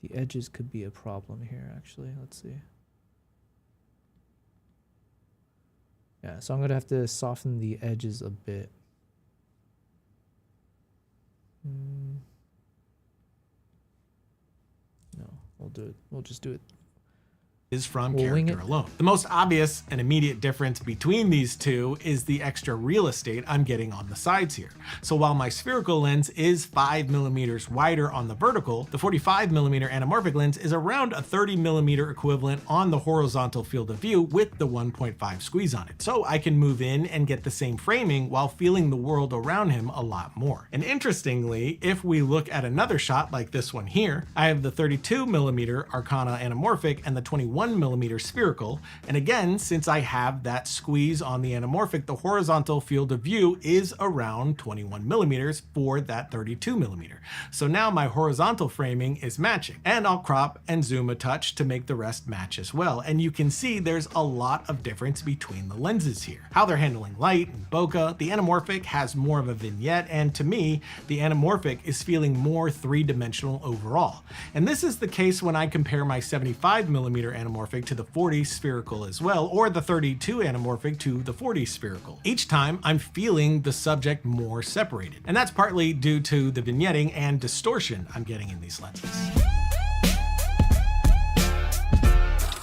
The edges could be a problem here, actually. Let's see. Yeah, so I'm going to have to soften the edges a bit. No, we'll do it. We'll just do it. Is from character alone. The most obvious and immediate difference between these two is the extra real estate I'm getting on the sides here. So while my spherical lens is 5mm wider on the vertical, the 45mm anamorphic lens is around a 30mm equivalent on the horizontal field of view with the 1.5 squeeze on it. So I can move in and get the same framing while feeling the world around him a lot more. And interestingly, if we look at another shot like this one here, I have the 32mm Arcana anamorphic and the 21mm spherical, and again, since I have that squeeze on the anamorphic, the horizontal field of view is around 21mm for that 32mm. So now my horizontal framing is matching, and I'll crop and zoom a touch to make the rest match as well. And you can see there's a lot of difference between the lenses here. How they're handling light and bokeh, the anamorphic has more of a vignette, and to me, the anamorphic is feeling more three-dimensional overall. And this is the case when I compare my 75mm anamorphic to the 40 spherical as well, or the 32 anamorphic to the 40 spherical. Each time I'm feeling the subject more separated, and that's partly due to the vignetting and distortion I'm getting in these lenses.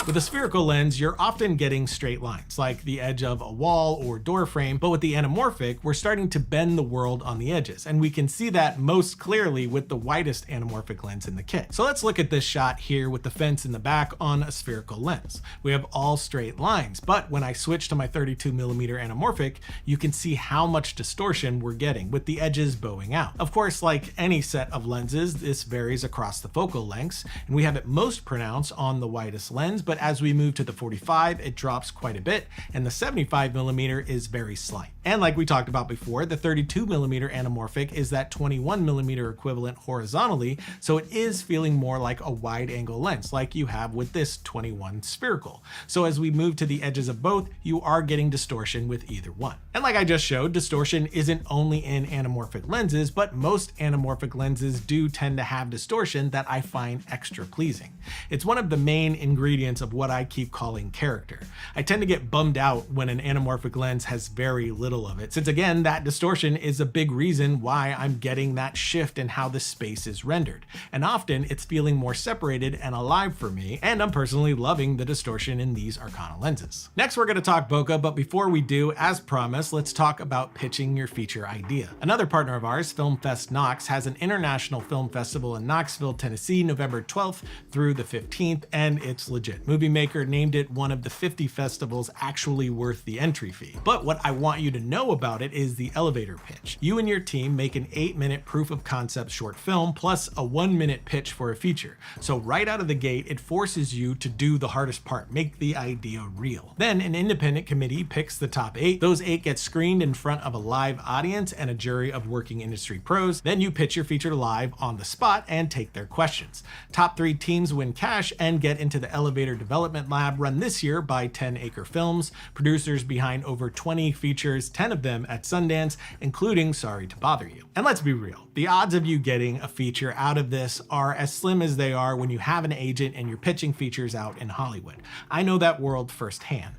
With a spherical lens, you're often getting straight lines, like the edge of a wall or door frame, but with the anamorphic, we're starting to bend the world on the edges, and we can see that most clearly with the widest anamorphic lens in the kit. So let's look at this shot here with the fence in the back on a spherical lens. We have all straight lines, but when I switch to my 32mm anamorphic, you can see how much distortion we're getting with the edges bowing out. Of course, like any set of lenses, this varies across the focal lengths, and we have it most pronounced on the widest lens, but as we move to the 45, it drops quite a bit, and the 75mm is very slight. And like we talked about before, the 32mm anamorphic is that 21mm equivalent horizontally, so it is feeling more like a wide angle lens, like you have with this 21 spherical. So as we move to the edges of both, you are getting distortion with either one. And like I just showed, distortion isn't only in anamorphic lenses, but most anamorphic lenses do tend to have distortion that I find extra pleasing. It's one of the main ingredients of what I keep calling character. I tend to get bummed out when an anamorphic lens has very little of it, since again, that distortion is a big reason why I'm getting that shift in how the space is rendered. And often it's feeling more separated and alive for me, and I'm personally loving the distortion in these Arcana lenses. Next, we're going to talk bokeh, but before we do, as promised, let's talk about pitching your feature idea. Another partner of ours, FilmFest Knox, has an international film festival in Knoxville, Tennessee, November 12th through the 15th, and it's legit. Movie Maker named it one of the 50 festivals actually worth the entry fee. But what I want you to know about it is the elevator pitch. You and your team make an 8-minute proof of concept short film plus a 1-minute pitch for a feature. So right out of the gate, it forces you to do the hardest part, make the idea real. Then an independent committee picks the top 8. Those 8 get screened in front of a live audience and a jury of working industry pros. Then you pitch your feature live on the spot and take their questions. Top 3 teams win cash and get into the elevator development lab run this year by 10 Acre Films, producers behind over 20 features, 10 of them at Sundance, including Sorry to Bother You. And let's be real, the odds of you getting a feature out of this are as slim as they are when you have an agent and you're pitching features out in Hollywood. I know that world firsthand.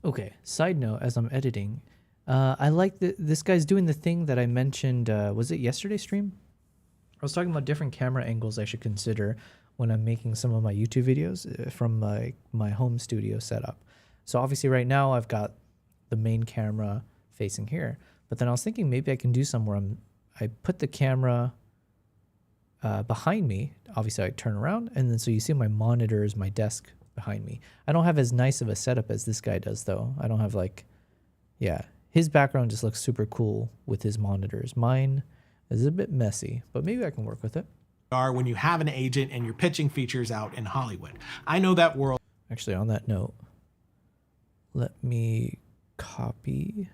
Okay, side note, as I'm editing, I like this guy's doing the thing that I mentioned, was it yesterday's stream? I was talking about different camera angles I should consider when I'm making some of my YouTube videos from my home studio setup. So obviously right now I've got the main camera facing here, but then I was thinking maybe I can do some where I put the camera behind me. Obviously I turn around, and then so you see my monitors, my desk behind me. I don't have as nice of a setup as this guy does though. I don't have his background just looks super cool with his monitors. Mine is a bit messy, but maybe I can work with it. Are when you have an agent and you're pitching features out in Hollywood. I know that world. Actually, on that note, let me copy.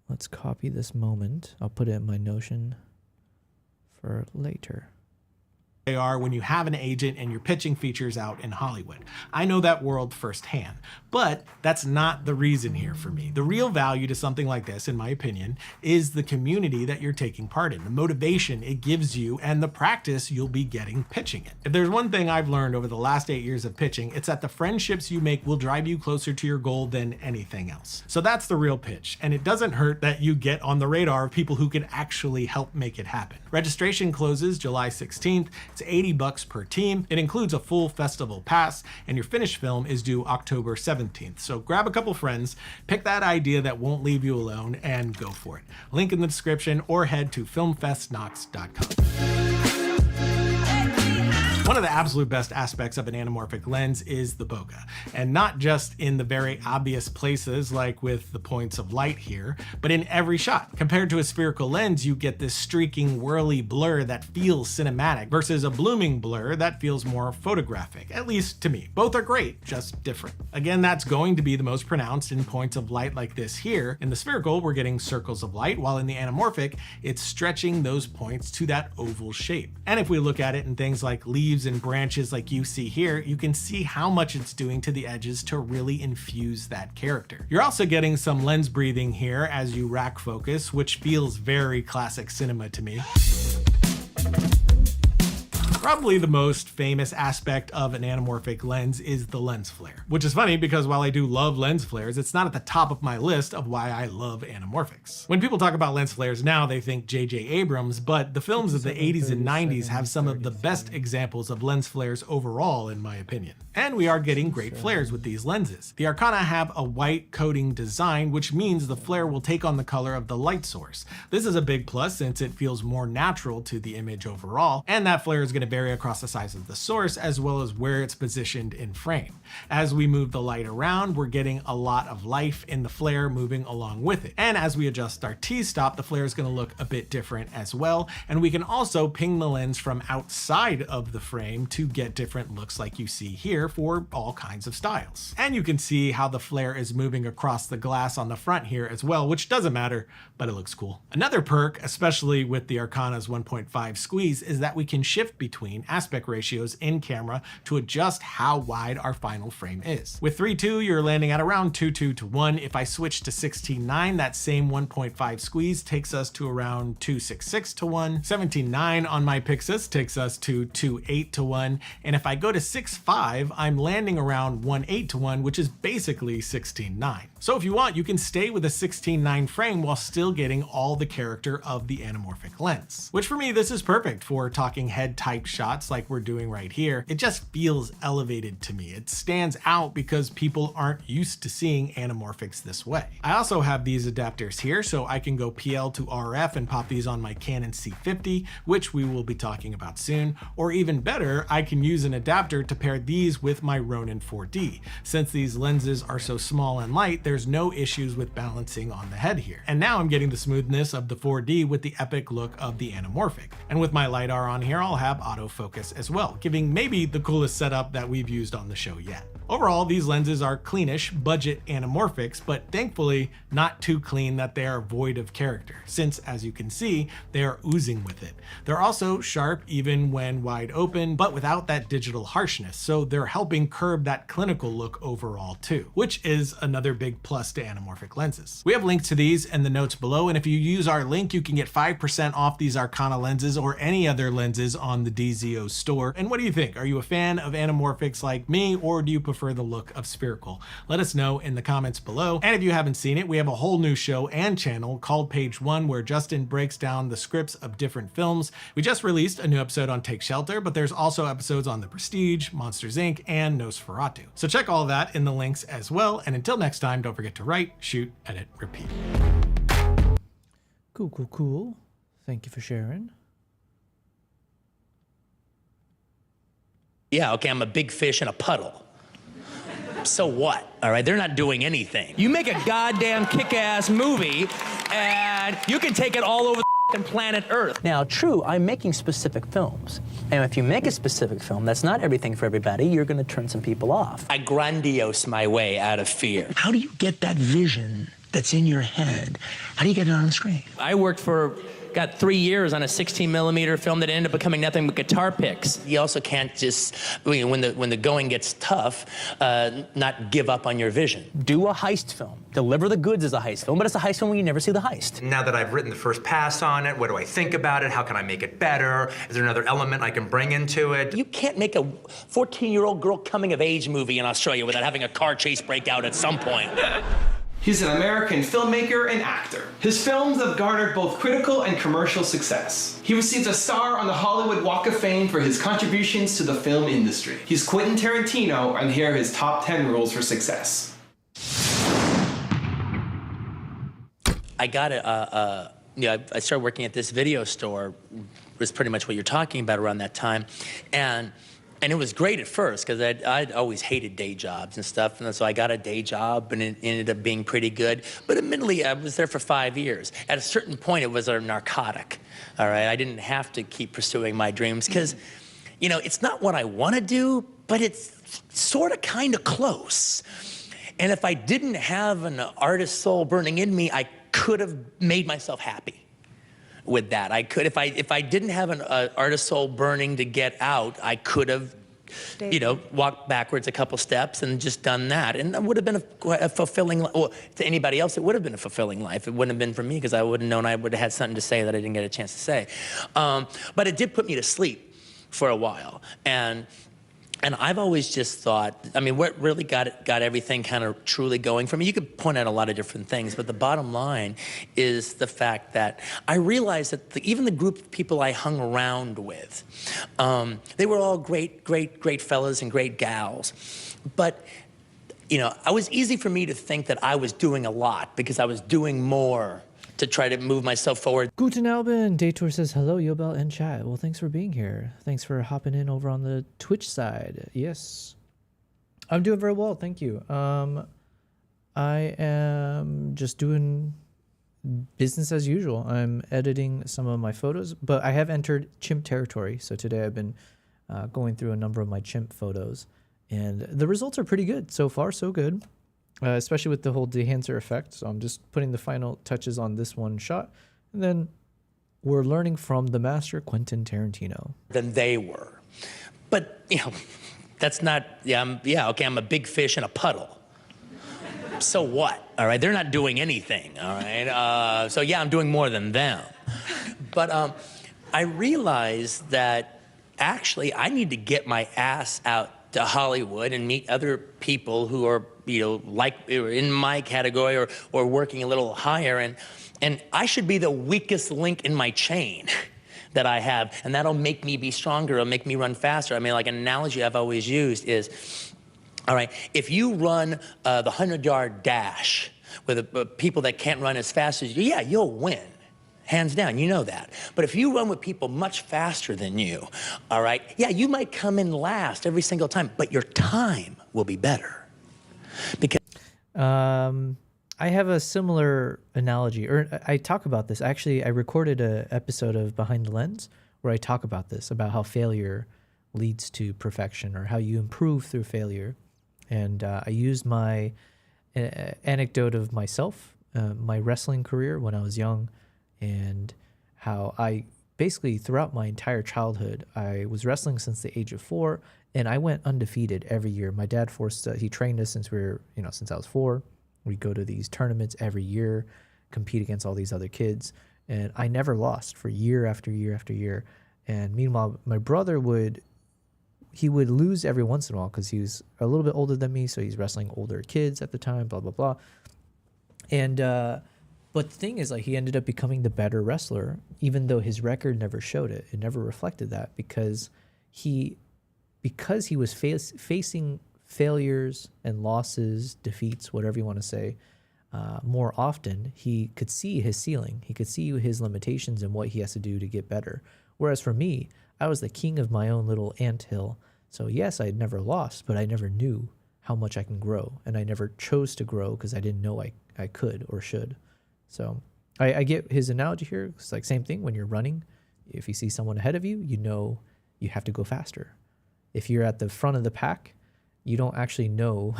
Let's copy this moment. I'll put it in my Notion for later. They are when you have an agent and you're pitching features out in Hollywood. I know that world firsthand, but that's not the reason here for me. The real value to something like this, in my opinion, is the community that you're taking part in, the motivation it gives you, and the practice you'll be getting pitching it. If there's one thing I've learned over the last 8 years of pitching, it's that the friendships you make will drive you closer to your goal than anything else. So that's the real pitch, and it doesn't hurt that you get on the radar of people who can actually help make it happen. Registration closes July 16th. It's $80 per team. It includes a full festival pass, and your finished film is due October 17th. So grab a couple friends, pick that idea that won't leave you alone, and go for it. Link in the description, or head to filmfestknox.com. One of the absolute best aspects of an anamorphic lens is the bokeh, and not just in the very obvious places like with the points of light here, but in every shot. Compared to a spherical lens, you get this streaking, whirly blur that feels cinematic versus a blooming blur that feels more photographic, at least to me. Both are great, just different. Again, that's going to be the most pronounced in points of light like this here. In the spherical, we're getting circles of light, while in the anamorphic, it's stretching those points to that oval shape. And if we look at it in things like leaves and branches like you see here, you can see how much it's doing to the edges to really infuse that character. You're also getting some lens breathing here as you rack focus, which feels very classic cinema to me. Probably the most famous aspect of an anamorphic lens is the lens flare, which is funny because while I do love lens flares, it's not at the top of my list of why I love anamorphics. When people talk about lens flares now, they think J.J. Abrams, but the films of the 80s and 90s have some of the best examples of lens flares overall, in my opinion. And we are getting great flares with these lenses. The Arcana have a white coating design, which means the flare will take on the color of the light source. This is a big plus since it feels more natural to the image overall, and that flare is going to vary across the size of the source as well as where it's positioned in frame. As we move the light around, we're getting a lot of life in the flare moving along with it. And as we adjust our T-stop, the flare is going to look a bit different as well. And we can also ping the lens from outside of the frame to get different looks like you see here for all kinds of styles. And you can see how the flare is moving across the glass on the front here as well, which doesn't matter, but it looks cool. Another perk, especially with the Arcana's 1.5 squeeze, is that we can shift between aspect ratios in camera to adjust how wide our final frame is. With 3:2, you're landing at around 2:2 to 1. If I switch to 16:9, that same 1.5 squeeze takes us to around 2.66 to 1. 17:9 on my Pixus takes us to 2.8 to 1. And if I go to 6.5, I'm landing around 1.8 to 1, which is basically 16:9. So if you want, you can stay with a 16:9 frame while still getting all the character of the anamorphic lens. Which for me, this is perfect for talking head type shots like we're doing right here, it just feels elevated to me. It stands out because people aren't used to seeing anamorphics this way. I also have these adapters here, so I can go PL to RF and pop these on my Canon C50, which we will be talking about soon. Or even better, I can use an adapter to pair these with my Ronin 4D. Since these lenses are so small and light, there's no issues with balancing on the head here. And now I'm getting the smoothness of the 4D with the epic look of the anamorphic. And with my LiDAR on here, I'll have autofocus as well, giving maybe the coolest setup that we've used on the show yet. Overall, these lenses are cleanish, budget anamorphics, but thankfully not too clean that they are void of character, since as you can see, they are oozing with it. They're also sharp even when wide open, but without that digital harshness, so they're helping curb that clinical look overall too, which is another big plus to anamorphic lenses. We have links to these in the notes below, and if you use our link, you can get 5% off these Arcana lenses or any other lenses on the DZO store. And what do you think? Are you a fan of anamorphics like me, or do you prefer the look of spherical? Let us know in the comments below. And if you haven't seen it, we have a whole new show and channel called Page One, where Justin breaks down the scripts of different films. We just released a new episode on Take Shelter, but there's also episodes on The Prestige, Monsters Inc., and Nosferatu. So check all that in the links as well. And until next time, don't forget to write, shoot, edit, repeat. Cool. Thank you for sharing. Yeah, okay, I'm a big fish in a puddle. So what? All right, they're not doing anything. You make a goddamn kick-ass movie, and you can take it all over the planet Earth. Now, true, I'm making specific films. And if you make a specific film, that's not everything for everybody. You're going to turn some people off. I grandiose my way out of fear. How do you get that vision that's in your head? How do you get it on the screen? I got 3 years on a 16mm film that ended up becoming nothing but guitar picks. You also can't just, when the going gets tough, not give up on your vision. Do a heist film. Deliver the goods as a heist film, but it's a heist film when you never see the heist. Now that I've written the first pass on it, what do I think about it? How can I make it better? Is there another element I can bring into it? You can't make a 14-year-old girl coming-of-age movie in Australia without having a car chase break out at some point. He's an American filmmaker and actor. His films have garnered both critical and commercial success. He received a star on the Hollywood Walk of Fame for his contributions to the film industry. He's Quentin Tarantino, and here are his top 10 rules for success. I got I started working at this video store, was pretty much what you're talking about around that time, and it was great at first because I'd always hated day jobs and stuff, and so I got a day job and it ended up being pretty good. But admittedly, I was there for 5 years. At a certain point, it was a narcotic, all right? I didn't have to keep pursuing my dreams because, it's not what I want to do, but it's sort of kind of close. And if I didn't have an artist soul burning in me, I could have made myself happy with that. I could, if I didn't have an artist soul burning to get out, I could have, walked backwards a couple steps and just done that. And it would have been a fulfilling, well, to anybody else, it would have been a fulfilling life. It wouldn't have been for me because I would have known I would have had something to say that I didn't get a chance to say. But it did put me to sleep for a while. And I've always just thought, what really got everything kind of truly going for me, you could point out a lot of different things, but the bottom line is the fact that I realized that even the group of people I hung around with, they were all great fellas and great gals. But, it was easy for me to think that I was doing a lot because I was doing more to try to move myself forward. Guten Abend. Daytour says, hello, Yobel and chat. Well, thanks for being here. Thanks for hopping in over on the Twitch side. Yes. I'm doing very well, thank you. I am just doing business as usual. I'm editing some of my photos, but I have entered chimp territory. So today I've been going through a number of my chimp photos, and the results are pretty good. So far, so good. Especially with the whole Dehancer effect. So I'm just putting the final touches on this one shot. And then we're learning from the master, Quentin Tarantino. Than they were. But, that's not, okay, I'm a big fish in a puddle. So what? All right, they're not doing anything, all right? So yeah, I'm doing more than them. But I realized that actually I need to get my ass out to Hollywood and meet other people who are, in my category or working a little higher, and I should be the weakest link in my chain. that I have, and that'll make me be stronger, it'll make me run faster. I mean, like an analogy I've always used is, all right, if you run the 100-yard dash with people that can't run as fast as you, yeah, you'll win. Hands down, you know that. But if you run with people much faster than you, all right, yeah, you might come in last every single time, but your time will be better. Because I have a similar analogy, or I talk about this. Actually, I recorded an episode of Behind the Lens where I talk about this, about how failure leads to perfection, or how you improve through failure. And I used my anecdote of myself, my wrestling career when I was young, and how I basically throughout my entire childhood, I was wrestling since the age of 4, and I went undefeated every year. My dad he trained us since since I was 4. We'd go to these tournaments every year, compete against all these other kids, and I never lost for year after year after year. And meanwhile, my brother would lose every once in a while because he was a little bit older than me, so he's wrestling older kids at the time, blah, blah, blah. And but the thing is, like, he ended up becoming the better wrestler, even though his record never showed it. It never reflected that, because he was facing failures and losses, defeats, whatever you want to say, more often. He could see his ceiling. He could see his limitations and what he has to do to get better. Whereas for me, I was the king of my own little anthill. So yes, I had never lost, but I never knew how much I can grow. And I never chose to grow because I didn't know I could or should. So I get his analogy here. It's like same thing when you're running. If you see someone ahead of you, you know you have to go faster. If you're at the front of the pack, you don't actually know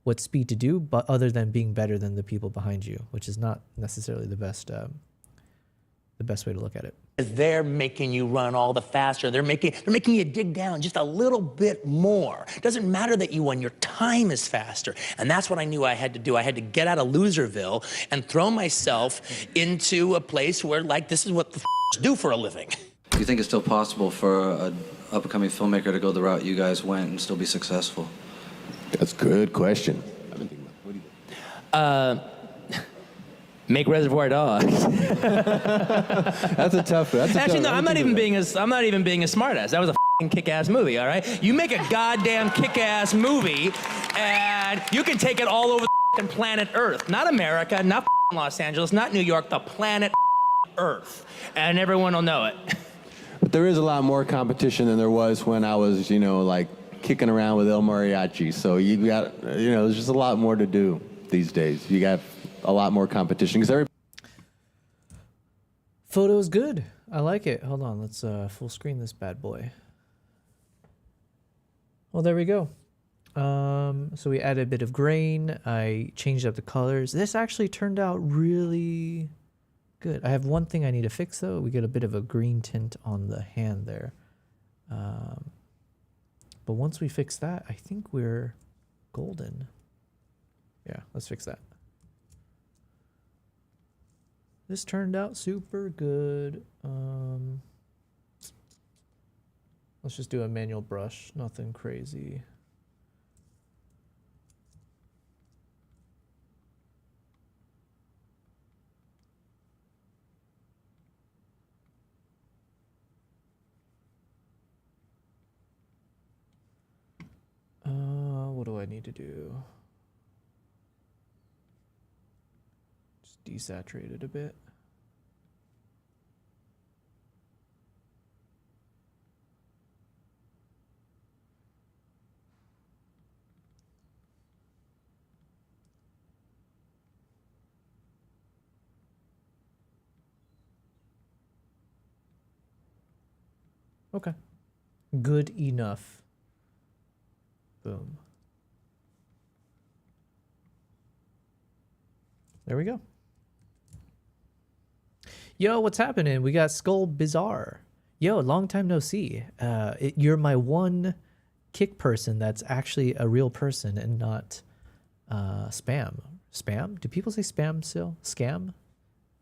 what speed to do, but other than being better than the people behind you, which is not necessarily the best way to look at it. they're making you run all the faster. They're making you dig down just a little bit more. It doesn't matter that you won. Your time is faster. And that's what I knew I had to do. I had to get out of Loserville and throw myself into a place where, like, this is what the do for a living. Do you think it's still possible for an up-and-coming filmmaker to go the route you guys went and still be successful? That's a good question. Make Reservoir Dogs. That's a tough. Actually, no. I'm not even being a smartass. That was a f***ing kick-ass movie. All right. You make a goddamn kick-ass movie, and you can take it all over the f***ing planet Earth. Not America, not f***ing Los Angeles, not New York. The planet Earth, and everyone will know it. But there is a lot more competition than there was when I was, like kicking around with El Mariachi. So you got, there's just a lot more to do these days. You got a lot more competition because photo's good. I like it. Hold on, let's full screen this bad boy. Well, there we go. So we added a bit of grain. I changed up the colors. This actually turned out really good. I have one thing I need to fix though. We get a bit of a green tint on the hand there. But once we fix that, I think we're golden. Yeah, let's fix that. This turned out super good. Let's just do a manual brush, nothing crazy. What do I need to do? Just desaturate it a bit. Okay. Good enough. Boom. There we go. Yo, what's happening? We got Skull Bizarre. Yo, long time no see. You're my one kick person that's actually a real person and not spam. Spam? Do people say spam still? Scam?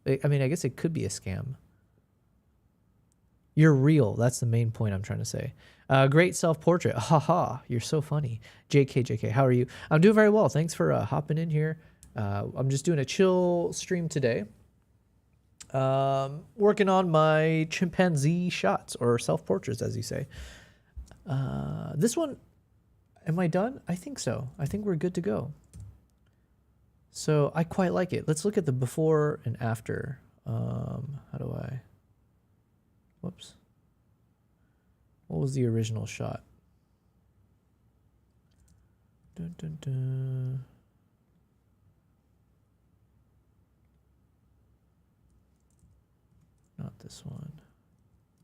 I mean, I guess it could be a scam. You're real. That's the main point I'm trying to say. Great self-portrait. Haha, you're so funny. JK, how are you? I'm doing very well. Thanks for hopping in here. I'm just doing a chill stream today. Working on my chimpanzee shots, or self-portraits, as you say. This one, am I done? I think so. I think we're good to go. So I quite like it. Let's look at the before and after. How do I... Whoops. What was the original shot? Dun, dun, dun. Not this one.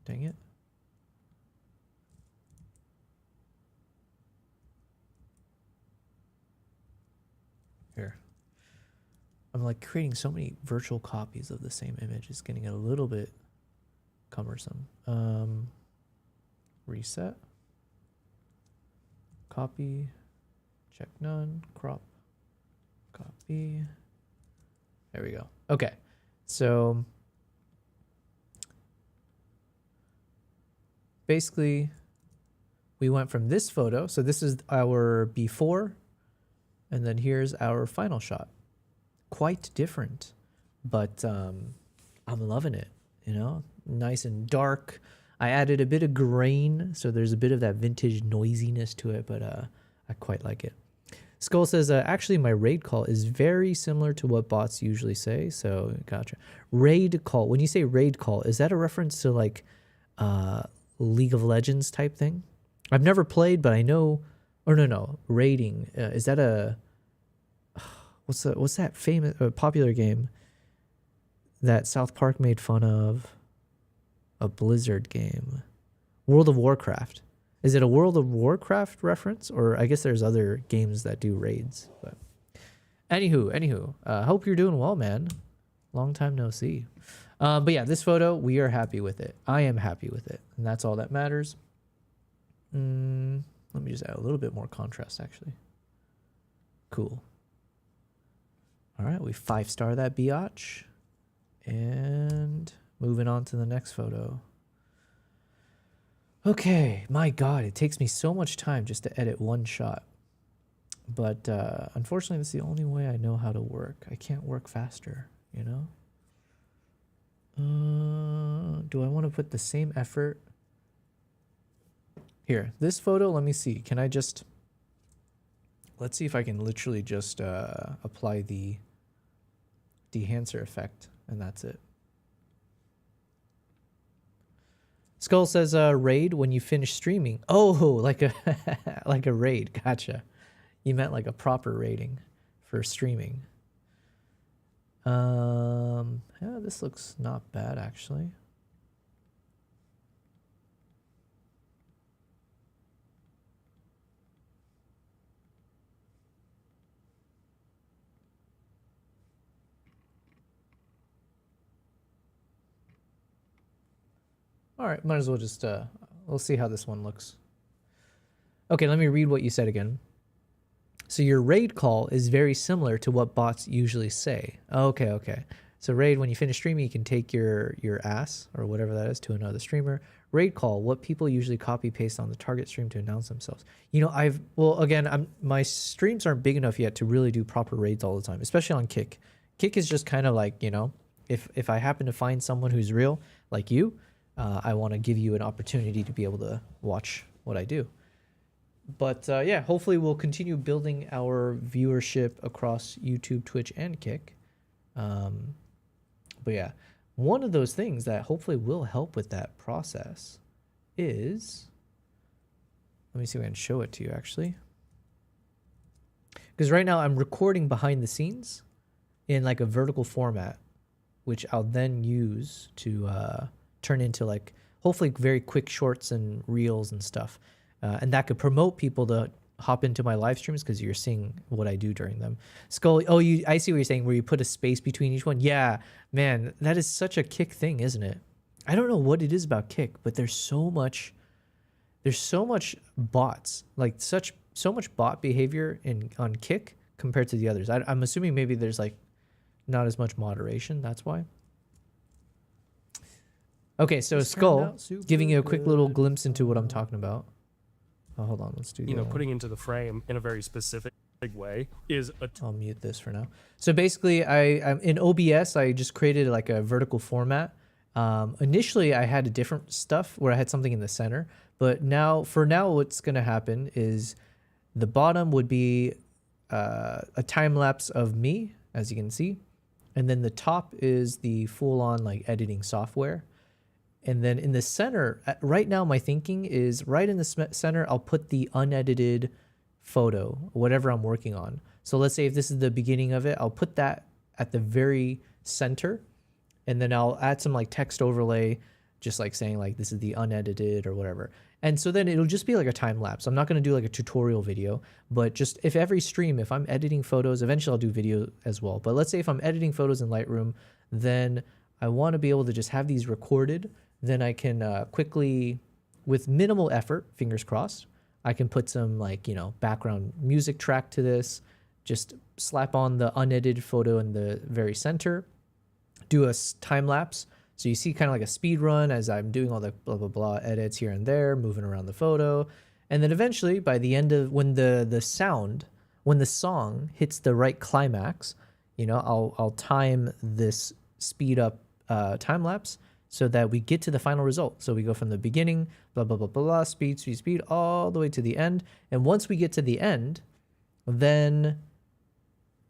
Dang it. Here. I'm like creating so many virtual copies of the same image. It's getting a little bit cumbersome. Reset. Copy. Check none. Crop. Copy. There we go. Okay. So basically we went from this photo. So this is our before, and then here's our final shot. Quite different, but I'm loving it, you know, nice and dark. I added a bit of grain, so there's a bit of that vintage noisiness to it, but I quite like it. Skull says, actually, my raid call is very similar to what bots usually say, so gotcha. Raid call, when you say raid call, is that a reference to like League of Legends type thing? I've never played, but I know, or no, raiding, is that a... What's that famous popular game that South Park made fun of? A Blizzard game. World of Warcraft. Is it a World of Warcraft reference? Or I guess there's other games that do raids. But anywho, hope you're doing well, man. Long time no see. But yeah, this photo, we are happy with it. I am happy with it. And that's all that matters. Let me just add a little bit more contrast, actually. Cool. All right, we 5-star that biatch. And moving on to the next photo. Okay, my God, it takes me so much time just to edit one shot. But unfortunately, that's the only way I know how to work. I can't work faster, you know? Do I want to put the same effort? Here, this photo, let me see. Can I just... Let's see if I can literally just apply the Dehancer effect, and that's it. Skull says, raid when you finish streaming. Oh, like a like a raid. Gotcha. You meant like a proper rating for streaming. Yeah, this looks not bad, actually. All right, might as well just, we'll see how this one looks. Okay, let me read what you said again. So your raid call is very similar to what bots usually say. Okay. So raid, when you finish streaming, you can take your ass, or whatever that is, to another streamer. Raid call, what people usually copy paste on the target stream to announce themselves. You know, well, again, my streams aren't big enough yet to really do proper raids all the time, especially on Kick. Kick is just kind of like, you know, if I happen to find someone who's real, like you, I want to give you an opportunity to be able to watch what I do. But yeah, hopefully we'll continue building our viewership across YouTube, Twitch, and Kick. But yeah, one of those things that hopefully will help with that process is... Let me see if I can show it to you, actually. Because right now I'm recording behind the scenes in like a vertical format, which I'll then use to... turn into like hopefully very quick shorts and reels and stuff, and that could promote people to hop into my live streams because you're seeing what I do during them. Skull, I see what you're saying, where you put a space between each one. Yeah, man, that is such a Kick thing, isn't it? I don't know what it is about Kick, but there's so much bots, like so much bot behavior on Kick compared to the others. I'm assuming maybe there's like not as much moderation. That's why. Okay, so Skull, giving you a quick little glimpse into what I'm talking about. Oh, hold on, let's do that. You know, putting into the frame in a very specific way is a I'll mute this for now. So basically, I'm in OBS. I just created like a vertical format. Initially, I had a different stuff where I had something in the center, but for now, what's gonna happen is the bottom would be a time lapse of me, as you can see, and then the top is the full-on like editing software. And then in the center, right now, my thinking is right in the center, I'll put the unedited photo, whatever I'm working on. So let's say if this is the beginning of it, I'll put that at the very center, and then I'll add some like text overlay, just like saying like this is the unedited or whatever. And so then it'll just be like a time lapse. I'm not going to do like a tutorial video, but just if every stream, if I'm editing photos, eventually I'll do video as well. But let's say if I'm editing photos in Lightroom, then I want to be able to just have these recorded. Then I can quickly, with minimal effort, fingers crossed, I can put some like, background music track to this, just slap on the unedited photo in the very center, do a time lapse. So you see kind of like a speed run as I'm doing all the blah, blah, blah edits here and there, moving around the photo. And then eventually by the end of when the song hits the right climax, I'll time this speed up time lapse so that we get to the final result. So we go from the beginning, blah, blah, blah, blah, blah, speed, speed, speed, all the way to the end. And once we get to the end, then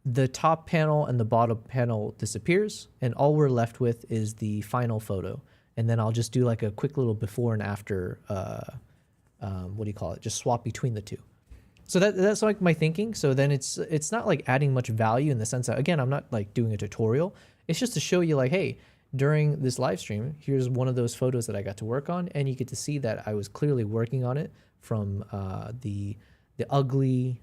the top panel and the bottom panel disappears, and all we're left with is the final photo. And then I'll just do like a quick little before and after, just swap between the two. So that's like my thinking. So then it's not like adding much value in the sense that, again, I'm not like doing a tutorial. It's just to show you like, hey, during this live stream, here's one of those photos that I got to work on, and you get to see that I was clearly working on it from the ugly,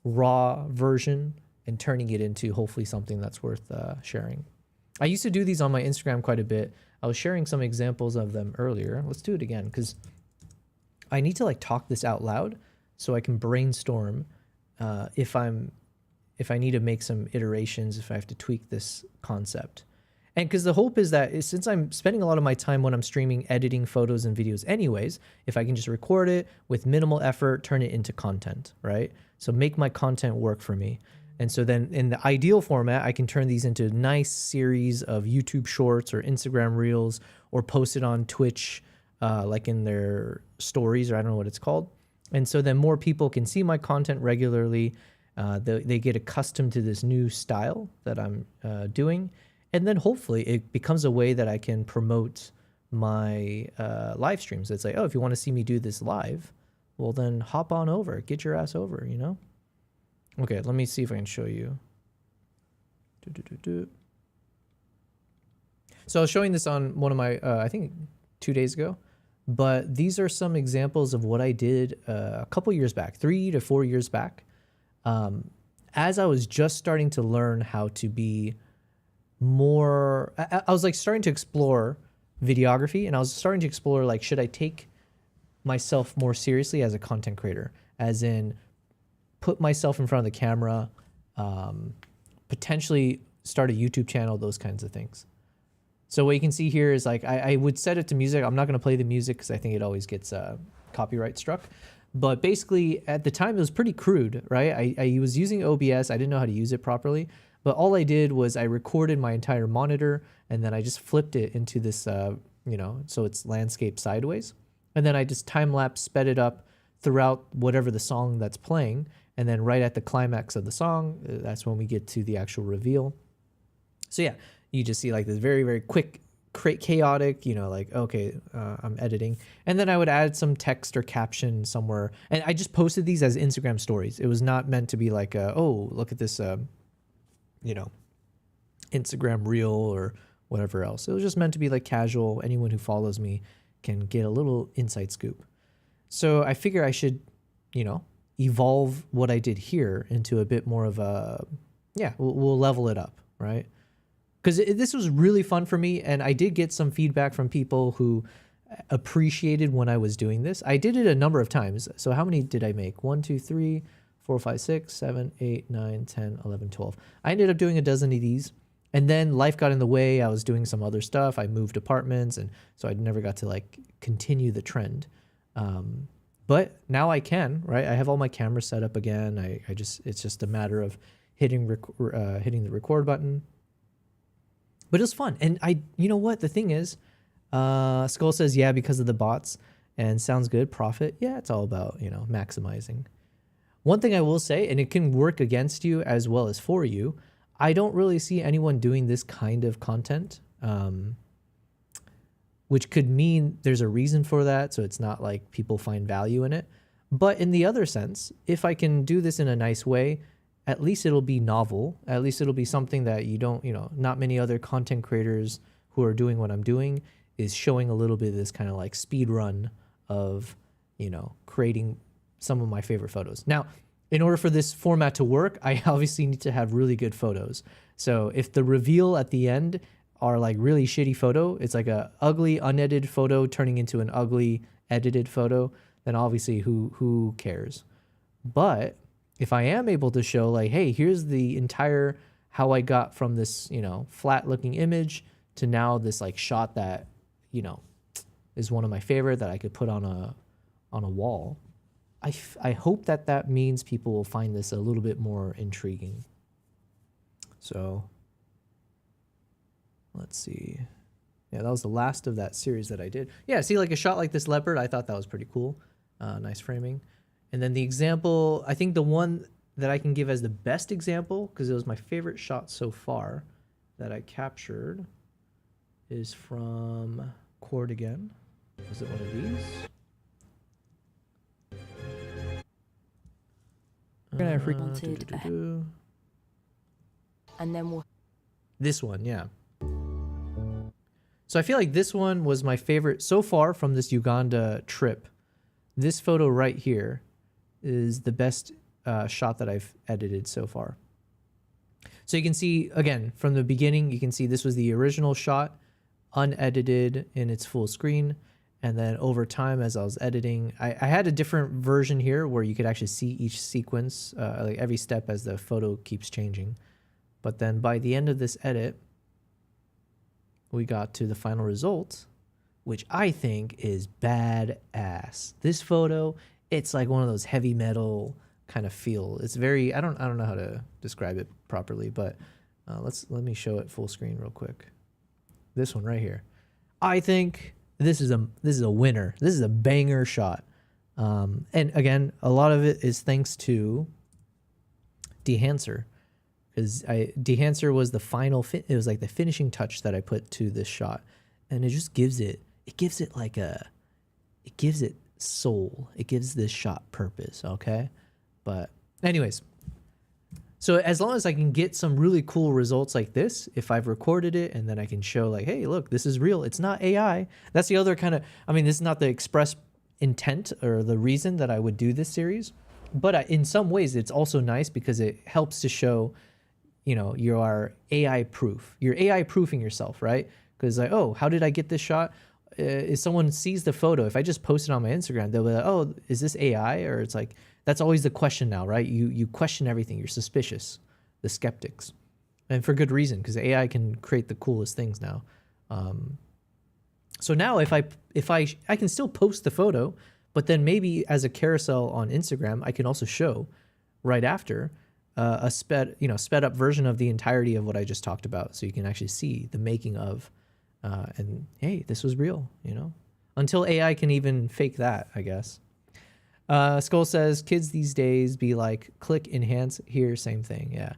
raw version and turning it into hopefully something that's worth sharing. I used to do these on my Instagram quite a bit. I was sharing some examples of them earlier. Let's do it again because I need to like talk this out loud so I can brainstorm if I need to make some iterations, if I have to tweak this concept. And because the hope is that since I'm spending a lot of my time when I'm streaming, editing photos and videos anyways, if I can just record it with minimal effort, turn it into content, right? So make my content work for me. And so then in the ideal format, I can turn these into a nice series of YouTube shorts or Instagram reels or post it on Twitch, like in their stories, or I don't know what it's called. And so then more people can see my content regularly. They get accustomed to this new style that I'm doing. And then hopefully it becomes a way that I can promote my live streams. It's like, oh, if you want to see me do this live, well then hop on over, get your ass over, Okay, let me see if I can show you. So I was showing this on one of my, I think 2 days ago, but these are some examples of what I did a couple years back, 3 to 4 years back, as I was just starting to learn how to be more, I was like starting to explore videography, and I was starting to explore like, should I take myself more seriously as a content creator, as in put myself in front of the camera, potentially start a YouTube channel, those kinds of things. So what you can see here is like, I would set it to music. I'm not going to play the music because I think it always gets copyright struck. But basically at the time it was pretty crude, right? I was using OBS. I didn't know how to use it properly. But all I did was I recorded my entire monitor, and then I just flipped it into this, so it's landscape sideways. And then I just time-lapse, sped it up throughout whatever the song that's playing. And then right at the climax of the song, that's when we get to the actual reveal. So yeah, you just see like this very, very quick, chaotic, like, okay, I'm editing. And then I would add some text or caption somewhere. And I just posted these as Instagram stories. It was not meant to be like, oh, look at this, Instagram reel or whatever else. It was just meant to be like casual. Anyone who follows me can get a little inside scoop. So I figure I should, evolve what I did here into a bit more of a, we'll level it up, right? Because this was really fun for me, and I did get some feedback from people who appreciated when I was doing this. I did it a number of times. So how many did I make? 1, 2, 3, 4, 5, 6, 7, 8, 9, 10, 11, 12. I ended up doing a dozen of these, and then life got in the way. I was doing some other stuff. I moved apartments, and so I never got to like continue the trend. But now I can, right? I have all my cameras set up again. It's just a matter of hitting the record button. But it was fun. And you know what? The thing is, Skull says, yeah, because of the bots, and sounds good. Profit. Yeah, it's all about, maximizing. One thing I will say, and it can work against you as well as for you, I don't really see anyone doing this kind of content, which could mean there's a reason for that. So it's not like people find value in it. But in the other sense, if I can do this in a nice way, at least it'll be novel. At least it'll be something that not many other content creators who are doing what I'm doing is showing a little bit of this kind of like speed run of, creating some of my favorite photos. Now, in order for this format to work, I obviously need to have really good photos. So if the reveal at the end are like really shitty photo, it's like a ugly unedited photo turning into an ugly edited photo, then obviously who cares? But if I am able to show like, hey, here's the entire how I got from this, flat looking image to now this like shot that, is one of my favorite that I could put on a wall. I hope that means people will find this a little bit more intriguing. So let's see. Yeah, that was the last of that series that I did. Yeah, see, like a shot like this leopard, I thought that was pretty cool. Nice framing. And then the example, I think the one that I can give as the best example, because it was my favorite shot so far that I captured, is from Cord again. Was it one of these? And then we'll... This one, yeah. So I feel like this one was my favorite so far from this Uganda trip. This photo right here is the best shot that I've edited so far. So you can see, again, from the beginning, you can see this was the original shot, unedited in its full screen. And then over time, as I was editing, I had a different version here where you could actually see each sequence, like every step as the photo keeps changing. But then by the end of this edit, we got to the final result, which I think is badass. This photo, it's like one of those heavy metal kind of feel. It's very, I don't know how to describe it properly, but let me show it full screen real quick. This one right here. I think this is a winner. This is a banger shot. And again, a lot of it is thanks to Dehancer, because Dehancer was the final it was like the finishing touch that I put to this shot, and it just gives it soul. It gives this shot purpose. Okay, but anyways, so as long as I can get some really cool results like this, if I've recorded it and then I can show like, hey, look, this is real. It's not AI. That's the other kind of, this is not the express intent or the reason that I would do this series, but in some ways it's also nice because it helps to show, you are AI proof. You're AI proofing yourself, right? Because like, oh, how did I get this shot? If someone sees the photo, if I just post it on my Instagram, they'll be like, oh, is this AI? Or it's like, that's always the question now, right? You question everything. You're suspicious, the skeptics. And for good reason, because AI can create the coolest things now. So now if I can still post the photo, but then maybe as a carousel on Instagram, I can also show right after a sped up version of the entirety of what I just talked about. So you can actually see the making of, and hey, this was real, until AI can even fake that, I guess. Skull says, kids these days be like, click, enhance, here, same thing. Yeah.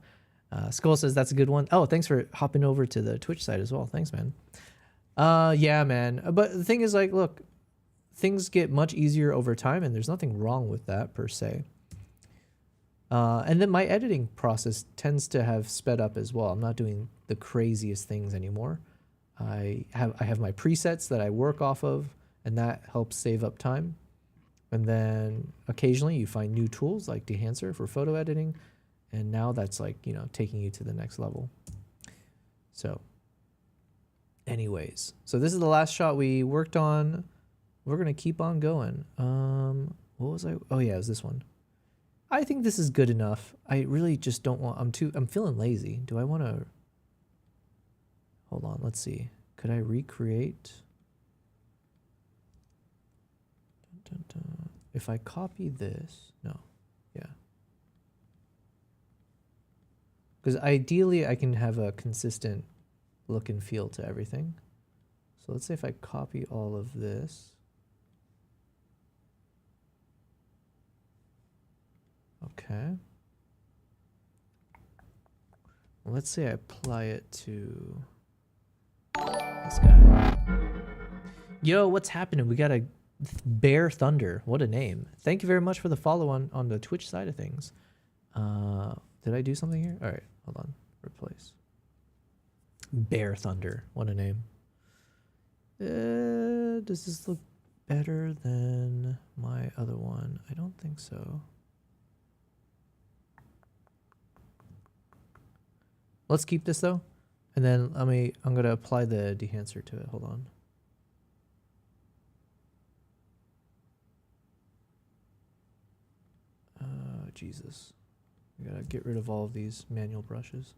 Skull says, that's a good one. Oh, thanks for hopping over to the Twitch side as well. Thanks, man. Yeah, man. But the thing is, like, look, things get much easier over time, and there's nothing wrong with that per se. And then my editing process tends to have sped up as well. I'm not doing the craziest things anymore. I have my presets that I work off of, and that helps save up time. And then occasionally you find new tools like Dehancer for photo editing. And now that's like, taking you to the next level. So anyways, so this is the last shot we worked on. We're going to keep on going. What was I? Oh yeah, it was this one. I think this is good enough. I really just don't want, I'm feeling lazy. Do I want to, hold on, let's see. Could I recreate? Dun, dun, dun. if I copy this, no, yeah. Because ideally I can have a consistent look and feel to everything. So let's say if I copy all of this. Okay. Well, let's say I apply it to this guy. Yo, what's happening? We got a Bear Thunder. What a name. Thank you very much for the follow on the Twitch side of things. Did I do something here? All right, hold on. Replace. Bear Thunder. What a name. Does this look better than my other one? I don't think so. Let's keep this though. And then I'm going to apply the dehancer to it. Hold on. Jesus. I gotta get rid of all of these manual brushes.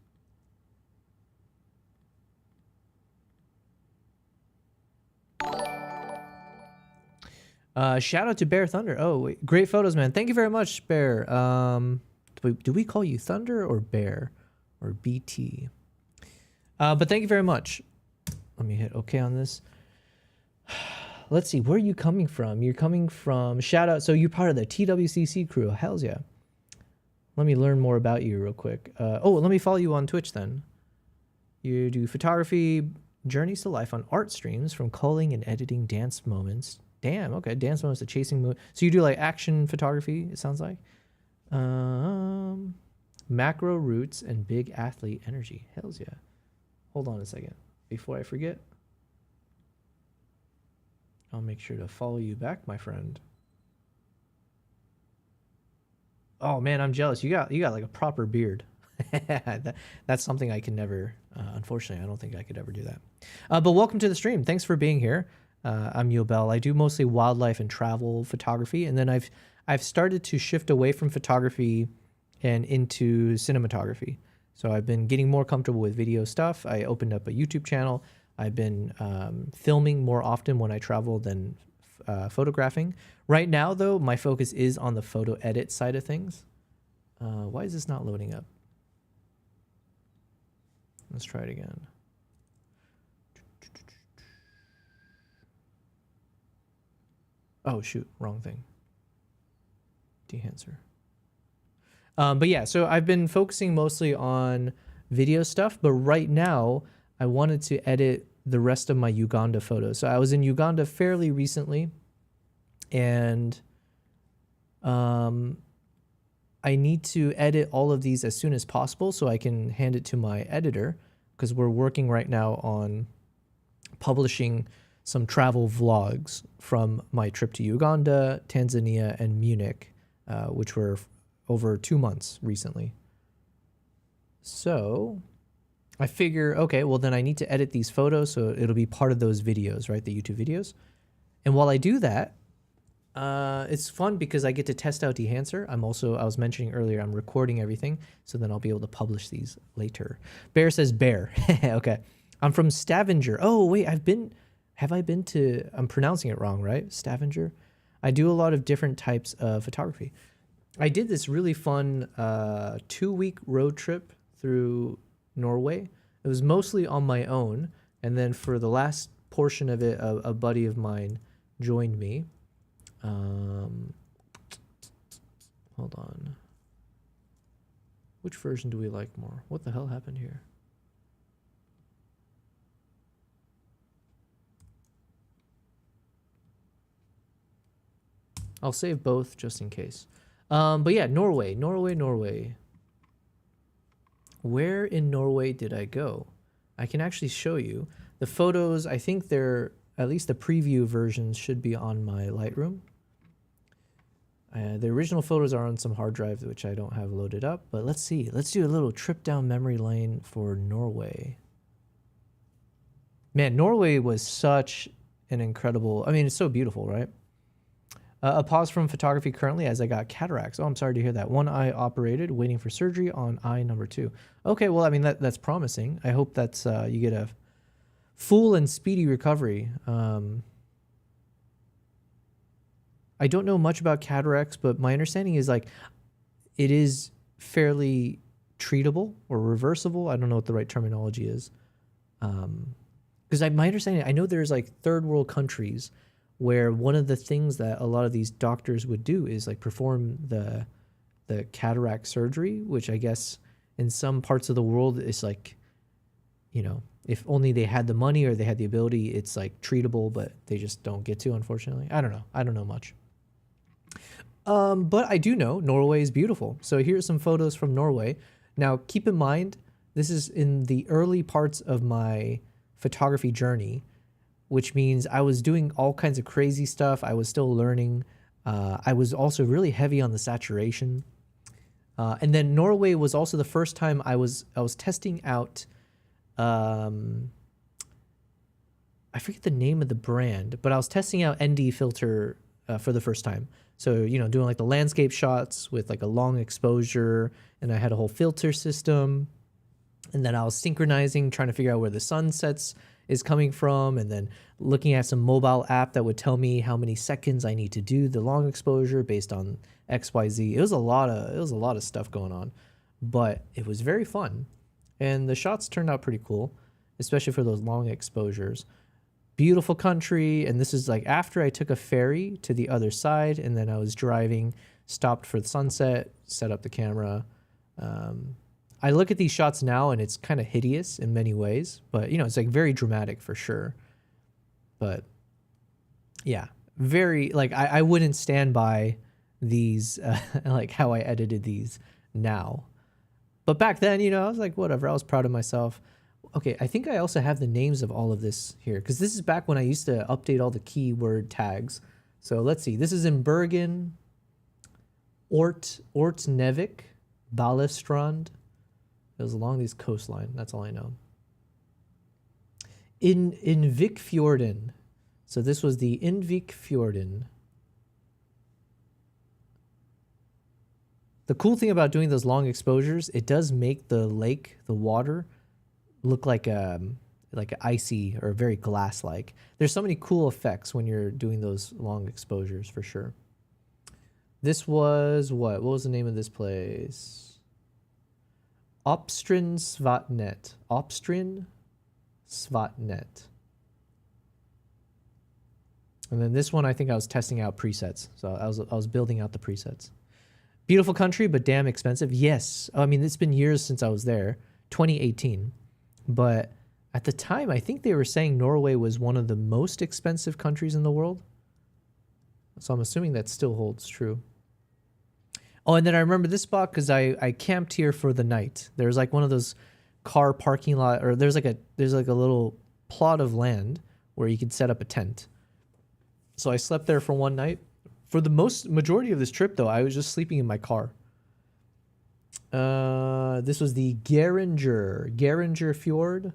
Shout out to Bear Thunder. Oh, wait. Great photos, man. Thank you very much, Bear. Do we call you Thunder or Bear or BT? But thank you very much. Let me hit OK on this. Let's see. Where are you coming from? You're coming from... Shout out. So you're part of the TWCC crew. Hells yeah. Let me learn more about you real quick. Oh, let me follow you on Twitch then. You do photography, journeys to life on art streams from culling and editing dance moments. Damn, okay. Dance moments to chasing... So you do like action photography, it sounds like. Macro roots and big athlete energy. Hells yeah. Hold on a second. Before I forget, I'll make sure to follow you back, my friend. Oh man, I'm jealous. You got like a proper beard. That's something I can never. Unfortunately, I don't think I could ever do that. But welcome to the stream. Thanks for being here. I'm Yobel. I do mostly wildlife and travel photography, and then I've started to shift away from photography and into cinematography. So I've been getting more comfortable with video stuff. I opened up a YouTube channel. I've been filming more often when I travel than photographing. Right now, though, my focus is on the photo edit side of things. Why is this not loading up? Let's try it again. Oh, shoot. Wrong thing. Dehancer. But yeah, so I've been focusing mostly on video stuff, but right now I wanted to edit the rest of my Uganda photos. So I was in Uganda fairly recently, and I need to edit all of these as soon as possible so I can hand it to my editor, because we're working right now on publishing some travel vlogs from my trip to Uganda, Tanzania, and Munich, which were over 2 months recently. So I figure, okay, well then I need to edit these photos so it'll be part of those videos, right? The YouTube videos. And while I do that, it's fun because I get to test out Dehancer. I was mentioning earlier, I'm recording everything, so then I'll be able to publish these later. Bear says bear. Okay. I'm from Stavanger. Oh, wait, have I been to, I'm pronouncing it wrong, right? Stavanger. I do a lot of different types of photography. I did this really fun 2-week road trip through Norway. It was mostly on my own, and then for the last portion of it, a buddy of mine joined me. Hold on. Which version do we like more? What the hell happened here? I'll save both just in case. But yeah, Norway. Where in Norway did I go? I can actually show you. The photos, I think they're, at least the preview versions should be on my Lightroom. The original photos are on some hard drive, which I don't have loaded up. But let's see. Let's do a little trip down memory lane for Norway. Man, Norway was such an incredible... I mean, it's so beautiful, right? A pause from photography currently as I got cataracts. Oh, I'm sorry to hear that. One eye operated, waiting for surgery on eye number 2. Okay, well, I mean, that's promising. I hope that's you get a full and speedy recovery. I I don't know much about cataracts, but my understanding is like it is fairly treatable or reversible. I don't know what the right terminology is. Because my understanding, I know there's like third world countries where one of the things that a lot of these doctors would do is like perform the cataract surgery, which I guess in some parts of the world is like, you know, if only they had the money or they had the ability, it's like treatable, but they just don't get to, unfortunately. I don't know. I don't know much. But I do know Norway is beautiful. So here's some photos from Norway. Now, keep in mind, this is in the early parts of my photography journey, which means I was doing all kinds of crazy stuff. I was still learning. I was also really heavy on the saturation. And then Norway was also the first time I was testing out, I forget the name of the brand, but I was testing out ND filter for the first time. So, you know, doing like the landscape shots with like a long exposure, and I had a whole filter system. And then I was synchronizing, trying to figure out where the sunsets is coming from, and then looking at some mobile app that would tell me how many seconds I need to do the long exposure based on XYZ. It was a lot of stuff going on, but it was very fun. And the shots turned out pretty cool, especially for those long exposures. Beautiful country, and this is like after I took a ferry to the other side, and then I was driving, stopped for the sunset, set up the camera. I look at these shots now and it's kind of hideous in many ways, but you know, it's like very dramatic for sure. But yeah, very like I wouldn't stand by these like how I edited these now. But back then, you know, I was like, whatever, I was proud of myself. Okay, I think I also have the names of all of this here, because this is back when I used to update all the keyword tags. So let's see, this is in Bergen, Ortnevik, Balestrand. It was along these coastline. That's all I know. In Vikfjorden. So this was the Vikfjorden. The cool thing about doing those long exposures, it does make the lake, the water, look like icy or very glass-like. There's so many cool effects when you're doing those long exposures for sure. This was what? What was the name of this place? Opstrin Svatnet. Opstrin Svatnet. And then this one, I think I was testing out presets. So I was building out the presets. Beautiful country, but damn expensive. Yes. I mean, it's been years since I was there. 2018. But at the time, I think they were saying Norway was one of the most expensive countries in the world. So I'm assuming that still holds true. Oh, and then I remember this spot because I camped here for the night. There's like one of those car parking lot, or there's like a little plot of land where you could set up a tent. So I slept there for one night. For the majority of this trip, though, I was just sleeping in my car. This was the Geringer Fjord,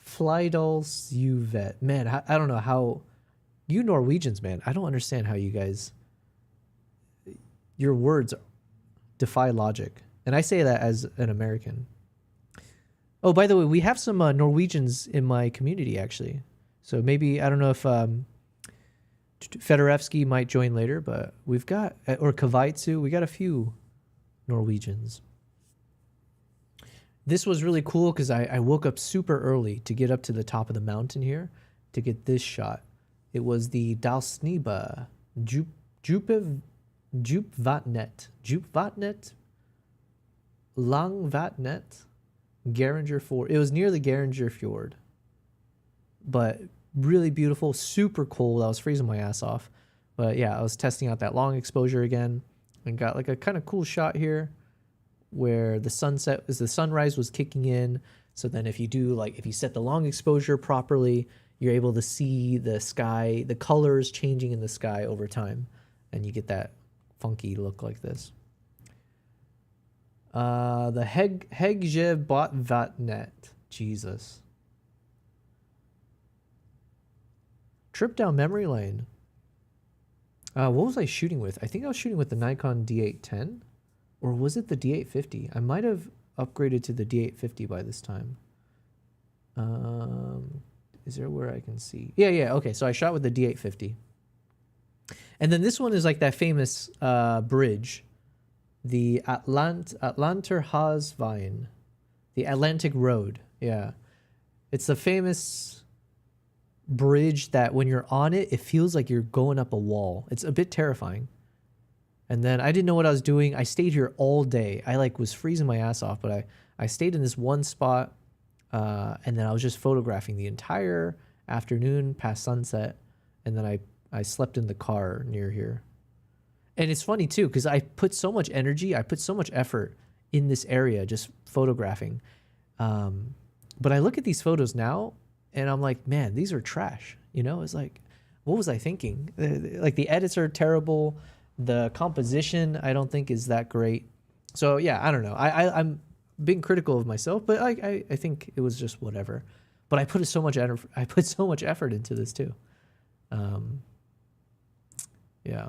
Flydalsjuvet. Man, I don't know how you Norwegians, man. I don't understand how you guys. Your words defy logic, and I say that as an American. Oh, by the way, we have some Norwegians in my community actually. So maybe I don't know if Fedorevsky might join later, but we've got or Kavaitsu. We got a few Norwegians. This was really cool because I woke up super early to get up to the top of the mountain here to get this shot. It was the Dalsniba Djupvatnet, Langvatnet, Geringer Fjord. It was near the Geringer Fjord, but really beautiful, super cold. I was freezing my ass off, but yeah, I was testing out that long exposure again and got like a kind of cool shot here where the sunrise was kicking in. So then if you set the long exposure properly, you're able to see the sky, the colors changing in the sky over time, and you get that funky look like this. The Hegjebotvatnet. Jesus. Trip down memory lane. What was I shooting with? I think I was shooting with the Nikon D810. Or was it the D850? I might have upgraded to the D850 by this time. Is there where I can see? Yeah, okay. So I shot with the D850. And then this one is like that famous bridge, the Atlanterhavsveien, the Atlantic Road. Yeah. It's the famous bridge that when you're on it, it feels like you're going up a wall. It's a bit terrifying. And then I didn't know what I was doing. I stayed here all day. I like was freezing my ass off, but I stayed in this one spot, and then I was just photographing the entire afternoon past sunset, and then I slept in the car near here. And it's funny too, because I put so much energy, I put so much effort in this area just photographing. But I look at these photos now, and I'm like, man, these are trash. You know, it's like, what was I thinking? Like the edits are terrible. The composition, I don't think is that great. So yeah, I don't know. I'm being critical of myself, but I think it was just whatever. But I put so much effort into this too. Yeah.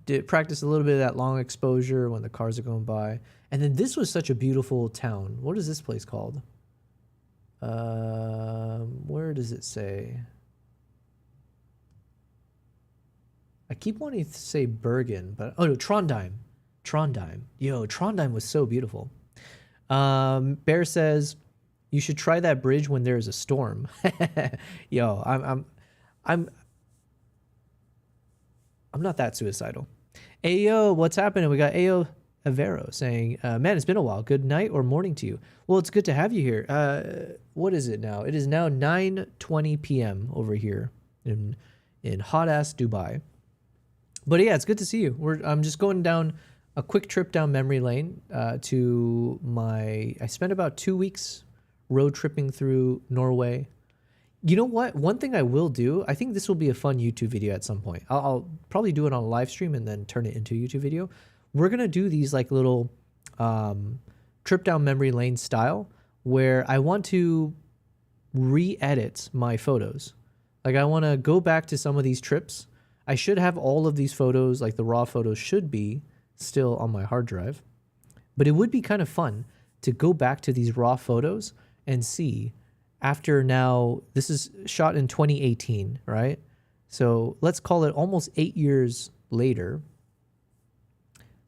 Did practice a little bit of that long exposure when the cars are going by. And then this was such a beautiful town. What is this place called? Where does it say? I keep wanting to say Bergen, but oh no, Trondheim. Yo, Trondheim was so beautiful. Bear says you should try that bridge when there's a storm. Yo, I'm not that suicidal. Ayo, what's happening? We got Ayo Avero saying, man, it's been a while. Good night or morning to you. Well, it's good to have you here. What is it now? It is now 9:20 p.m. over here in hot ass Dubai. But yeah, it's good to see you. I'm just going down a quick trip down memory lane to I spent about 2 weeks road tripping through Norway. You know what? One thing I will do, I think this will be a fun YouTube video at some point. I'll probably do it on a live stream and then turn it into a YouTube video. We're going to do these like little trip down memory lane style where I want to re-edit my photos. Like I want to go back to some of these trips. I should have all of these photos, like the raw photos should be still on my hard drive. But it would be kind of fun to go back to these raw photos and see after now, this is shot in 2018, right? So let's call it almost 8 years later.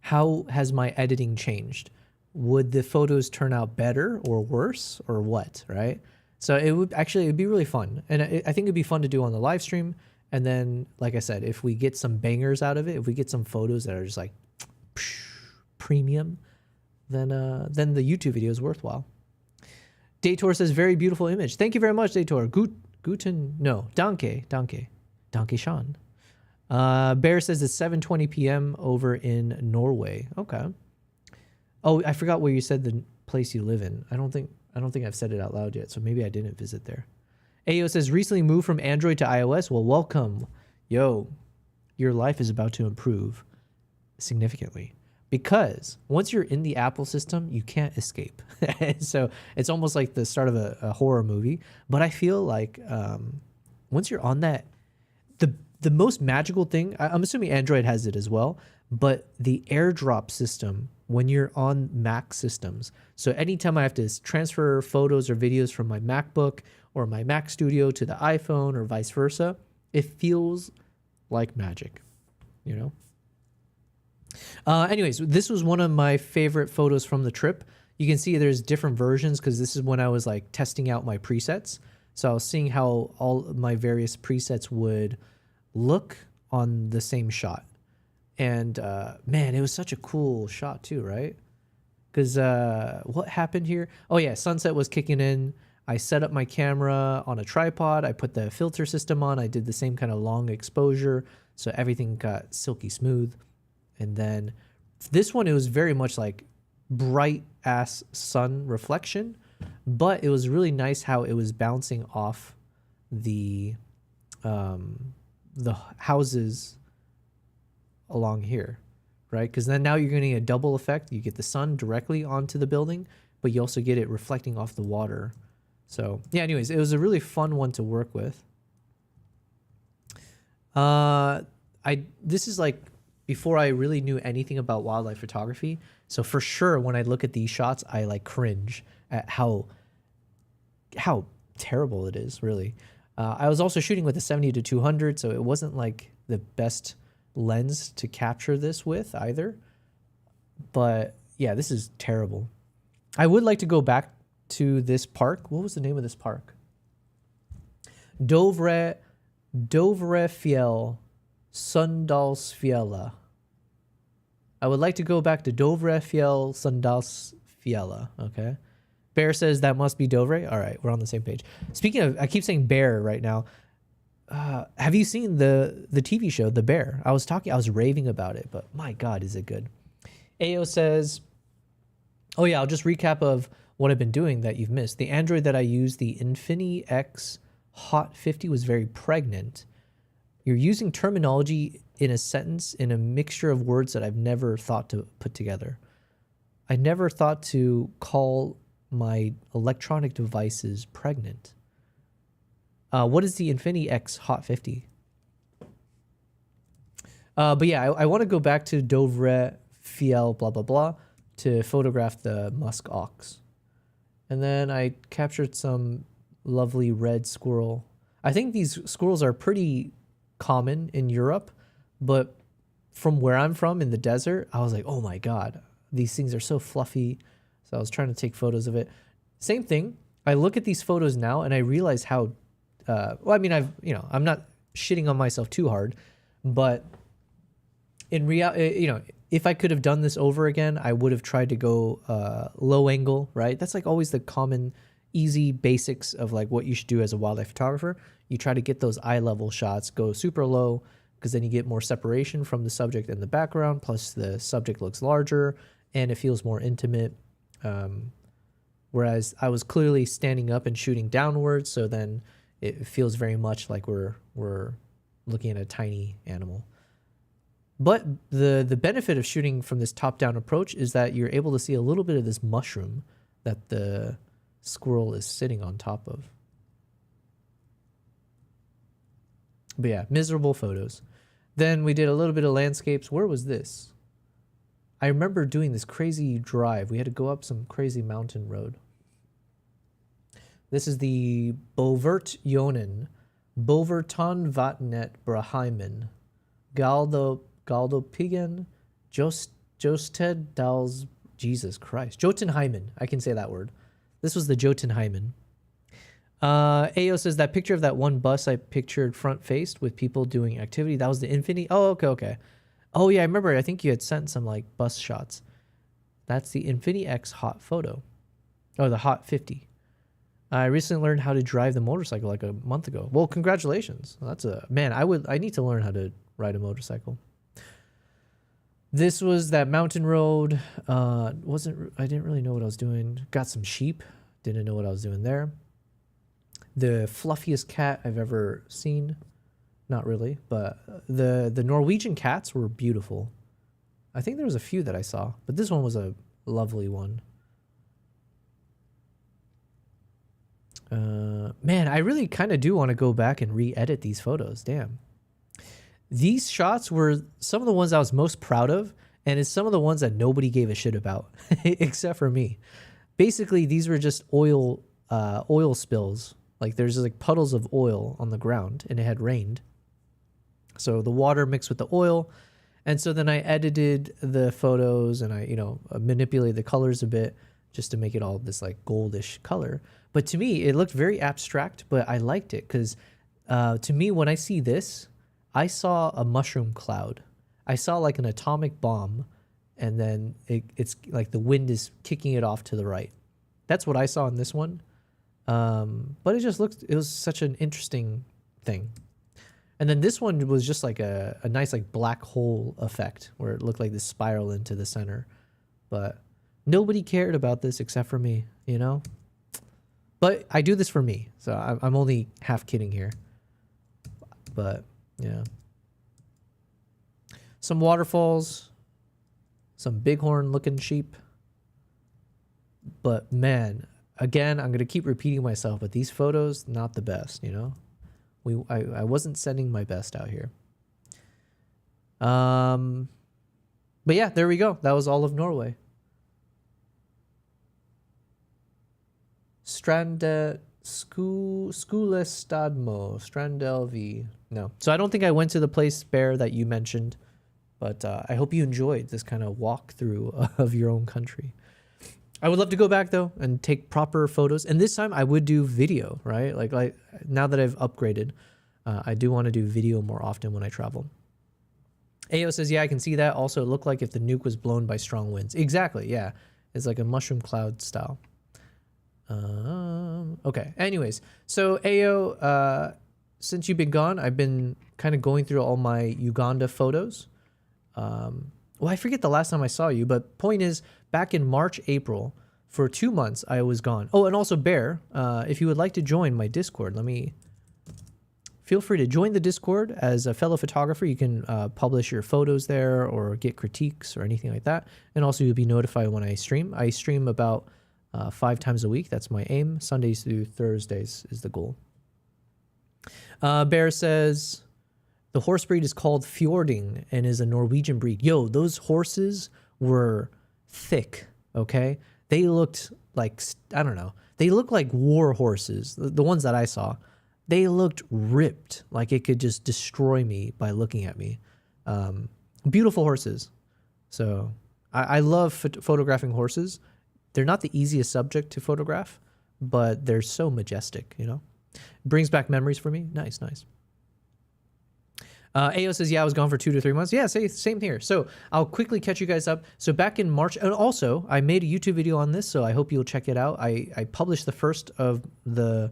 How has my editing changed? Would the photos turn out better or worse or what, right? So it'd be really fun. And I think it'd be fun to do on the live stream. And then, like I said, if we get some bangers out of it, if we get some photos that are just like premium, then the YouTube video is worthwhile. Dator says, very beautiful image. Thank you very much, Dator. Danke Sean. Bear says it's 7:20 p.m. over in Norway. Okay. Oh, I forgot where you said the place you live in. I don't think I've said it out loud yet, so maybe I didn't visit there. Ayo says, recently moved from Android to iOS. Well, welcome. Yo, your life is about to improve significantly because once you're in the Apple system, you can't escape. So it's almost like the start of a horror movie. But I feel like once you're on that, the most magical thing, I'm assuming Android has it as well, but the AirDrop system when you're on Mac systems. So anytime I have to transfer photos or videos from my MacBook or my Mac Studio to the iPhone or vice versa, it feels like magic, you know? Anyways, this was one of my favorite photos from the trip. You can see there's different versions because this is when I was like testing out my presets. So I was seeing how all of my various presets would look on the same shot. And man, it was such a cool shot too, right? Because what happened here? Oh yeah, sunset was kicking in. I set up my camera on a tripod. I put the filter system on. I did the same kind of long exposure. So everything got silky smooth. And then this one, it was very much like bright ass sun reflection, but it was really nice how it was bouncing off the houses along here, right? Because then now you're getting a double effect. You get the sun directly onto the building, but you also get it reflecting off the water. So yeah, anyways, it was a really fun one to work with. This is like before I really knew anything about wildlife photography. So for sure, when I look at these shots, I like cringe at how terrible it is, really. I was also shooting with a 70 to 200, so it wasn't like the best lens to capture this with either. But yeah, this is terrible. I would like to go back to this park. What was the name of this park? Dovrefjell Sundalsfjella. I would like to go back to Dovrefjell Sundalsfjella. Okay. Bear says that must be Dovre. All right, we're on the same page. Speaking of, I keep saying Bear right now. Have you seen the TV show The Bear? I was raving about it, but my God, is it good? Ao says, oh yeah, I'll just recap of what I've been doing that you've missed. The Android that I used, the Infinity X Hot 50, was very pregnant. You're using terminology in a sentence in a mixture of words that I've never thought to put together. I never thought to call my electronic devices pregnant. What is the Infinity X Hot 50? But yeah, I want to go back to Dovre Fiel blah blah blah to photograph the musk ox. And then I captured some lovely red squirrel. I think these squirrels are pretty common in Europe, but from where I'm from in the desert, I was like, oh my God, these things are so fluffy. So I was trying to take photos of it. Same thing. I look at these photos now and I realize how, well, I mean, I'm not shitting on myself too hard, but in reality, if I could have done this over again, I would have tried to go low angle, right? That's like always the common, easy basics of like what you should do as a wildlife photographer. You try to get those eye level shots, go super low, because then you get more separation from the subject and the background, plus the subject looks larger and it feels more intimate. Whereas I was clearly standing up and shooting downwards, so then it feels very much like we're looking at a tiny animal. But the benefit of shooting from this top-down approach is that you're able to see a little bit of this mushroom that the squirrel is sitting on top of. But yeah, miserable photos. Then we did a little bit of landscapes. Where was this? I remember doing this crazy drive. We had to go up some crazy mountain road. This is the Bovertjonen, Bovertonvatnet Braheimen, Galdopigen, Josted Dals, Jesus Christ, Jotunheimen. I can say that word. This was the Jotunheimen. Ao says that picture of that one bus I pictured front faced with people doing activity. That was the Infinity. Oh, okay. Oh yeah, I remember. I think you had sent some like bus shots. That's the Infinity X Hot photo. Oh, the Hot 50. I recently learned how to drive the motorcycle like a month ago. Well, congratulations. That's man. I need to learn how to ride a motorcycle. This was that mountain road. I didn't really know what I was doing. Got some sheep. Didn't know what I was doing there. The fluffiest cat I've ever seen. Not really, but the Norwegian cats were beautiful. I think there was a few that I saw, but this one was a lovely one. Man, I really kind of do want to go back and re-edit these photos. Damn. These shots were some of the ones I was most proud of, and it's some of the ones that nobody gave a shit about, except for me. Basically, these were just oil spills. Like there's like puddles of oil on the ground, and it had rained. So the water mixed with the oil, and so then I edited the photos and I, manipulated the colors a bit just to make it all this like goldish color. But to me, it looked very abstract, but I liked it because to me, when I see this, I saw a mushroom cloud. I saw like an atomic bomb, and then it's like the wind is kicking it off to the right. That's what I saw in this one. But it was such an interesting thing. And then this one was just like a nice like black hole effect where it looked like this spiral into the center. But nobody cared about this except for me, But I do this for me, so I'm only half kidding here. But yeah. Some waterfalls, some bighorn looking sheep. But man, again, I'm going to keep repeating myself, but these photos, not the best, I wasn't sending my best out here. But yeah, there we go. That was all of Norway. Skulestadmo, Strandelvi. No. So I don't think I went to the place, Bear, that you mentioned, but I hope you enjoyed this kind of walkthrough of your own country. I would love to go back though and take proper photos. And this time I would do video, right? Like now that I've upgraded, I do want to do video more often when I travel. Ao says, yeah, I can see that. Also, it looked like if the nuke was blown by strong winds. Exactly, yeah. It's like a mushroom cloud style. Okay, anyways. So, Ao, since you've been gone, I've been kind of going through all my Uganda photos. Well, I forget the last time I saw you, but point is, back in March, April, for 2 months, I was gone. Oh, and also, Bear, if you would like to join my Discord, feel free to join the Discord. As a fellow photographer, you can publish your photos there or get critiques or anything like that. And also you'll be notified when I stream. I stream about 5 times a week. That's my aim. Sundays through Thursdays is the goal. Bear says, the horse breed is called Fjording and is a Norwegian breed. Yo, those horses were thick, okay? They looked like, I don't know. They looked like war horses, the ones that I saw. They looked ripped, like it could just destroy me by looking at me. Beautiful horses. So I love photographing horses. They're not the easiest subject to photograph, but they're so majestic, you know? Brings back memories for me. Nice, nice. Ao says, yeah, I was gone for 2 to 3 months. Yeah, same here. So I'll quickly catch you guys up. So back in March, and also I made a YouTube video on this, so I hope you'll check it out. I published the first of the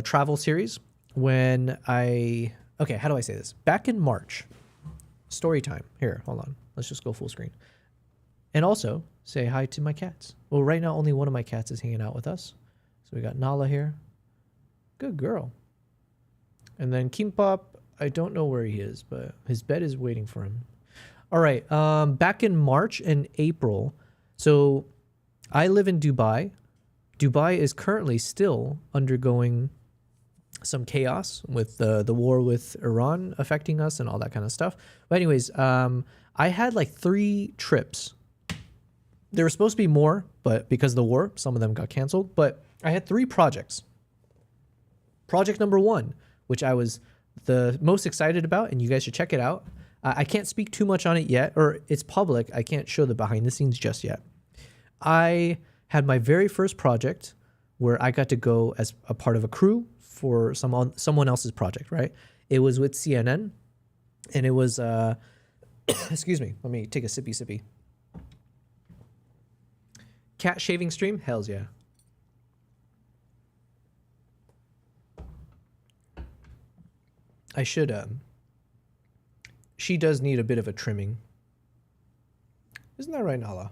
travel series when okay, how do I say this? Back in March, story time. Here, hold on. Let's just go full screen. And also say hi to my cats. Well, right now only one of my cats is hanging out with us. So we got Nala here. Good girl. And then Kimpop, I don't know where he is, but his bed is waiting for him. All right, back in March and April. So I live in Dubai. Dubai is currently still undergoing some chaos with the war with Iran affecting us and all that kind of stuff. But anyways, I had like 3 trips. There were supposed to be more, but because of the war, some of them got canceled. But I had 3 projects. Project number 1, which I was the most excited about, and you guys should check it out. I can't speak too much on it yet, or it's public. I can't show the behind the scenes just yet. I had my very first project where I got to go as a part of a crew for someone else's project, right? It was with CNN, and it was, excuse me, let me take a sippy. Cat shaving stream? Hells yeah. I should, she does need a bit of a trimming. Isn't that right, Nala?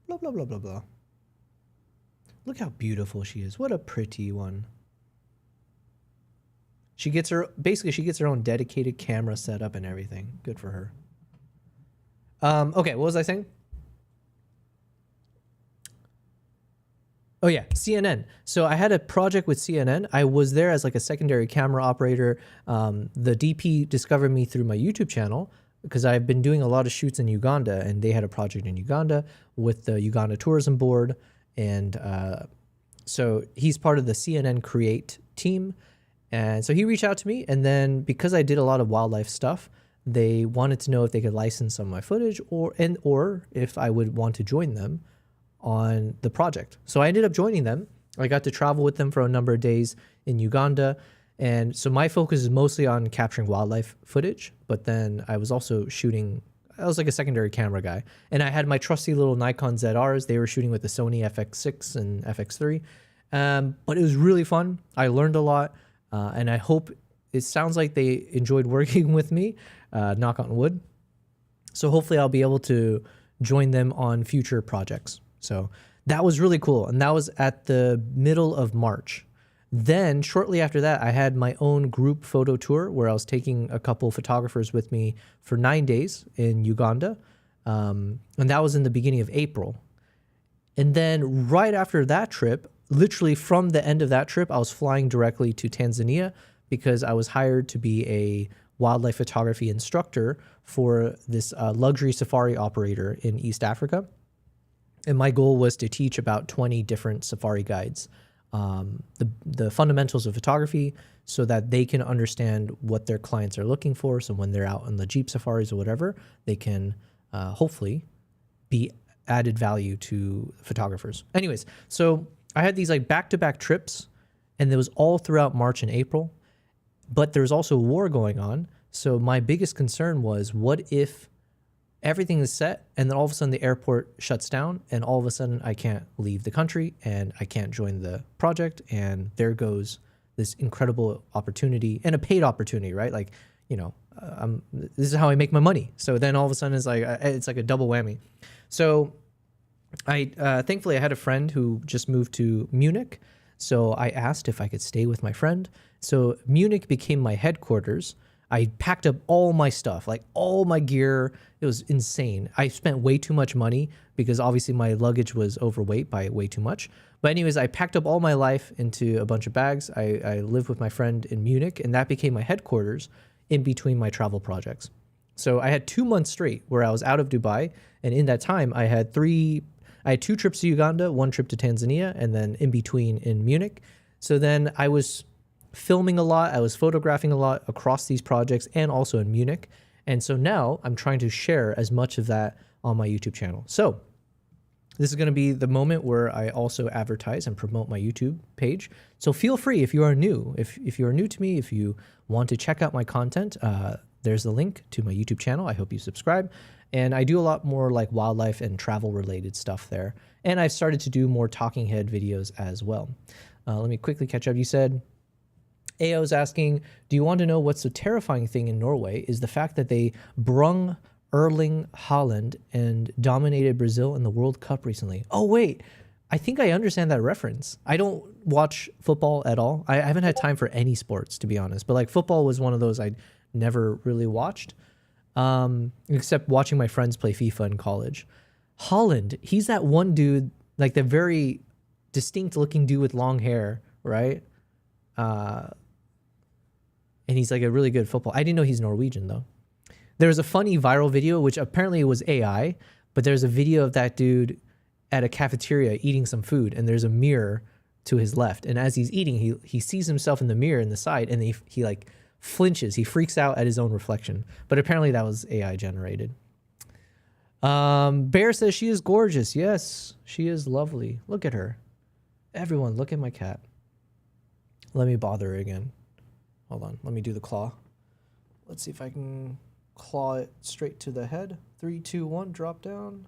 Blah, blah, blah, blah, blah. Look how beautiful she is. What a pretty one. She gets her own dedicated camera setup and everything. Good for her. Okay, what was I saying? Oh yeah, CNN. So I had a project with CNN. I was there as like a secondary camera operator. The DP discovered me through my YouTube channel because I've been doing a lot of shoots in Uganda, and they had a project in Uganda with the Uganda Tourism Board. And so he's part of the CNN Create team. And so he reached out to me, and then because I did a lot of wildlife stuff, they wanted to know if they could license some of my footage or if I would want to join them on the project. So I ended up joining them. I got to travel with them for a number of days in Uganda. And so my focus is mostly on capturing wildlife footage, but then I was also shooting, I was like a secondary camera guy. And I had my trusty little Nikon ZRs. They were shooting with the Sony FX6 and FX3. But it was really fun. I learned a lot. And I hope, it sounds like they enjoyed working with me, knock on wood. So hopefully I'll be able to join them on future projects. So that was really cool. And that was at the middle of March. Then shortly after that, I had my own group photo tour where I was taking a couple photographers with me for 9 days in Uganda. And that was in the beginning of April. And then right after that trip, literally from the end of that trip, I was flying directly to Tanzania because I was hired to be a wildlife photography instructor for this luxury safari operator in East Africa. And my goal was to teach about 20 different safari guides the fundamentals of photography so that they can understand what their clients are looking for. So when they're out on the Jeep safaris or whatever, they can hopefully be added value to photographers. Anyways, so I had these like back-to-back trips, and it was all throughout March and April, but there's also a war going on. So my biggest concern was, what if everything is set and then all of a sudden the airport shuts down and all of a sudden I can't leave the country and I can't join the project, and there goes this incredible opportunity, and a paid opportunity, right? Like, you know, this is how I make my money. So then all of a sudden it's like a double whammy. So I thankfully I had a friend who just moved to Munich. So I asked if I could stay with my friend. So Munich became my headquarters. I packed up all my stuff, like all my gear. It was insane. I spent way too much money because obviously my luggage was overweight by way too much. But anyways, I packed up all my life into a bunch of bags. I lived with my friend in Munich, and that became my headquarters in between my travel projects. So I had 2 months straight where I was out of Dubai. And in that time, I had 2 trips to Uganda, 1 trip to Tanzania, and then in between in Munich. So then I was filming a lot. I was photographing a lot across these projects and also in Munich. And so now I'm trying to share as much of that on my YouTube channel. So this is going to be the moment where I also advertise and promote my YouTube page. So feel free, if you are new, if you are new to me, if you want to check out my content, there's the link to my YouTube channel. I hope you subscribe. And I do a lot more like wildlife and travel related stuff there. And I've started to do more talking head videos as well. Let me quickly catch up. You said, AO's asking, do you want to know what's the terrifying thing in Norway is the fact that they brung Erling Haaland and dominated Brazil in the World Cup recently. Oh, wait. I think I understand that reference. I don't watch football at all. I haven't had time for any sports, to be honest. But like football was one of those I never really watched, except watching my friends play FIFA in college. Haaland, he's that one dude, like the very distinct looking dude with long hair, right? And he's like a really good football. I didn't know he's Norwegian though. There was a funny viral video, which apparently was AI, but there's a video of that dude at a cafeteria eating some food, and there's a mirror to his left. And as he's eating, he sees himself in the mirror in the side, and he like flinches. He freaks out at his own reflection. But apparently that was AI generated. Bear says she is gorgeous. Yes, she is lovely. Look at her. Everyone, look at my cat. Let me bother her again. Hold on. Let me do the claw. Let's see if I can claw it straight to the head. 3, 2, 1, drop down.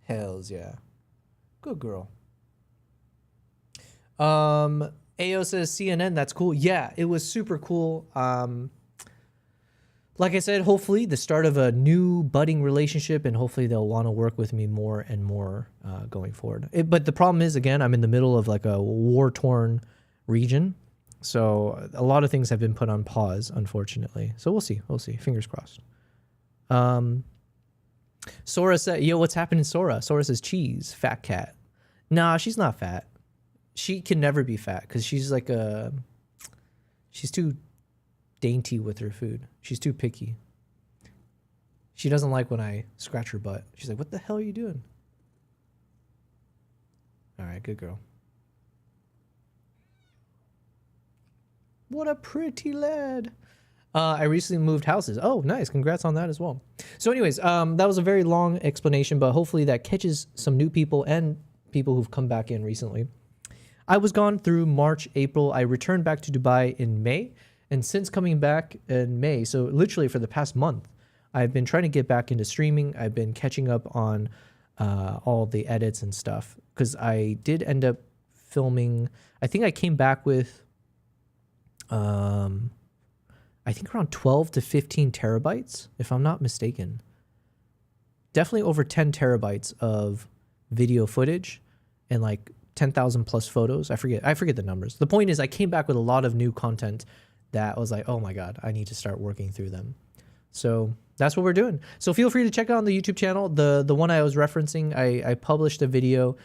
Hells yeah. Good girl. AO says CNN, that's cool. Yeah, it was super cool. Like I said, hopefully the start of a new budding relationship, and hopefully they'll want to work with me more and more going forward. But the problem is, again, I'm in the middle of like a war-torn region. So a lot of things have been put on pause, unfortunately. So we'll see. We'll see. Fingers crossed. Sora said, yo, what's happening, Sora? Sora says, cheese, fat cat. Nah, she's not fat. She can never be fat because she's like she's too dainty with her food. She's too picky. She doesn't like when I scratch her butt. She's like, what the hell are you doing? All right, good girl. What a pretty lad. I recently moved houses. Oh, nice. Congrats on that as well. So anyways, that was a very long explanation, but hopefully that catches some new people and people who've come back in recently. I was gone through March, April. I returned back to Dubai in May. And since coming back in May, so literally for the past month, I've been trying to get back into streaming. I've been catching up on all the edits and stuff because I did end up filming. I think I came back with I think around 12 to 15 terabytes, if I'm not mistaken. Definitely over 10 terabytes of video footage and like 10,000 plus photos. I forget the numbers. The point is I came back with a lot of new content that was like, oh my God, I need to start working through them. So that's what we're doing. So feel free to check out on the YouTube channel. The one I was referencing, I published a video,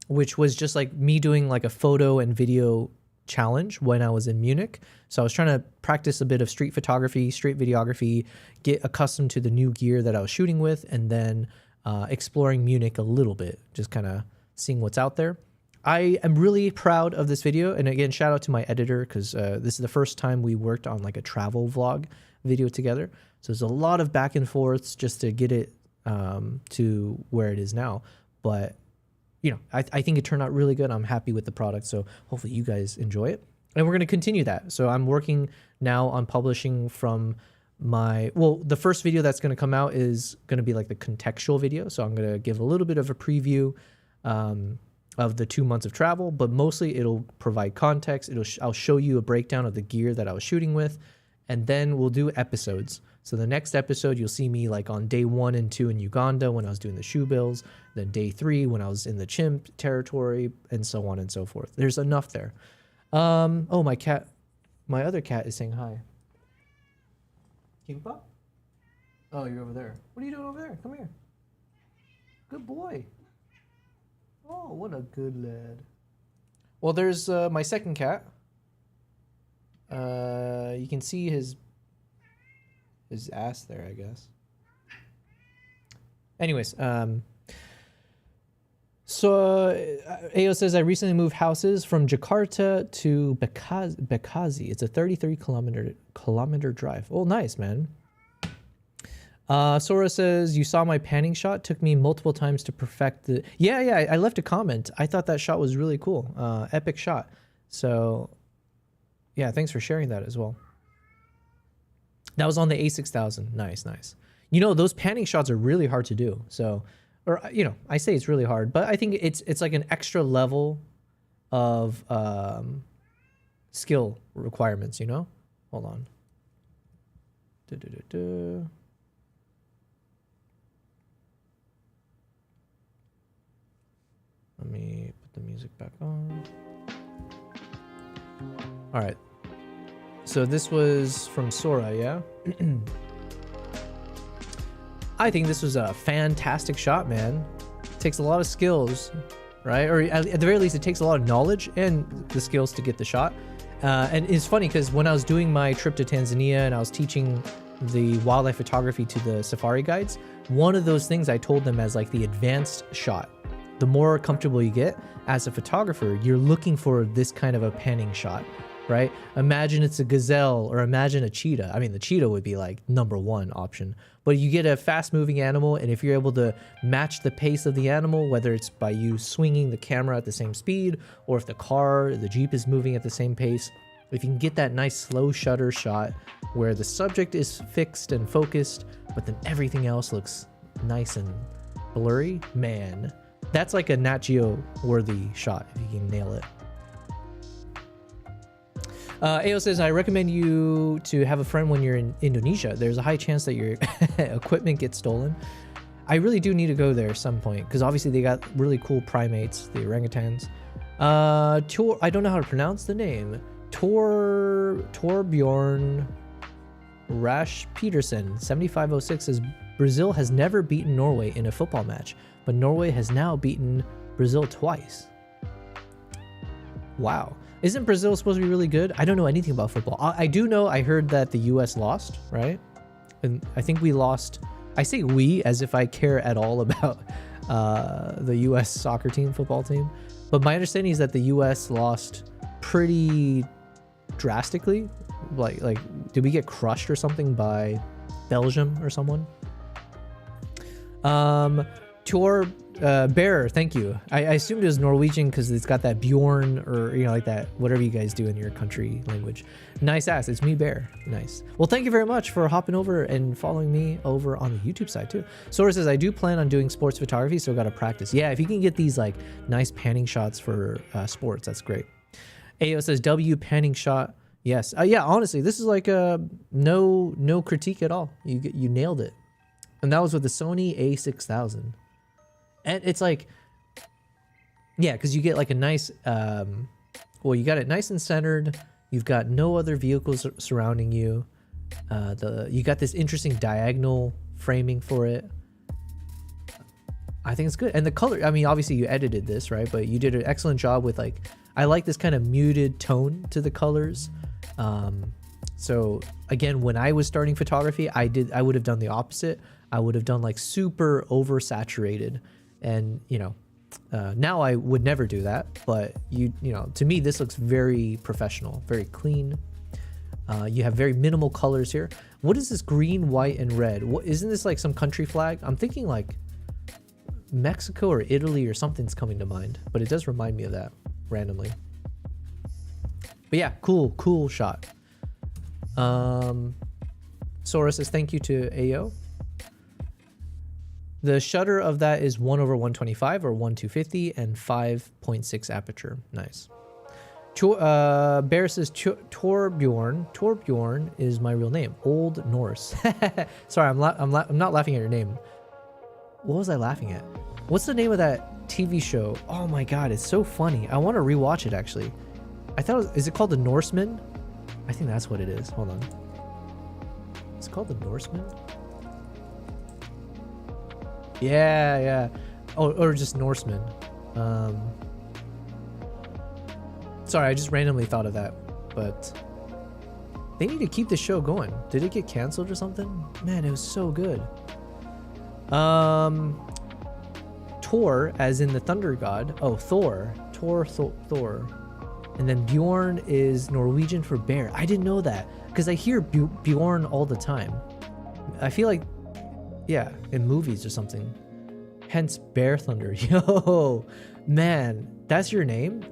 which was just like me doing like a photo and video challenge when I was in Munich. So I was trying to practice a bit of street photography, street videography, get accustomed to the new gear that I was shooting with, and then exploring Munich a little bit, just kind of seeing what's out there. I am really proud of this video. And again, shout out to my editor, because this is the first time we worked on like a travel vlog video together. So there's a lot of back and forths just to get it to where it is now. But, you know, I think it turned out really good. I'm happy with the product. So hopefully you guys enjoy it. And we're going to continue that. So I'm working now on publishing from my, well, the first video that's going to come out is going to be like the contextual video. So I'm going to give a little bit of a preview of the 2 months of travel, but mostly it'll provide context. I'll show you a breakdown of the gear that I was shooting with, and then we'll do episodes. So the next episode, you'll see me like on day 1 and 2 in Uganda when I was doing the shoe bills, then day 3 when I was in the chimp territory, and so on and so forth. There's enough there. Oh, my other cat is saying hi. Kimpa? Oh, you're over there. What are you doing over there? Come here. Good boy. Oh, what a good lad. Well, there's my second cat. You can see his ass there, I guess. Anyways, so Ayo says, I recently moved houses from Jakarta to Bekasi. It's a 33 kilometer drive. Oh, nice, man. Sora says, you saw my panning shot. Took me multiple times to perfect the... Yeah, I left a comment. I thought that shot was really cool. Epic shot. So, yeah, thanks for sharing that as well. That was on the A6000. Nice. You know, those panning shots are really hard to do. So, or, you know, I say it's really hard, but I think it's like an extra level of skill requirements, you know? Hold on. Let me put the music back on. All right. So this was from Sora, yeah? I think this was a fantastic shot, man. It takes a lot of skills, right? Or at the very least, it takes a lot of knowledge and the skills to get the shot. And it's funny because when I was doing my trip to Tanzania and I was teaching the wildlife photography to the safari guides, one of those things I told them as like the advanced shot. The more comfortable you get as a photographer, you're looking for this kind of a panning shot, right? Imagine it's a gazelle or imagine a cheetah. I mean, the cheetah would be like #1 option, but you get a fast moving animal, and if you're able to match the pace of the animal, whether it's by you swinging the camera at the same speed, or if the Jeep is moving at the same pace, if you can get that nice slow shutter shot where the subject is fixed and focused, but then everything else looks nice and blurry, man, that's like a Nat Geo worthy shot if you can nail it. Ayo says, I recommend you to have a friend when you're in Indonesia. There's a high chance that your equipment gets stolen. I really do need to go there at some point, because obviously they got really cool primates, the orangutans. I don't know how to pronounce the name. Torbjorn Rash Peterson 7506 says, Brazil has never beaten Norway in a football match, but Norway has now beaten Brazil twice. Wow. Isn't Brazil supposed to be really good? I don't know anything about football. I do know, I heard that the US lost, right? And I think we lost. I say we as if I care at all about the US soccer team, football team. But my understanding is that the US lost pretty drastically. Like did we get crushed or something by Belgium or someone? Bear, thank you. I assumed it was Norwegian because it's got that Bjorn, or, you know, like that, whatever you guys do in your country language. Nice ass. It's me, Bear. Nice. Well, thank you very much for hopping over and following me over on the YouTube side too. Sora says, I do plan on doing sports photography, so got to practice. Yeah, if you can get these like nice panning shots for sports, that's great. Ayo says, W panning shot. Yes. Yeah, honestly, this is like no critique at all. You nailed it. And that was with the Sony A6000. And it's like, yeah, because you get like a nice, well, you got it nice and centered. You've got no other vehicles surrounding you. You got this interesting diagonal framing for it. I think it's good. And the color, I mean, obviously you edited this, right? But you did an excellent job with like, I like this kind of muted tone to the colors. So again, when I was starting photography, I would have done the opposite. I would have done like super oversaturated. And, you know, Now I would never do that, but you know, to me this looks very professional, very clean. You have very minimal colors here. What is this green, white, and red? What, isn't this like some country flag? I'm thinking like Mexico or Italy or something's coming to mind, but it does remind me of that randomly. But yeah, cool shot. Sora says thank you to AO. The shutter of that is 1/125 or 1/250 and 5.6 aperture. Nice. Bear says Torbjorn. Torbjorn is my real name. Old Norse. Sorry, I'm not laughing at your name. What was I laughing at? What's the name of that TV show? Oh my god, it's so funny. I want to rewatch it actually. I thought is it called The Norseman? I think that's what it is. Hold on. It's called The Norseman? Yeah. Oh, or just Norseman. Sorry, I just randomly thought of that, but they need to keep the show going. Did it get canceled or something? Man, it was so good. Thor, as in the thunder god. Oh, Thor. Thor. And then Bjorn is Norwegian for bear. I didn't know that because I hear Bjorn all the time. I feel like, yeah, in movies or something. Hence Bear Thunder. Yo, man, that's your name?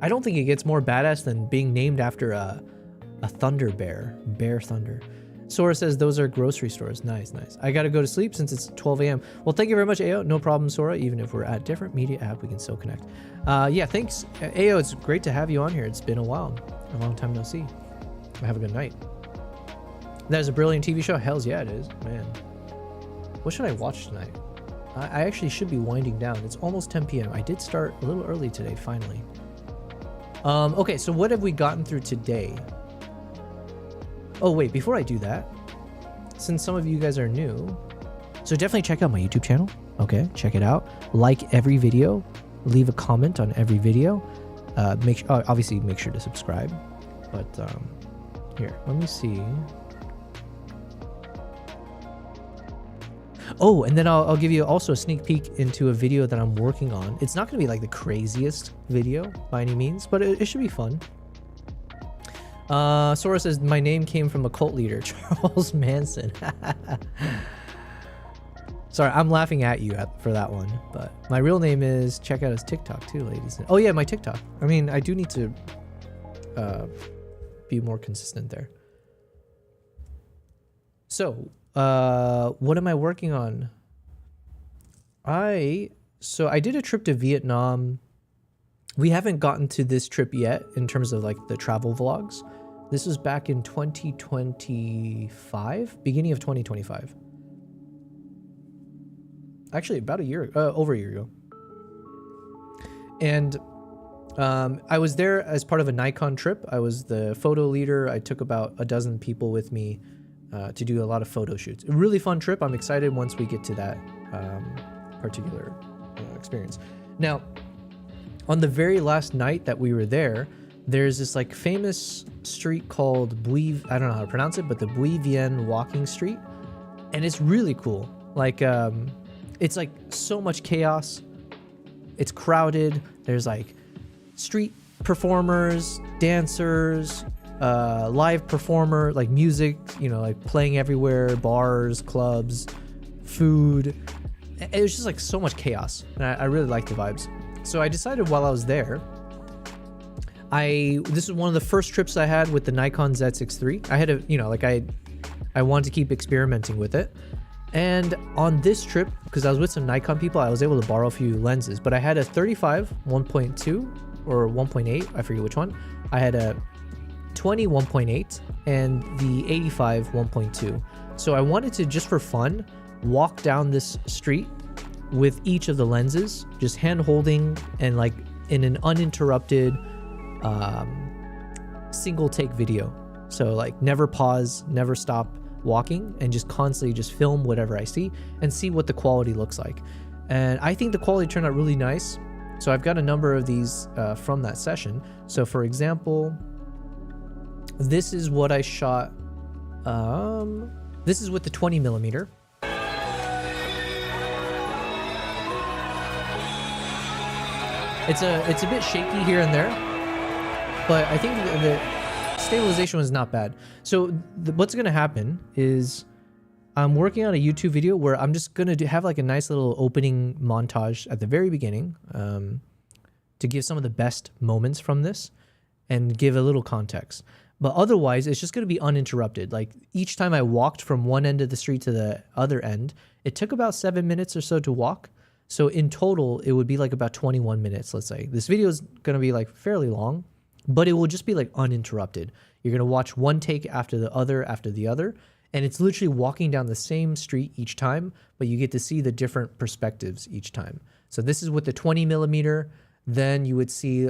I don't think it gets more badass than being named after a thunder bear. Bear Thunder. Sora says those are grocery stores. Nice. I gotta go to sleep since it's 12 a.m. Well, thank you very much, AO. No problem, Sora. Even if we're at different media app, we can still connect. Yeah, thanks, AO. It's great to have you on here. It's been a while. A long time no see. Have a good night. That is a brilliant TV show. Hells yeah, it is. Man. What should I watch tonight? I actually should be winding down. It's almost 10 p.m. I did start a little early today, finally. Okay, so what have we gotten through today? Oh, wait, before I do that, since some of you guys are new, so definitely check out my YouTube channel. Okay, check it out. Like every video, leave a comment on every video. Obviously make sure to subscribe. But here, let me see. Oh, and then I'll give you also a sneak peek into a video that I'm working on. It's not going to be like the craziest video by any means, but it should be fun. Sora says, my name came from a cult leader, Charles Manson. Sorry, I'm laughing at you for that one, but my real name is, check out his TikTok too, ladies. Oh yeah, my TikTok. I mean, I do need to be more consistent there. So, what am I working on? So I did a trip to Vietnam. We haven't gotten to this trip yet in terms of like the travel vlogs. This was back in 2025, beginning of 2025. Actually, about a year, over a year ago. And I was there as part of a Nikon trip. I was the photo leader. I took about a dozen people with me to do a lot of photo shoots. A really fun trip. I'm excited once we get to that particular experience. Now, on the very last night that we were there, there's this like famous street called I don't know how to pronounce it, but the Bui Vien walking street. And it's really cool. Like, it's like so much chaos. It's crowded. There's like street performers, dancers, live performer, like music, you know, like playing everywhere, bars, clubs, food. It was just like so much chaos. And I really liked the vibes. So I decided while I was there, this is one of the first trips I had with the Nikon Z6 III. I had I wanted to keep experimenting with it. And on this trip, because I was with some Nikon people, I was able to borrow a few lenses, but I had a 35 1.2 or 1.8, I forget which one. I had a 20 1.8 and the 85 1.2. So I wanted to, just for fun, walk down this street with each of the lenses, just hand holding and like in an uninterrupted single take video. So like never pause, never stop walking, and just constantly just film whatever I see and see what the quality looks like. And I think the quality turned out really nice. So I've got a number of these from that session. So for example, this is what I shot. This is with the 20 millimeter. It's a bit shaky here and there, but I think the stabilization was not bad. So what's gonna happen is I'm working on a YouTube video where I'm just gonna have like a nice little opening montage at the very beginning to give some of the best moments from this and give a little context. But otherwise, it's just gonna be uninterrupted. Like each time I walked from one end of the street to the other end, it took about 7 minutes or so to walk. So in total, it would be like about 21 minutes, let's say. This video is gonna be like fairly long, but it will just be like uninterrupted. You're gonna watch one take after the other, and it's literally walking down the same street each time, but you get to see the different perspectives each time. So this is with the 20mm, then you would see,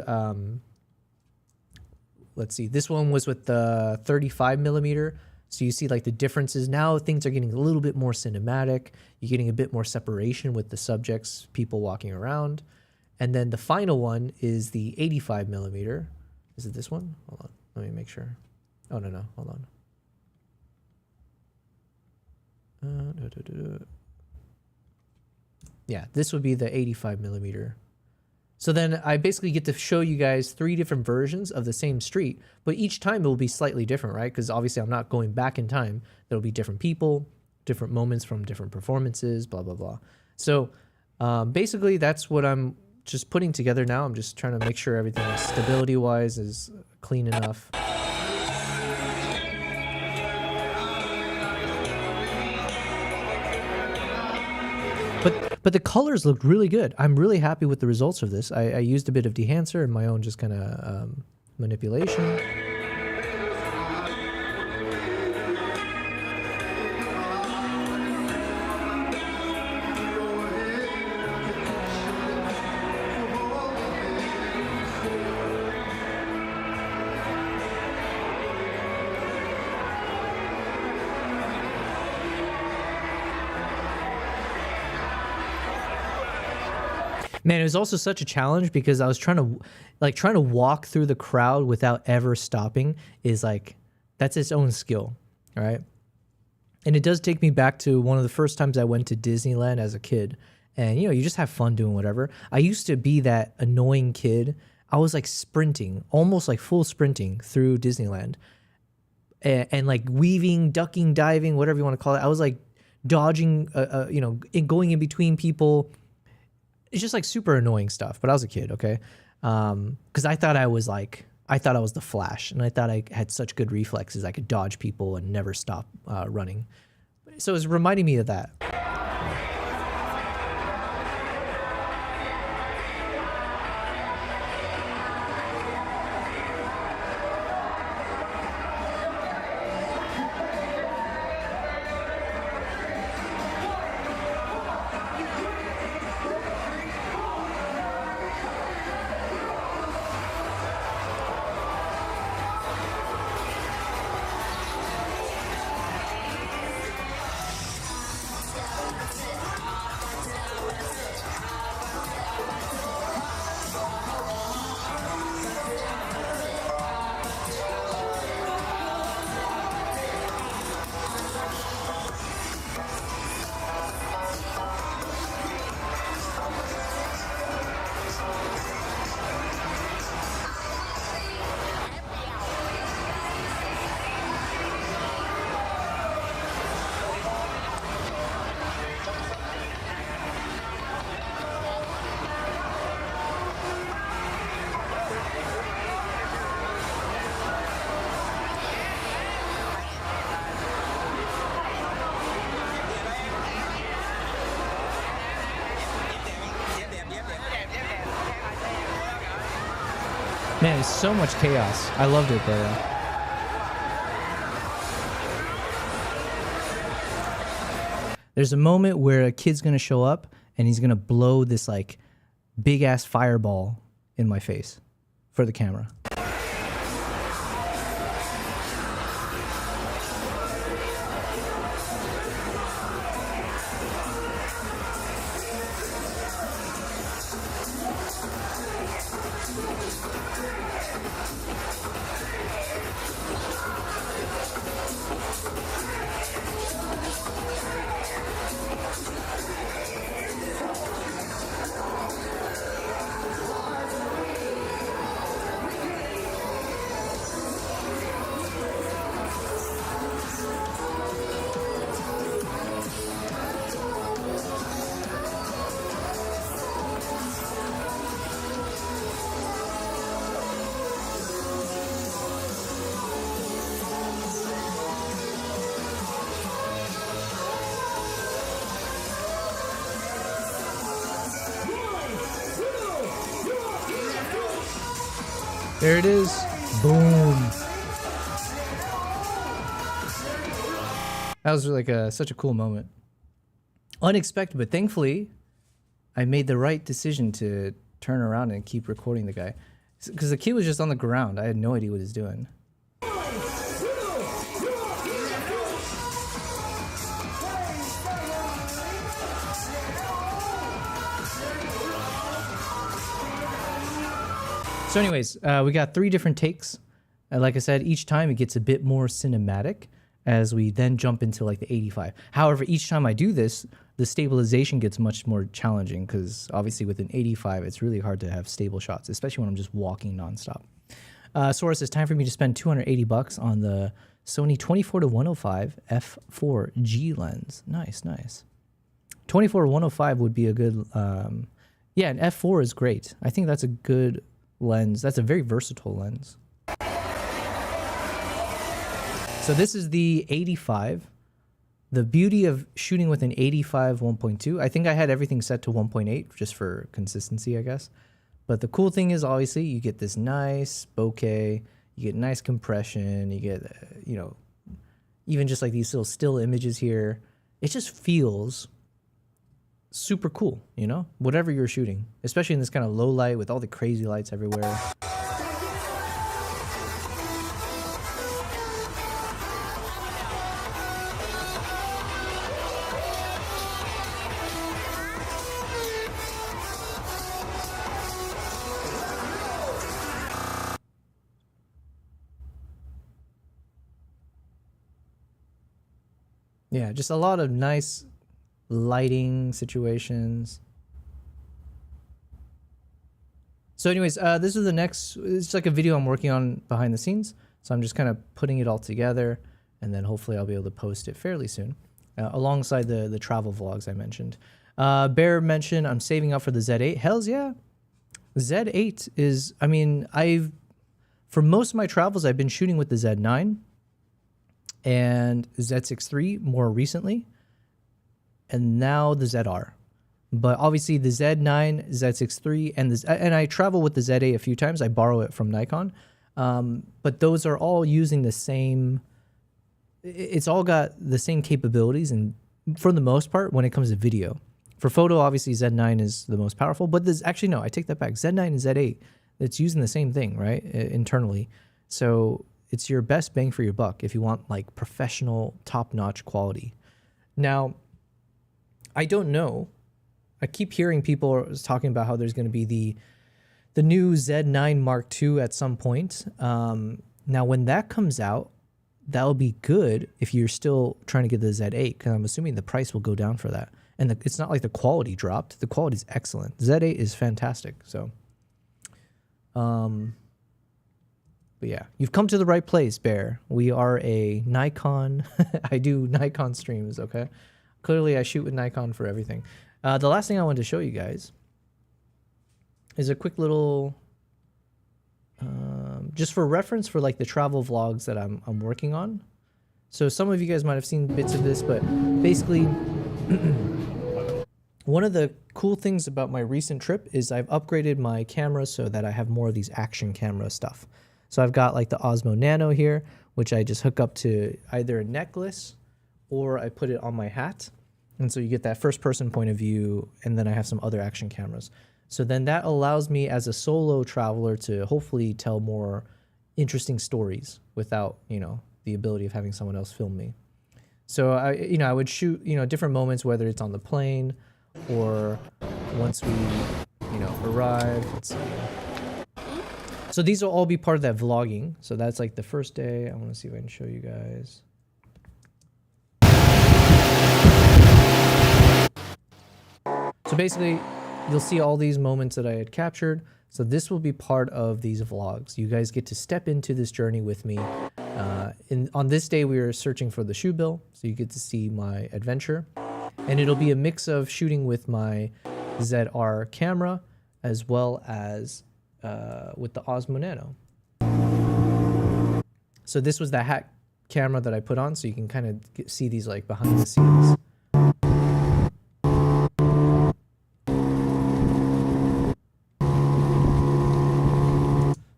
let's see, this one was with the 35mm. So you see like the differences. Now things are getting a little bit more cinematic. You're getting a bit more separation with the subjects, people walking around. And then the final one is the 85mm. Is it this one? Hold on, let me make sure. Oh, no, hold on. Yeah, this would be the 85mm. So then I basically get to show you guys 3 different versions of the same street, but each time it will be slightly different, right? Because obviously I'm not going back in time. There'll be different people, different moments from different performances, blah, blah, blah. So basically that's what I'm just putting together now. I'm just trying to make sure everything is stability-wise is clean enough. But the colors looked really good. I'm really happy with the results of this. I used a bit of Dehancer and my own just kind of manipulation. Man, it was also such a challenge because I was trying to walk through the crowd without ever stopping is like, that's its own skill, all right? And it does take me back to one of the first times I went to Disneyland as a kid. And, you know, you just have fun doing whatever. I used to be that annoying kid. I was like sprinting, almost like full sprinting through Disneyland. And like weaving, ducking, diving, whatever you want to call it. I was like dodging, you know, going in between people. It's just like super annoying stuff, but I was a kid, okay? Because I thought I was the Flash, and I thought I had such good reflexes. I could dodge people and never stop running. So it was reminding me of that. Man, it's so much chaos. I loved it, though. There's a moment where a kid's gonna show up and he's gonna blow this like big ass fireball in my face for the camera. There it is. Boom. That was like such a cool moment. Unexpected, but thankfully, I made the right decision to turn around and keep recording the guy. Because the kid was just on the ground. I had no idea what he's doing. So anyways, we got 3 different takes. Like I said, each time it gets a bit more cinematic as we then jump into like the 85. However, each time I do this, the stabilization gets much more challenging because obviously with an 85, it's really hard to have stable shots, especially when I'm just walking nonstop. Sora says, time for me to spend $280 on the Sony 24-105 f4G lens. Nice, nice. 24-105 would be a good, yeah, an f4 is great. I think that's a good lens. That's a very versatile lens. So this is the 85. The beauty of shooting with an 85 1.2, I think I had everything set to 1.8 just for consistency, I guess. But the cool thing is obviously you get this nice bokeh, you get nice compression, you get, you know, even just like these little still images here. It just feels super cool, you know, whatever you're shooting, especially in this kind of low light with all the crazy lights everywhere. Yeah, just a lot of nice lighting situations. So anyways, this is the next, it's like a video I'm working on behind the scenes. So I'm just kind of putting it all together and then hopefully I'll be able to post it fairly soon alongside the travel vlogs I mentioned. Bear mentioned I'm saving up for the Z8. Hells yeah. Z8 is, I mean, for most of my travels, I've been shooting with the Z9 and Z6 III more recently. And now the ZR. But obviously the Z9, Z6 III, and I travel with the ZA a few times. I borrow it from Nikon. But those are all using the same, it's all got the same capabilities and for the most part when it comes to video. For photo, obviously Z9 is the most powerful, but there's actually, no, I take that back. Z9 and Z8, it's using the same thing, right? Internally. So it's your best bang for your buck if you want like professional, top-notch quality. Now, I don't know. I keep hearing people talking about how there's going to be the new Z9 Mark II at some point. Now, when that comes out, that'll be good if you're still trying to get the Z8, because I'm assuming the price will go down for that. And it's not like the quality dropped. The quality is excellent. Z8 is fantastic. So, but yeah, you've come to the right place, Bear. We are a Nikon. I do Nikon streams, okay? Clearly, I shoot with Nikon for everything. The last thing I wanted to show you guys is a quick little, just for reference for like the travel vlogs that I'm working on. So some of you guys might have seen bits of this, but basically, one of the cool things about my recent trip is I've upgraded my camera so that I have more of these action camera stuff. So I've got like the Osmo Nano here, which I just hook up to either a necklace or I put it on my hat. And so you get that first person point of view, and then I have some other action cameras. So then that allows me as a solo traveler to hopefully tell more interesting stories without, you know, the ability of having someone else film me. So I would shoot, different moments, whether it's on the plane or once we, arrive. Let's see. So these will all be part of that vlogging. So that's like the first day. I want to see if I can show you guys. So basically, you'll see all these moments that I had captured. So this will be part of these vlogs. You guys get to step into this journey with me. On this day, we were searching for the shoe bill. So you get to see my adventure. And it'll be a mix of shooting with my ZR camera as well as with the Osmo Nano. So this was the hat camera that I put on. So you can kind of see these like behind the scenes.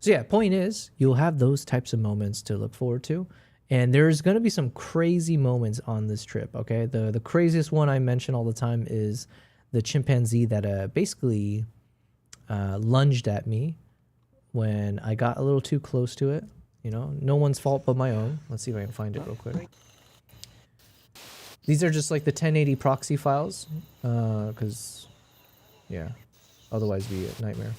So yeah, point is, you'll have those types of moments to look forward to. And there's going to be some crazy moments on this trip, okay? The craziest one I mention all the time is the chimpanzee that basically lunged at me when I got a little too close to it. You know, no one's fault but my own. Let's see if I can find it real quick. These are just like the 1080 proxy files, because, yeah, otherwise it'd be a nightmare.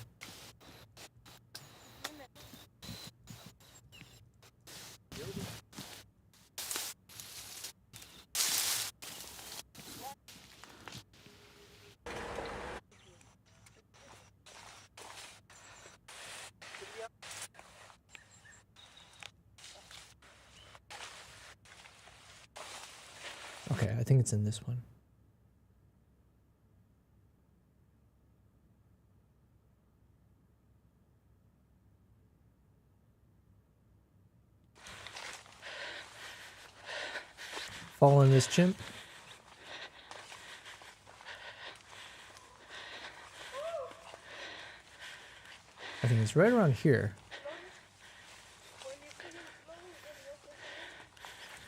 Okay, I think it's in this one. Following this chimp. I think it's right around here.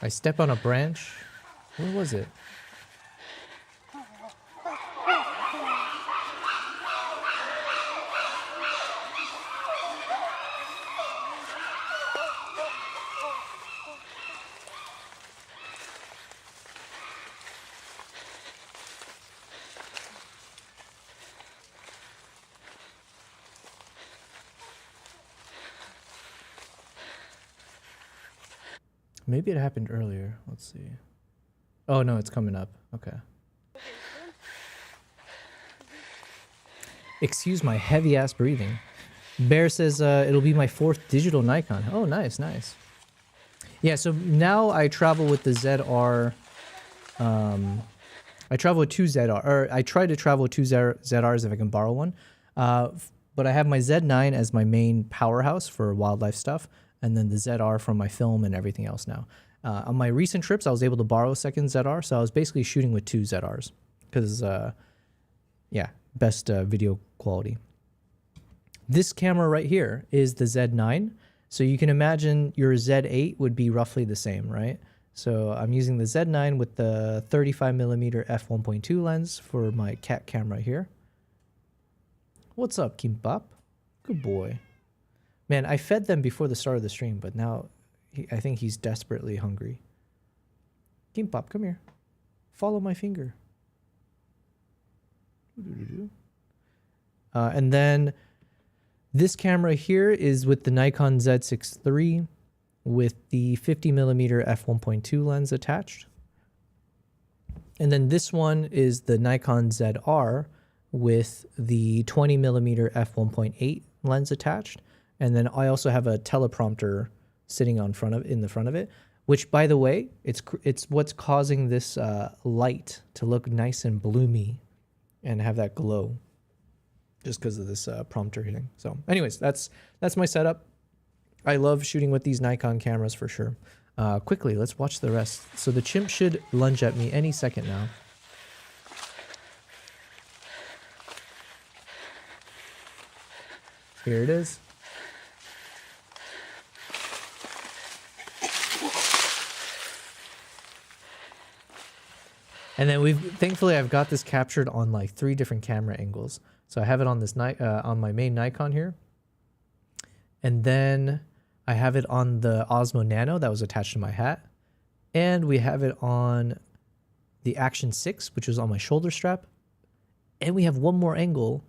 I step on a branch. Where was it? Maybe it happened earlier. Let's see. Oh, no, it's coming up. Okay. Excuse my heavy-ass breathing. Bear says it'll be my 4th digital Nikon. Oh, nice, nice. Yeah, so now I travel with the ZR. I travel with 2 ZR, or I try to travel with 2 ZRs if I can borrow one. But I have my Z9 as my main powerhouse for wildlife stuff, and then the ZR for my film and everything else now. On my recent trips, I was able to borrow a second ZR, so I was basically shooting with 2 ZRs because, yeah, best video quality. This camera right here is the Z9, so you can imagine your Z8 would be roughly the same, right? So I'm using the Z9 with the 35mm f1.2 lens for my cat camera here. What's up, Kimbap? Good boy. Man, I fed them before the start of the stream, but now I think he's desperately hungry. Kimbap, come here. Follow my finger. And then this camera here is with the Nikon Z6 III with the 50mm f1.2 lens attached. And then this one is the Nikon ZR with the 20mm f1.8 lens attached. And then I also have a teleprompter sitting in the front of it, which, by the way, it's what's causing this light to look nice and bloomy and have that glow, just because of this prompter thing. So, anyways, that's my setup. I love shooting with these Nikon cameras for sure. Quickly, let's watch the rest. So the chimp should lunge at me any second now. Here it is. And then thankfully I've got this captured on like 3 different camera angles. So I have it on this on my main Nikon here. And then I have it on the Osmo Nano that was attached to my hat. And we have it on the Action 6, which was on my shoulder strap. And we have one more angle,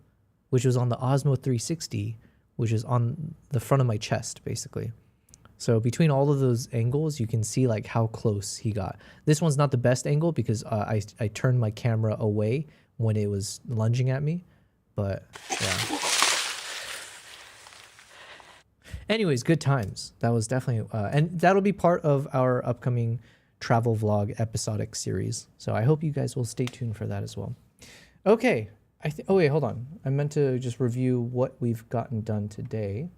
which was on the Osmo 360, which is on the front of my chest, basically. So between all of those angles, you can see like how close he got. This one's not the best angle because I turned my camera away when it was lunging at me, but yeah. Anyways, good times. That was definitely, and that'll be part of our upcoming travel vlog episodic series. So I hope you guys will stay tuned for that as well. Okay. Oh wait, hold on. I meant to just review what we've gotten done today.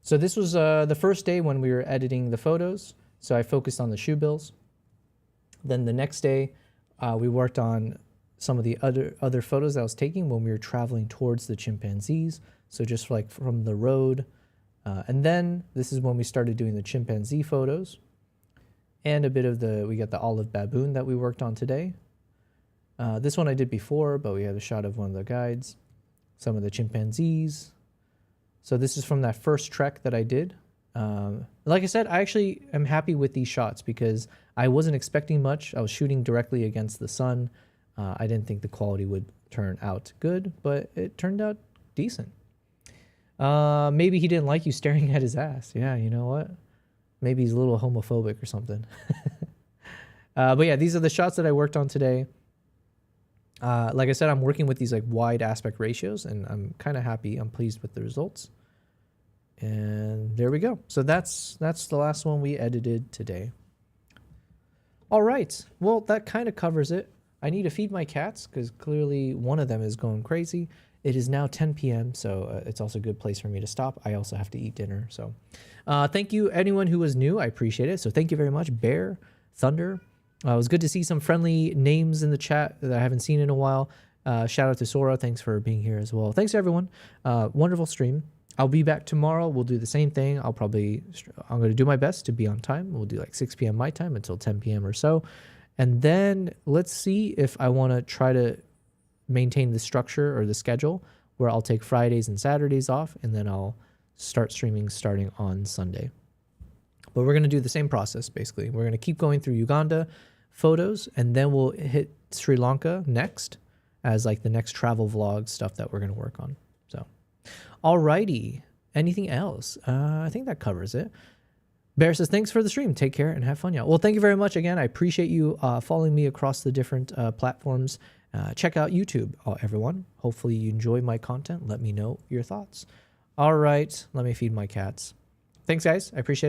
So this was the first day when we were editing the photos. So I focused on the shoe bills. Then the next day, we worked on some of the other photos that I was taking when we were traveling towards the chimpanzees. So just like from the road. And then this is when we started doing the chimpanzee photos. And a bit of we got the olive baboon that we worked on today. This one I did before, but we have a shot of one of the guides. Some of the chimpanzees. So this is from that first trek that I did. Like I said, I actually am happy with these shots because I wasn't expecting much. I was shooting directly against the sun. I didn't think the quality would turn out good, but it turned out decent. Maybe he didn't like you staring at his ass. Yeah, you know what? Maybe he's a little homophobic or something. But yeah, these are the shots that I worked on today. Like I said, I'm working with these like wide aspect ratios, and I'm kind of happy. I'm pleased with the results. And there we go. So that's the last one we edited today. All right. Well, that kind of covers it. I need to feed my cats because clearly one of them is going crazy. It is now 10 p.m., so it's also a good place for me to stop. I also have to eat dinner. So thank you, anyone who was new. I appreciate it. So thank you very much, Bear, Thunder. It was good to see some friendly names in the chat that I haven't seen in a while. Shout out to Sora. Thanks for being here as well. Thanks, everyone. Wonderful stream. I'll be back tomorrow. We'll do the same thing. I'm going to do my best to be on time. We'll do like 6 p.m. my time until 10 p.m. or so. And then let's see if I want to try to maintain the structure or the schedule where I'll take Fridays and Saturdays off, and then I'll start streaming starting on Sunday. But we're going to do the same process, basically. We're going to keep going through Uganda photos, and then we'll hit Sri Lanka next as like the next travel vlog stuff that we're going to work on. So, alrighty. Anything else? I think that covers it. Bear says, thanks for the stream. Take care and have fun, y'all. Well, thank you very much again. I appreciate you following me across the different platforms. Check out YouTube, everyone. Hopefully you enjoy my content. Let me know your thoughts. All right. Let me feed my cats. Thanks, guys. I appreciate it.